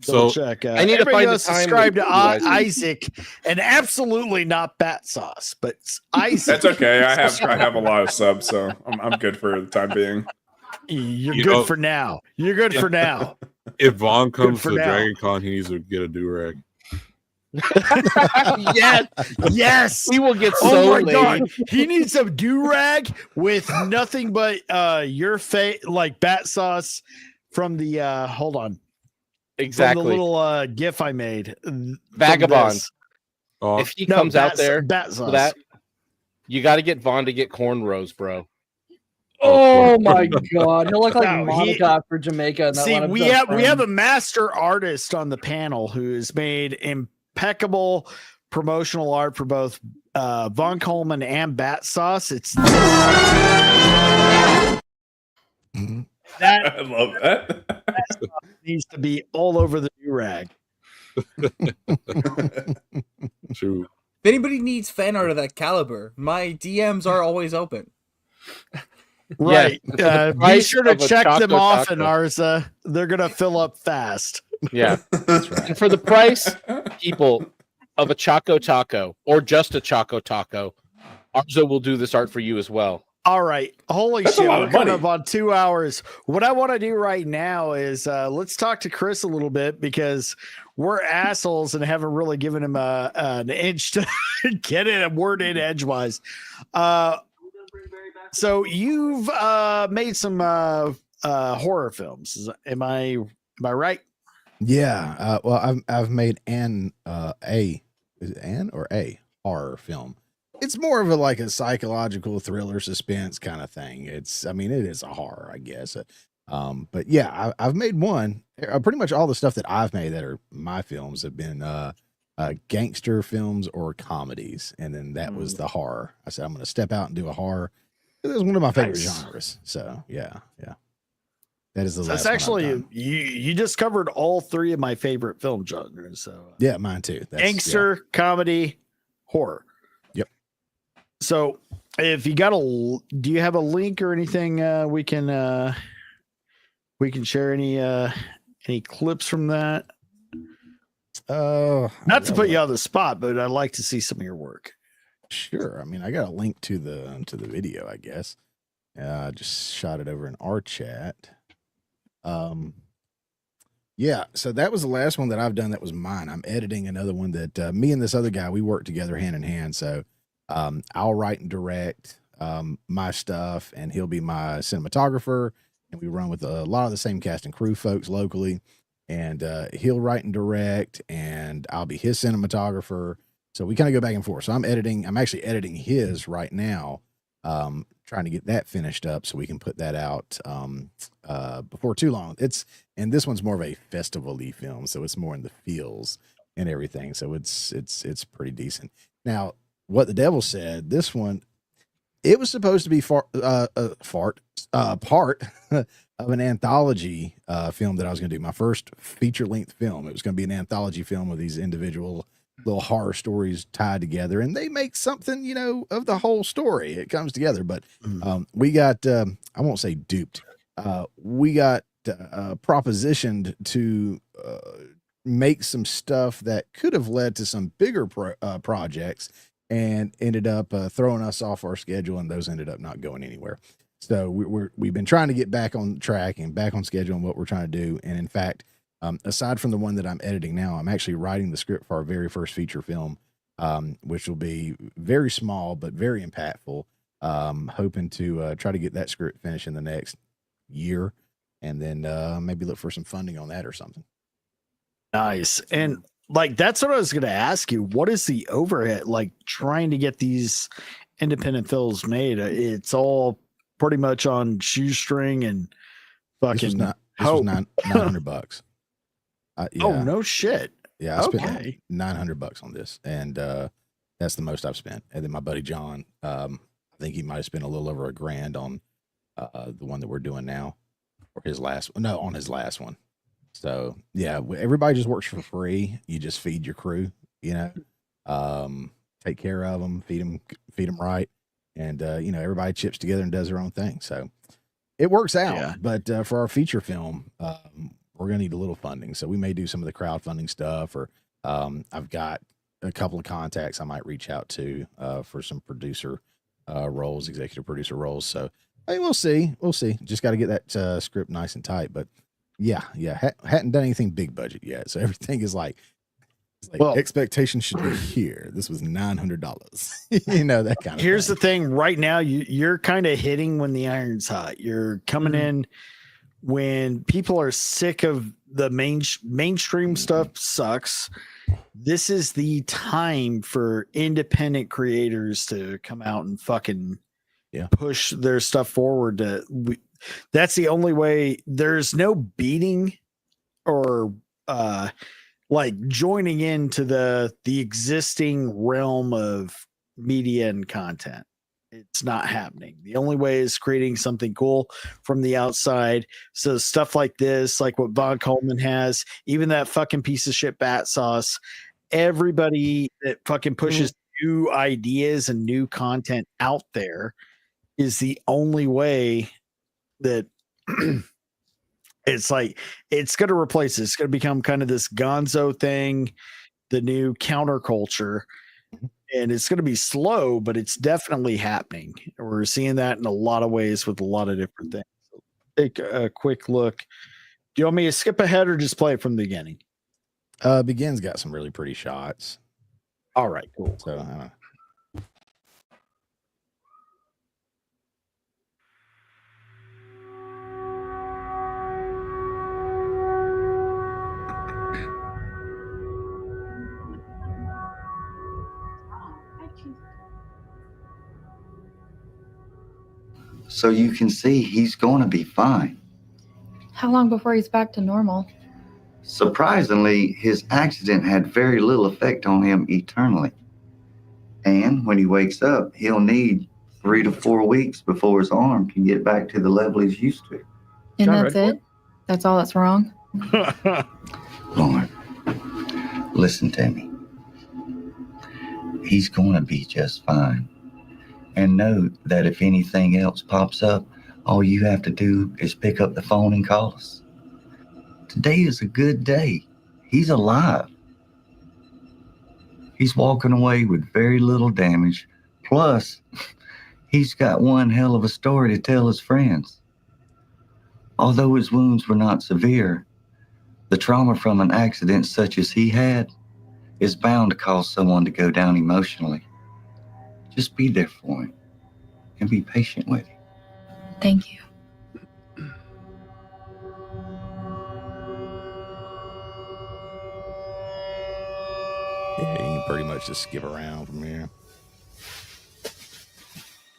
So Check. I need to everybody find the else time subscribe to to do Isaac. Isaac, and absolutely not Battsauce, but Isaac. That's okay. I have a lot of subs, so I'm good for the time being. You're You good know- for now. You're good for now. If Vaughn comes for to now. Dragon Con, he needs to get a do-rag. Yes, yes. We will get Oh so my laid. god, he needs some do-rag with nothing but your face, like Battsauce from the hold on. Exactly. From the little gif I made. Vagabond. Oh, If he comes out there Battsauce. for that, you got to get Vaughn to get cornrows, bro. Oh my god, he'll look like No, Monica for Jamaica. In that See, one we have a master artist on the panel who has made impeccable promotional art for both Vaughn Coleman and Battsauce. It's I love that. needs to be all over the new rag. True. If anybody needs fan art of that caliber, my DMs are always open. Right. Yeah, Be sure to of a check them Choco off Taco. in Arza. They're gonna fill up fast. Yeah, that's right. And for the price, people, of a Choco Taco or just a Choco Taco, Arzo will do this art for you as well. All right. Holy That's a shit. lot We're of coming money. up on 2 hours. What I want to do right now is let's talk to Chris a little bit because we're assholes and haven't really given him an inch to get in a word in edgewise. So you've made some horror films. Am I right? Yeah. Well, I've made is it an or a horror film? It's more of like a psychological thriller suspense kind of thing. It is a horror, I guess. But yeah, I've made one. Pretty much all the stuff that I've made that are my films have been gangster films or comedies, and then that was the horror. I said I'm going to step out and do a horror. It was one of my favorite genres. So yeah. That is the last. That's one I've actually done. you just covered all three of my favorite film genres. So Yeah, mine too. gangster, comedy, horror. Yep. So if you got do you have a link or anything we can share any clips from that? Not to put you on the spot, but I'd like to see some of your work. Sure. I mean, I got a link to the video, I guess. I just shot it over in our chat. Yeah, so that was the last one that I've done that was mine. I'm editing another one that me and this other guy, we work together hand in hand. So I'll write and direct my stuff, and he'll be my cinematographer, and we run with a lot of the same cast and crew folks locally, and he'll write and direct, and I'll be his cinematographer. So we kind of go back and forth. So I'm actually editing his right now, trying to get that finished up so we can put that out before too long. And this one's more of a festival-y film, so it's more in the feels and everything. So it's pretty decent. Now, what the devil said, this one, it was supposed to be part of an anthology film that I was going to do. My first feature-length film. It was going to be an anthology film with these individual little horror stories tied together, and they make something, of the whole story. It comes together, but we got, I won't say duped. We got propositioned to make some stuff that could have led to some bigger projects, and ended up throwing us off our schedule, and those ended up not going anywhere. So we've been trying to get back on track and back on schedule on what we're trying to do. And in fact, aside from the one that I'm editing now, I'm actually writing the script for our very first feature film, which will be very small but very impactful. Hoping to try to get that script finished in the next year, and then maybe look for some funding on that or something. Nice. And that's what I was going to ask you. What is the overhead like trying to get these independent films made? It's all pretty much on shoestring and fucking. This was $900. Yeah. Oh, no shit. Yeah, I spent $900 on this, and that's the most I've spent. And then my buddy John, I think he might have spent a little over $1,000 on the one that we're doing now, or on his last one. So yeah, everybody just works for free. You just feed your crew, take care of them, feed them right, and everybody chips together and does their own thing. So it works out. Yeah. But for our feature film, we're going to need a little funding. So we may do some of the crowdfunding stuff, or I've got a couple of contacts I might reach out to for some producer roles, executive producer roles. So we'll see. Just got to get that script nice and tight. But yeah. Hadn't done anything big budget yet. So everything is like expectations should be here. This was $900. That kind of Here's thing. the thing. Right now, you're kind of hitting when the iron's hot. You're coming in when people are sick of the mainstream stuff sucks. This is the time for independent creators to come out and fucking push their stuff forward. That's the only way. There's no beating or joining into the existing realm of media and content. It's not happening. The only way is creating something cool from the outside. So stuff like this, like what Vaughn Coleman has, even that fucking piece of shit Battsauce, everybody that fucking pushes new ideas and new content out there is the only way that it's like it's going to replace this. It's going to become kind of this gonzo thing, the new counterculture. And it's going to be slow, but it's definitely happening. We're seeing that in a lot of ways with a lot of different things. So take a quick look. Do you want me to skip ahead or just play it from the beginning? Begin's got some really pretty shots. All right, cool. So, So you can see he's going to be fine. How long before he's back to normal? Surprisingly, his accident had very little effect on him eternally. And when he wakes up, he'll need 3 to 4 weeks before his arm can get back to the level he's used to. And that's it? That's all that's wrong? Lauren, listen to me. He's going to be just fine. And know that if anything else pops up, all you have to do is pick up the phone and call us. Today is a good day. He's alive. He's walking away with very little damage. Plus, he's got one hell of a story to tell his friends. Although his wounds were not severe, the trauma from an accident such as he had is bound to cause someone to go down emotionally. Just be there for him and be patient with him. Thank you. yeah, you can pretty much just skip around from here.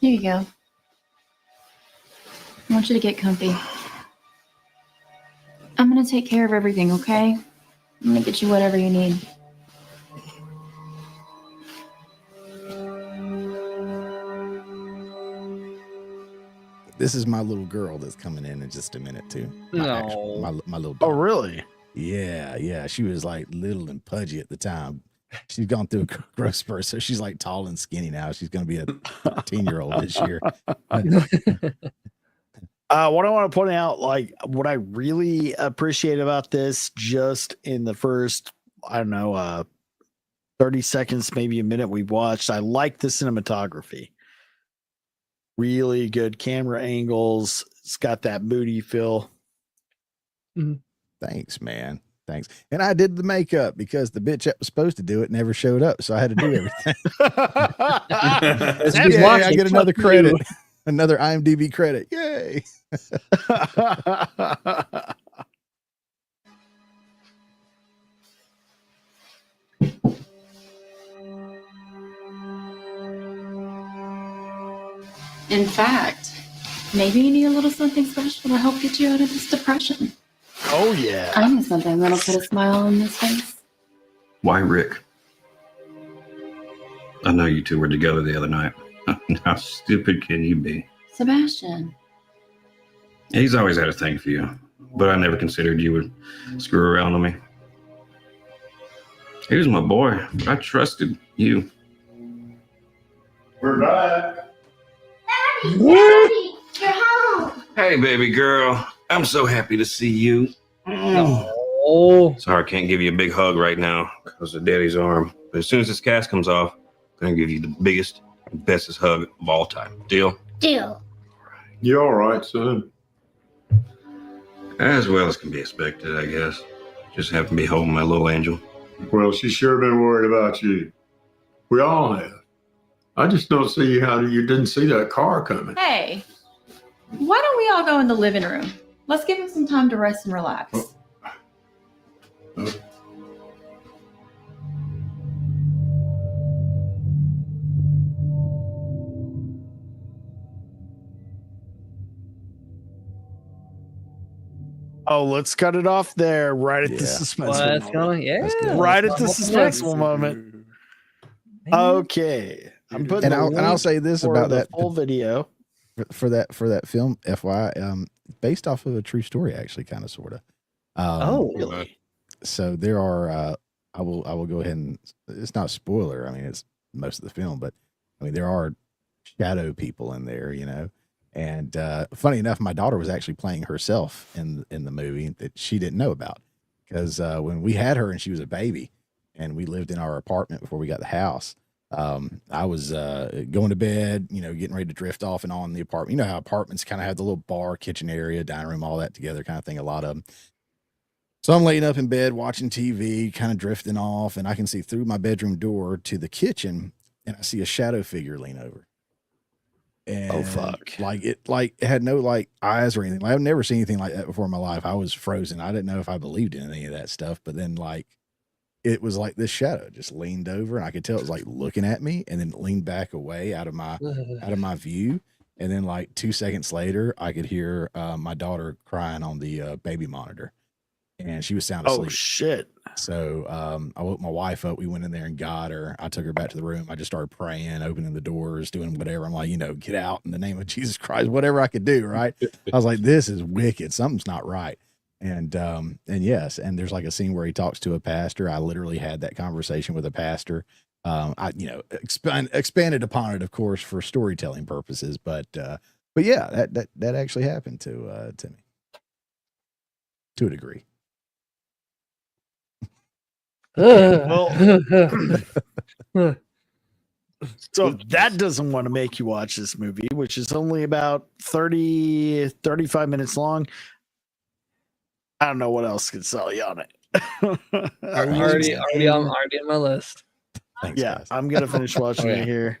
Here you go. I want you to get comfy. I'm going to take care of everything, okay? I'm going to get you whatever you need. This is my little girl that's coming in just a minute too. My little Oh, daughter. really? Yeah. She was like little and pudgy at the time. She's gone through a growth spurt, so she's like tall and skinny now. She's going to be a 13-year-old this year. What I want to point out, like what I really appreciate about this, just in the first, 30 seconds, maybe a minute we've watched, I like the cinematography. Really good camera angles. It's got that moody feel. Thanks, man. Thanks. And I did the makeup because the bitch that was supposed to do it never showed up, so I had to do everything. Yay, I get another credit. Another IMDb credit. Yay. In fact, maybe you need a little something special to help get you out of this depression. Oh, yeah. I need something that'll put a smile on this face. Why, Rick? I know you two were together the other night. How stupid can you be? Sebastian. He's always had a thing for you, but I never considered you would screw around on me. He was my boy, but I trusted you. We're back. Daddy, you're home. Hey, baby girl. I'm so happy to see you. Oh. Sorry, I can't give you a big hug right now because of Daddy's arm. But as soon as this cast comes off, I'm going to give you the biggest and bestest hug of all time. Deal? Deal. You all right, son? As well as can be expected, I guess. Just happen to be holding my little angel. Well, she's sure been worried about you. We all have. I just don't see how you didn't see that car coming. Hey, why don't we all go in the living room? Let's give him some time to rest and relax. Oh, let's cut it off there. Right at the suspenseful moment. Yeah. Right at the suspenseful moment. Okay. I'm putting and I'll say this for about the that full video for that film, FYI, based off of a true story, actually, kind of, sort of. Really? So there are. I will go ahead and it's not a spoiler. I mean, it's most of the film, but I mean there are shadow people in there, you know. And funny enough, my daughter was actually playing herself in the movie that she didn't know about, because when we had her and she was a baby, and we lived in our apartment before we got the house. I was going to bed, you know, getting ready to drift off and on the apartment. You know how apartments kind of have the little bar, kitchen area, dining room, all that together kind of thing, a lot of them. So I'm laying up in bed watching TV, kind of drifting off, and I can see through my bedroom door to the kitchen, and I see a shadow figure lean over. And oh fuck! It had no like eyes or anything. Like, I've never seen anything like that before in my life. I was frozen. I didn't know if I believed in any of that stuff. But then like it was like this shadow just leaned over, and I could tell it was like looking at me, and then it leaned back away out of my view. And then like 2 seconds later, I could hear my daughter crying on the baby monitor. And she was sound asleep. Oh shit! So I woke my wife up. We went in there and got her. I took her back to the room. I just started praying, opening the doors, doing whatever. I'm like, you know, get out in the name of Jesus Christ, whatever I could do. Right? I was like, this is wicked. Something's not right. And yes, and there's like a scene where he talks to a pastor. I literally had that conversation with a pastor. I expanded upon it, of course, for storytelling purposes. But yeah, that actually happened to me to a degree. Well, so if that doesn't want to make you watch this movie, which is only about 35 minutes long, I don't know what else could sell you on it. I'm already on my list. Thanks, yeah, guys. I'm gonna finish watching it here.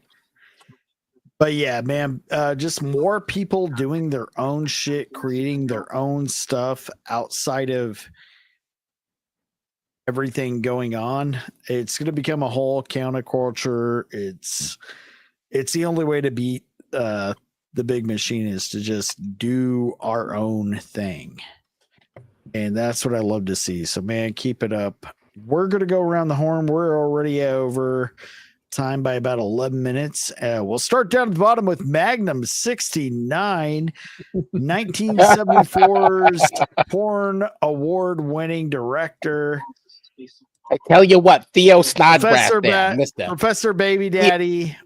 But yeah, man, just more people doing their own shit, creating their own stuff outside of everything going on. It's going to become a whole counterculture. It's the only way to beat the big machine is to just do our own thing. And that's what I love to see. So man, keep it up. We're going to go around the horn. We're already over time by about 11 minutes. We'll start down at the bottom with Magnum 69, 1974's porn award winning director. I tell you what, Theo Snodgrass, Professor Baby Daddy.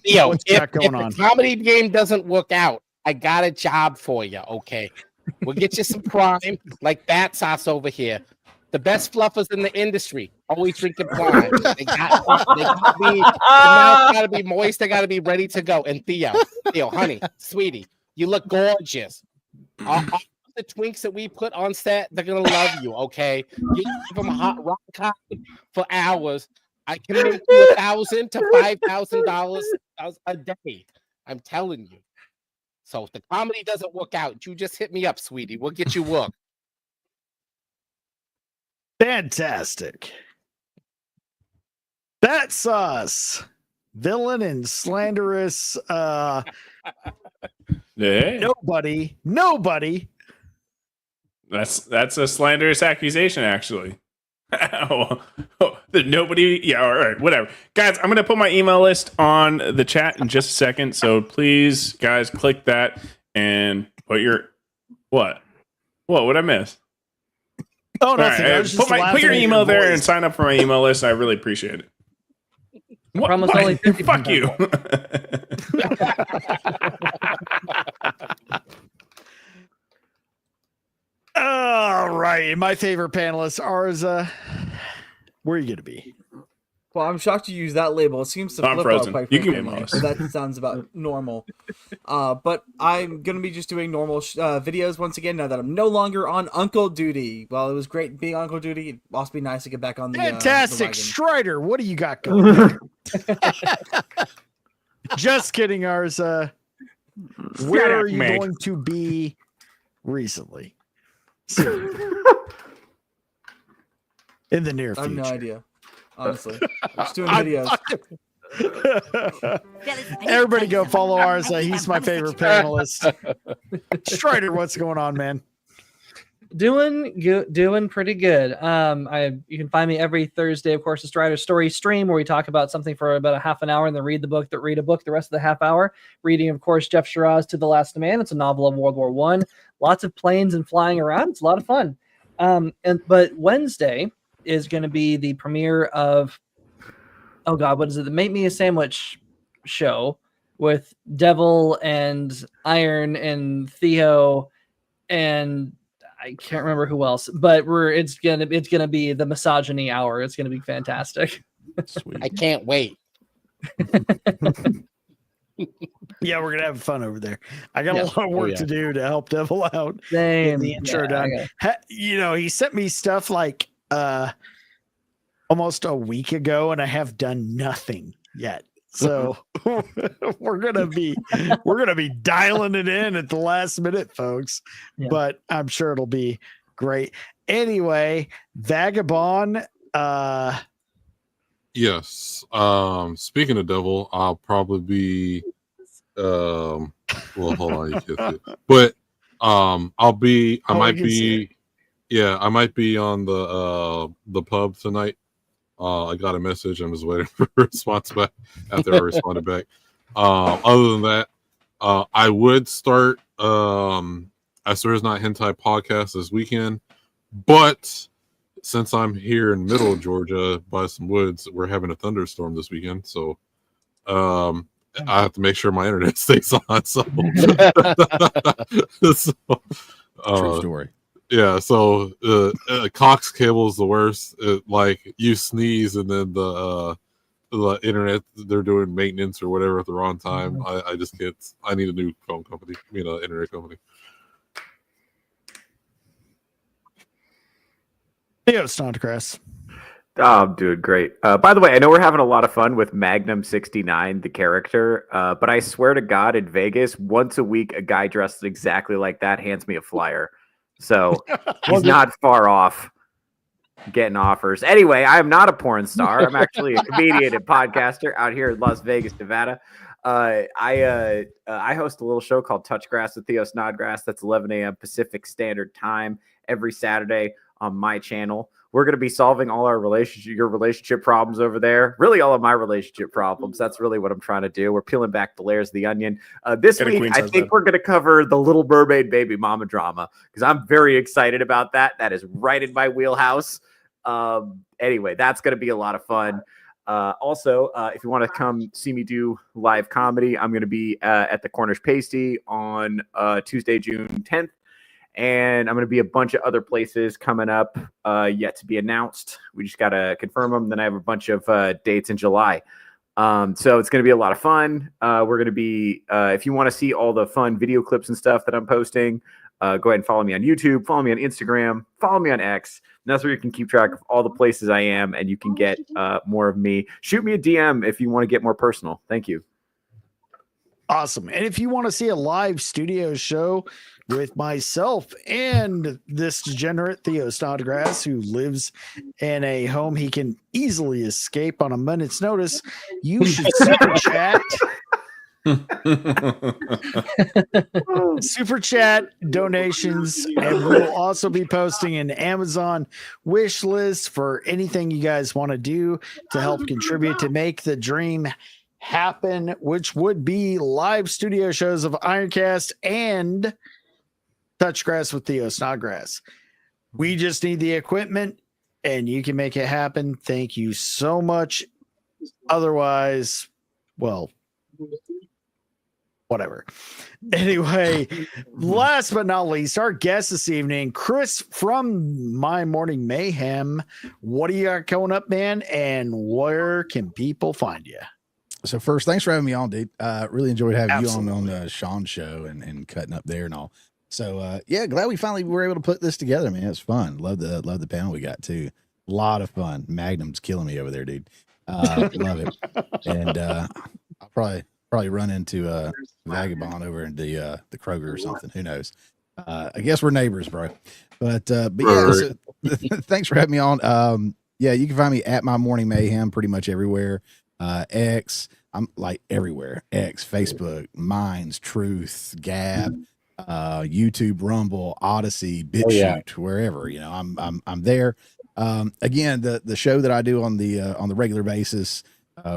Theo, what's if going the on? comedy game doesn't work out, I got a job for you. Okay, we'll get you some prime, like Battsauce over here. The best fluffers in the industry, always drinking prime. They gotta be moist. They gotta be ready to go. And Theo, honey, sweetie, you look gorgeous. All the twinks that we put on set, they're gonna love you. Okay, you give them a hot rock for hours. I can make you $1,000 to $5,000 a day. I'm telling you. So if the comedy doesn't work out, you just hit me up, sweetie. We'll get you work. Fantastic. Battsauce, villain and slanderous. Nobody. That's a slanderous accusation, actually. Nobody. Yeah, all right, whatever. Guys, I'm gonna put my email list on the chat in just a second. So please, guys, click that and put your what would I miss? Oh, nothing. Right, put your email there and sign up for my email list. I really appreciate it. What? Only 50 Fuck you. All right, my favorite panelist, Arza. Where are you going to be? Well, I'm shocked you use that label. It seems to I'm flip frozen. quite You can frequently, get so that sounds about normal. But I'm going to be just doing normal videos once again now that I'm no longer on Uncle Duty. While it was great being Uncle Duty, it'd also be nice to get back on the Fantastic. the Strider, what do you got going on? Just kidding, Arza. Where are you going to be recently? In the near future. I have no idea. Honestly, I'm just doing videos. Everybody go follow Arza. He's my favorite panelist. Strider, what's going on, man? Doing good, doing pretty good. You can find me every Thursday, of course, the Strider Story Stream, where we talk about something for about a half an hour and then read a book the rest of the half hour. Reading, of course, Jeff Shiraz To the Last Man. It's a novel of World War One. Lots of planes and flying around. It's a lot of fun. But Wednesday is going to be the premiere of, oh God, what is it? The Make Me a Sandwich show with Devil and Iron and Theo and I can't remember who else, but it's gonna be the misogyny hour. It's gonna be fantastic. Sweet. I can't wait. Yeah, we're gonna have fun over there. I got a lot of work to do to help Devil out. Same. Get the intro done. He sent me stuff like almost a week ago, and I have done nothing yet. So we're gonna be dialing it in at the last minute, folks. Yeah. But I'm sure it'll be great. Anyway, Vagabond. Yes. Speaking of Devil, I'll probably be well, hold on, you can't see it. But I might be on the pub tonight. I got a message. I'm just waiting for a response back after I responded back. Other than that, I would start As There Is Not Hentai podcast this weekend, but since I'm here in middle of Georgia by some woods, we're having a thunderstorm this weekend, so I have to make sure my internet stays on. So, true story. Yeah, so Cox cable is the worst. Like you sneeze and then the internet, they're doing maintenance or whatever at the wrong time. I just can't. I need a new phone company, internet company. Theo Snodgrass. Oh, I'm doing great. By the way, I know we're having a lot of fun with Magnum 69, the character, but I swear to God, in Vegas, once a week, a guy dressed exactly like that hands me a flyer. So he's not far off getting offers. Anyway, I am not a porn star. I'm actually a comedian and podcaster out here in Las Vegas, Nevada. I host a little show called Touch Grass with Theo Snodgrass. That's 11 a.m. Pacific Standard Time every Saturday on my channel. We're going to be solving all your relationship problems over there. Really, all of my relationship problems. That's really what I'm trying to do. We're peeling back the layers of the onion. This week, I think we're going to cover the Little Mermaid baby mama drama because I'm very excited about that. That is right in my wheelhouse. Anyway, that's going to be a lot of fun. Also, if you want to come see me do live comedy, I'm going to be at the Cornish Pasty on Tuesday, June 10th. And I'm going to be a bunch of other places coming up yet to be announced. We just got to confirm them. Then I have a bunch of dates in July. So it's going to be a lot of fun. We're going to be, if you want to see all the fun video clips and stuff that I'm posting, go ahead and follow me on YouTube, follow me on Instagram, follow me on X. And that's where you can keep track of all the places I am and you can get more of me. Shoot me a DM if you want to get more personal. Thank you. Awesome. And if you want to see a live studio show with myself and this degenerate Theo Snodgrass, who lives in a home he can easily escape on a minute's notice, you should super chat. Super chat donations, and we'll also be posting an Amazon wish list for anything you guys want to do to help contribute to make the dream happen, which would be live studio shows of Ironcast and Touch Grass with Theo Snodgrass. We just need the equipment and you can make it happen. Thank you so much. Otherwise, well, whatever. Anyway, last but not least, our guest this evening, Chris from My Morning Mayhem. What do you got coming up, man? And where can people find you? So first, thanks for having me on, dude. Really enjoyed having you on the Sean show and cutting up there and all. So yeah, glad we finally were able to put this together, man. It's fun. Love the panel we got too. A lot of fun. Magnum's killing me over there, dude. Love it. And I'll probably run into Vagabond over in the Kroger or something. Who knows? I guess we're neighbors, bro. But yeah, so, thanks for having me on. Yeah, you can find me at My Morning Mayhem pretty much everywhere. X, I'm like everywhere. X, Facebook, Minds, Truth, Gab. YouTube, Rumble, Odyssey, BitChute, wherever, you know, I'm there. Again, the show that I do on the regular basis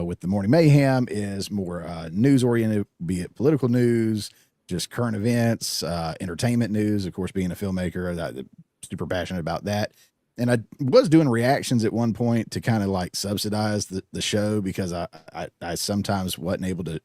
with the Morning Mayhem is more news oriented, be it political news, just current events, entertainment news. Of course, being a filmmaker, I'm super passionate about that. And I was doing reactions at one point to kind of like subsidize the show, because I sometimes wasn't able to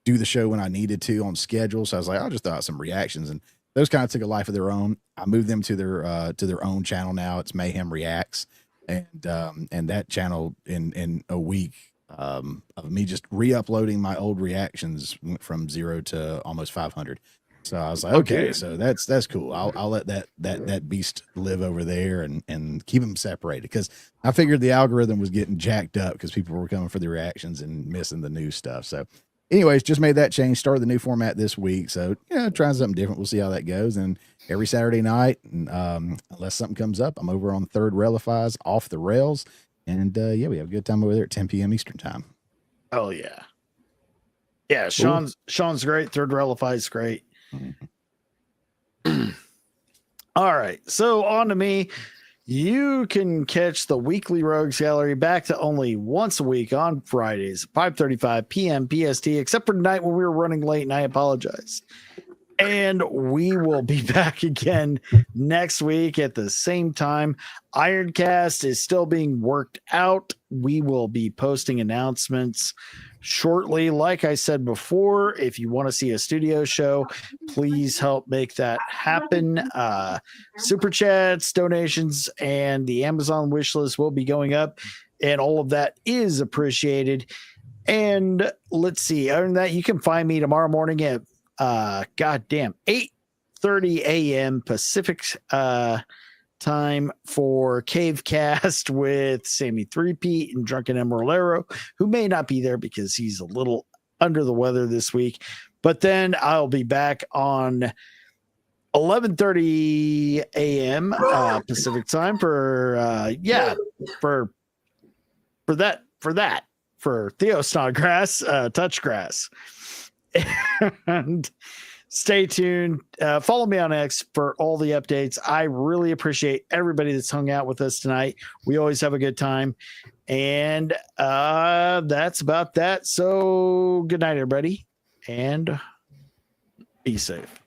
do the show when I needed to on schedule. So I was like, I'll just throw out some reactions, and those kind of took a life of their own. I moved them to their own channel now. It's Mayhem Reacts, and that channel in a week of me just re-uploading my old reactions went from 0 to almost 500. So I was like, okay, so that's cool. I'll let that beast live over there and keep them separated, because I figured the algorithm was getting jacked up because people were coming for the reactions and missing the new stuff. So anyways, just made that change, started the new format this week. So, yeah, trying something different. We'll see how that goes. And every Saturday night, unless something comes up, I'm over on Third Relifies, Off the Rails. And yeah, we have a good time over there at 10 p.m. Eastern time. Oh, yeah. Yeah, Sean's great. Third Relifies is great. All right, so on to me. You can catch the weekly Rogues Gallery back to only once a week on Fridays, 5:35 p.m. PST, except for tonight when we were running late, and I apologize. And we will be back again next week at the same time. Ironcast is still being worked out. We will be posting announcements shortly. Like I said before, if you want to see a studio show, please help make that happen. Super chats, donations, and the Amazon wish list will be going up, and all of that is appreciated. And let's see, other than that, you can find me tomorrow morning at 8:30 a.m. Pacific time for Cavecast with Sammy 3P and Drunken Emeralero, who may not be there because he's a little under the weather this week. But then I'll be back on 11:30 a.m. Pacific time for Theo Snodgrass, Touchgrass. And stay tuned. Follow me on X for all the updates. I really appreciate everybody that's hung out with us tonight. We always have a good time. And that's about that. So good night, everybody, and be safe.